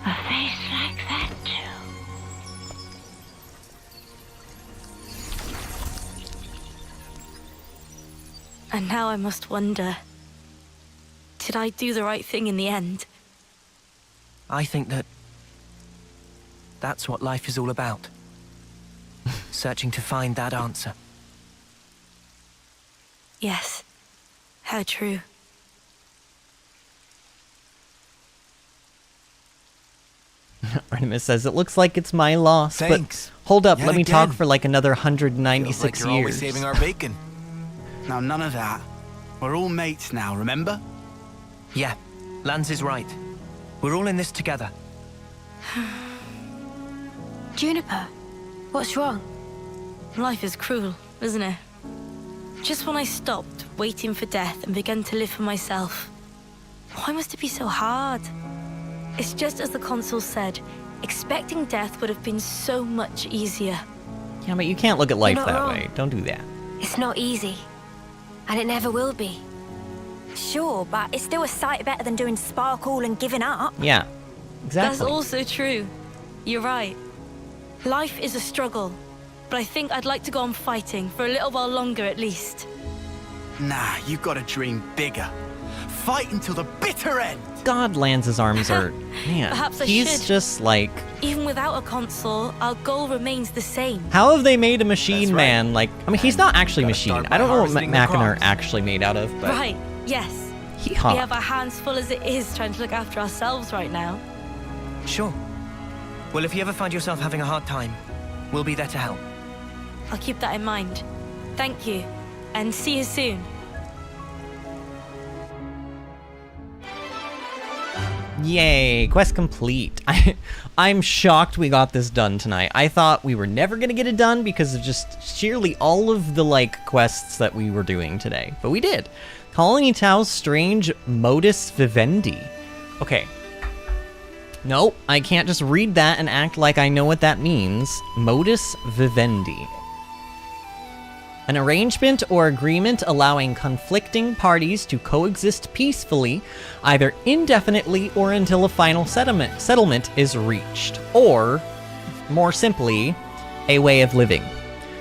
a face like that too. And now I must wonder, did I do the right thing in the end? I think that's what life is all about. Searching to find that answer. Yes, how true. Artemis says, it looks like it's my loss, Thanks. but hold up, Yet let me talk again. for like another Feels 196 like you're always years. saving our bacon. Now, none of that. We're all mates now, remember? Yeah, Lance is right. We're all in this together. Juniper, what's wrong? Life is cruel, isn't it? Just when I stopped waiting for death and began to live for myself. Why must it be so hard? It's just as the console said, expecting death would have been so much easier. Yeah, but you can't look at life not that wrong. way. Don't do that. It's not easy. And it never will be. Sure, but it's still a sight better than doing sparkle and giving up. Yeah, exactly. That's also true. You're right. Life is a struggle, but I think I'd like to go on fighting for a little while longer at least. Nah, you've got to dream bigger. fight until the bitter end. God, Lance's arms are... Man, Perhaps I he's should. just like... Even without a console, our goal remains the same. How have they made a machine That's right. man? Like, I mean, he's not actually Gotta machine. start I don't by know what harvesting the Mackinac are crops. actually made out of, but... Right, yes. We have our hands full as it is trying to look after ourselves right now. Sure. Well, if you ever find yourself having a hard time, we'll be there to help. I'll keep that in mind. Thank you, and see you soon. Yay, quest complete. I'm shocked we got this done tonight. I thought we were never gonna get it done because of just sheerly all of the, like, quests that we were doing today. But we did. Colony Tao's strange modus vivendi. Okay. Nope, I can't just read that and act like I know what that means. Modus vivendi. An arrangement or agreement allowing conflicting parties to coexist peacefully, either indefinitely or until a final settlement is reached. Or, more simply, a way of living.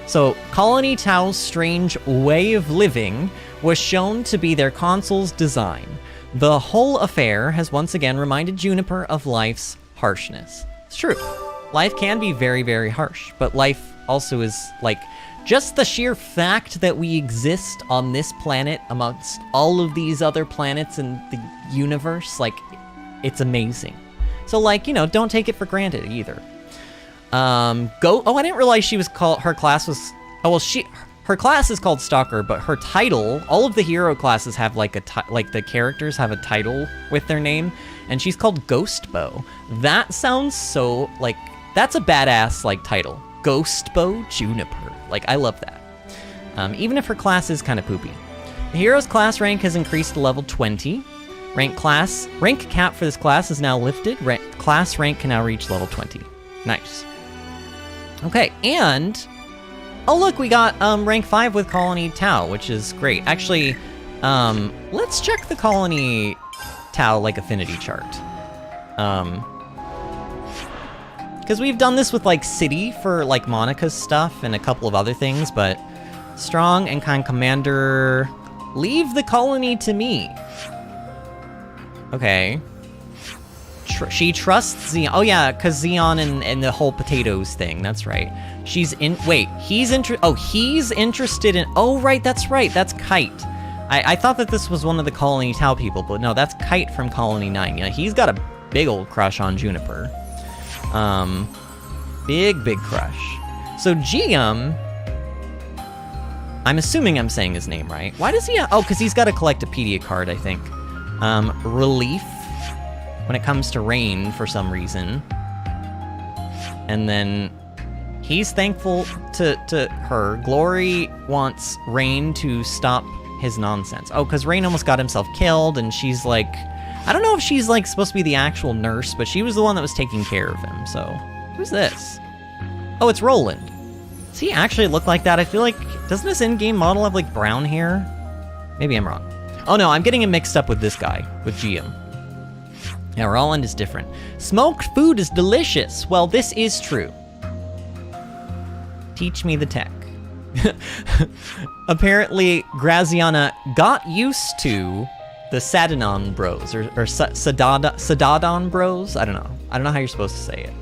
So, Colony Tao's strange way of living was shown to be their console's design. The whole affair has once again reminded Juniper of life's harshness. It's true. Life can be very, very harsh, but life also is, like, just the sheer fact that we exist on this planet amongst all of these other planets in the universe, like, it's amazing. So, like, you know, don't take it for granted either. Oh, I didn't realize she was called, her class was, oh, well, her class is called Stalker, but her title, all of the hero classes have, like, like, the characters have a title with their name, and she's called Ghost Bow. That sounds so, like, that's a badass, like, title. Ghost Bow Juniper. Like, I love that. Even if her class is kind of poopy. The hero's class rank has increased to level 20. Rank cap for this class is now lifted. Class rank can now reach level 20. Nice. Okay, and... oh, look, we got rank 5 with Colony Tau, which is great. Actually, let's check the Colony Tau, like, affinity chart. Because we've done this with, like, City for, like, Monica's stuff and a couple of other things, but strong and kind commander, leave the colony to me. Okay. She trusts Xeon. Oh, yeah, because Xeon and the whole potatoes thing. That's right. She's in... wait, he's interested in... oh, right, that's right. That's Kite. I thought that this was one of the Colony Tau people, but no, that's Kite from Colony 9. Yeah, he's got a big old crush on Juniper. Big crush. So Giam, I'm assuming I'm saying his name right. Why does he have, oh, because he's got a Collectopedia card, I think. Relief, when it comes to rain for some reason. And then he's thankful to her. Glory wants Rain to stop his nonsense. Oh, because Rain almost got himself killed, and she's like, I don't know if she's, like, supposed to be the actual nurse, but she was the one that was taking care of him, so... who's this? Oh, it's Roland. Does he actually look like that? I feel like... doesn't this in-game model have, like, brown hair? Maybe I'm wrong. Oh, no, I'm getting him mixed up with this guy, with Giam. Yeah, Roland is different. Smoked food is delicious. Well, this is true. Teach me the tech. Apparently, Graziana got used to... the Sadanon Bros, or Sadadon Bros? I don't know. I don't know how you're supposed to say it.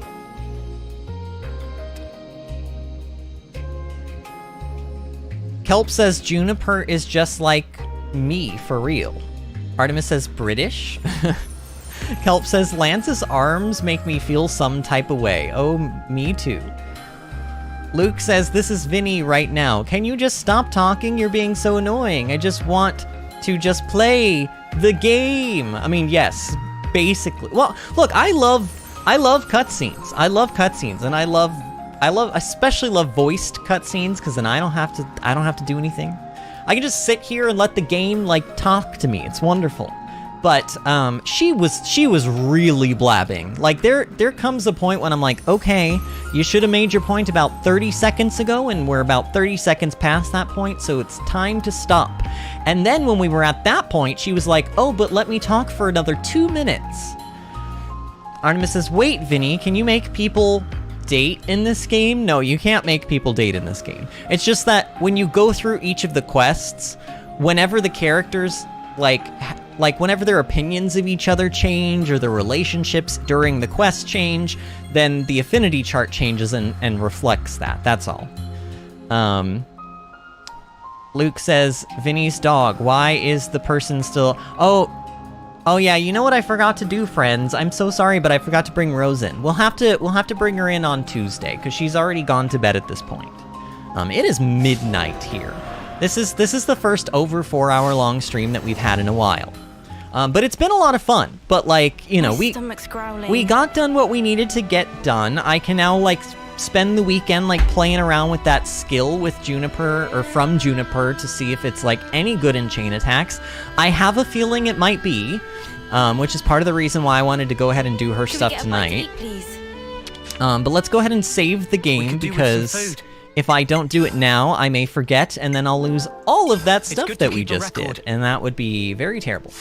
Kelp says Juniper is just like me, for real. Artemis says British. Kelp says Lance's arms make me feel some type of way. Oh, me too. Luke says this is Vinny right now. Can you just stop talking? You're being so annoying. I just want to just play the game. I mean, yes, basically. Well, look, I love cutscenes. I love cutscenes, and I especially love voiced cutscenes, because then I don't have to do anything. I can just sit here and let the game, like, talk to me. It's wonderful. But she was really blabbing. Like, there comes a point when I'm like, okay, you should have made your point about 30 seconds ago, and we're about 30 seconds past that point, so it's time to stop. And then when we were at that point, she was like, oh, but let me talk for another 2 minutes. Artemis says, wait, Vinny, can you make people date in this game? No, you can't make people date in this game. It's just that when you go through each of the quests, whenever the characters, like, like, whenever their opinions of each other change or their relationships during the quest change, then the affinity chart changes and reflects that. That's all. Luke says, Vinny's dog, why is the person still... Oh yeah, you know what I forgot to do, friends? I'm so sorry, but I forgot to bring Rose in. We'll have to bring her in on Tuesday, because she's already gone to bed at this point. It is midnight here. This is the first over 4-hour-long stream that we've had in a while. But it's been a lot of fun. But, like, you know, we got done what we needed to get done. I can now, like, spend the weekend, like, playing around with that skill with Juniper, or from Juniper, to see if it's, like, any good in chain attacks. I have a feeling it might be, which is part of the reason why I wanted to go ahead and do her stuff tonight. But let's go ahead and save the game, because if I don't do it now, I may forget, and then I'll lose all of that stuff that we just did, and that would be very terrible.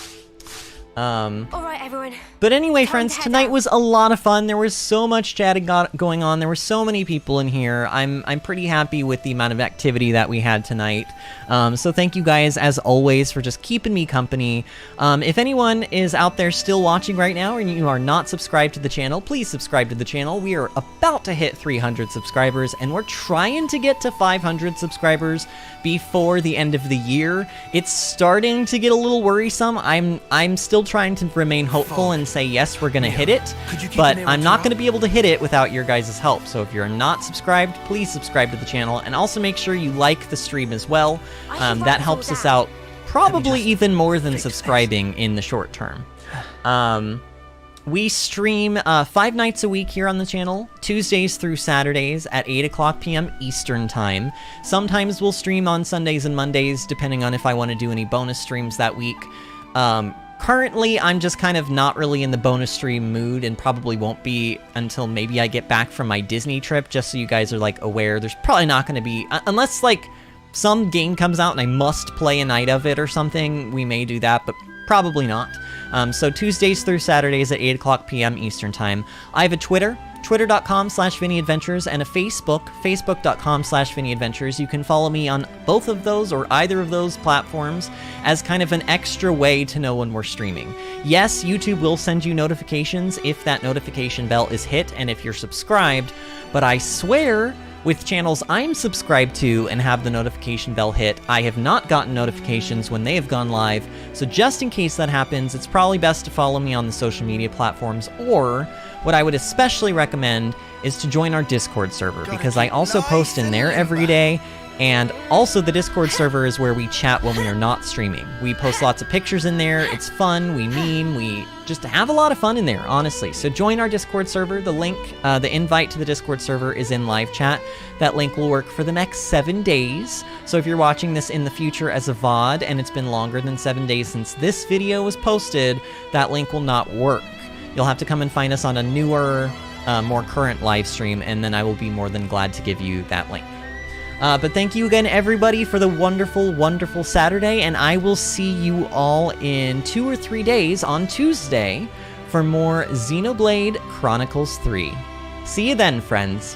All right, everyone. But anyway, friends, tonight was a lot of fun. There was so much chatting going on. There were so many people in here. I'm pretty happy with the amount of activity that we had tonight. So thank you guys, as always, for just keeping me company. If anyone is out there still watching right now and you are not subscribed to the channel, please subscribe to the channel. We are about to hit 300 subscribers, and we're trying to get to 500 subscribers before the end of the year. It's starting to get a little worrisome. I'm still trying to remain hopeful and say, yes, we're gonna hit it, but I'm not gonna be able to hit it without your guys' help. So if you're not subscribed, please subscribe to the channel, and also make sure you like the stream as well. That helps us out probably even more than subscribing in the short term. We stream 5 nights a week here on the channel, Tuesdays through Saturdays at 8 o'clock p.m. Eastern Time. Sometimes we'll stream on Sundays and Mondays, depending on if I want to do any bonus streams that week. Currently, I'm just kind of not really in the bonus stream mood, and probably won't be until maybe I get back from my Disney trip, just so you guys are, like, aware. There's probably not going to be... unless, like, some game comes out and I must play a night of it or something, we may do that, but probably not. So Tuesdays through Saturdays at 8 o'clock p.m. Eastern Time. I have a Twitter, twitter.com/VinnyAdventures, and a Facebook, facebook.com/VinnyAdventures. You can follow me on both of those or either of those platforms as kind of an extra way to know when we're streaming. Yes, YouTube will send you notifications if that notification bell is hit and if you're subscribed, but I swear, with channels I'm subscribed to and have the notification bell hit, I have not gotten notifications when they have gone live, so just in case that happens, it's probably best to follow me on the social media platforms, or what I would especially recommend is to join our Discord server, because I also post in there every day, and also the Discord server is where we chat when we are not streaming. We post lots of pictures in there, it's fun, we meme, we just have a lot of fun in there, honestly. So join our Discord server. The link, the invite to the Discord server is in live chat. That link will work for the next 7 days. So if you're watching this in the future as a VOD and it's been longer than 7 days since this video was posted, that link will not work. You'll have to come and find us on a newer, more current live stream, and then I will be more than glad to give you that link. But thank you again, everybody, for the wonderful, wonderful Saturday, and I will see you all in 2 or 3 days on Tuesday for more Xenoblade Chronicles 3. See you then, friends.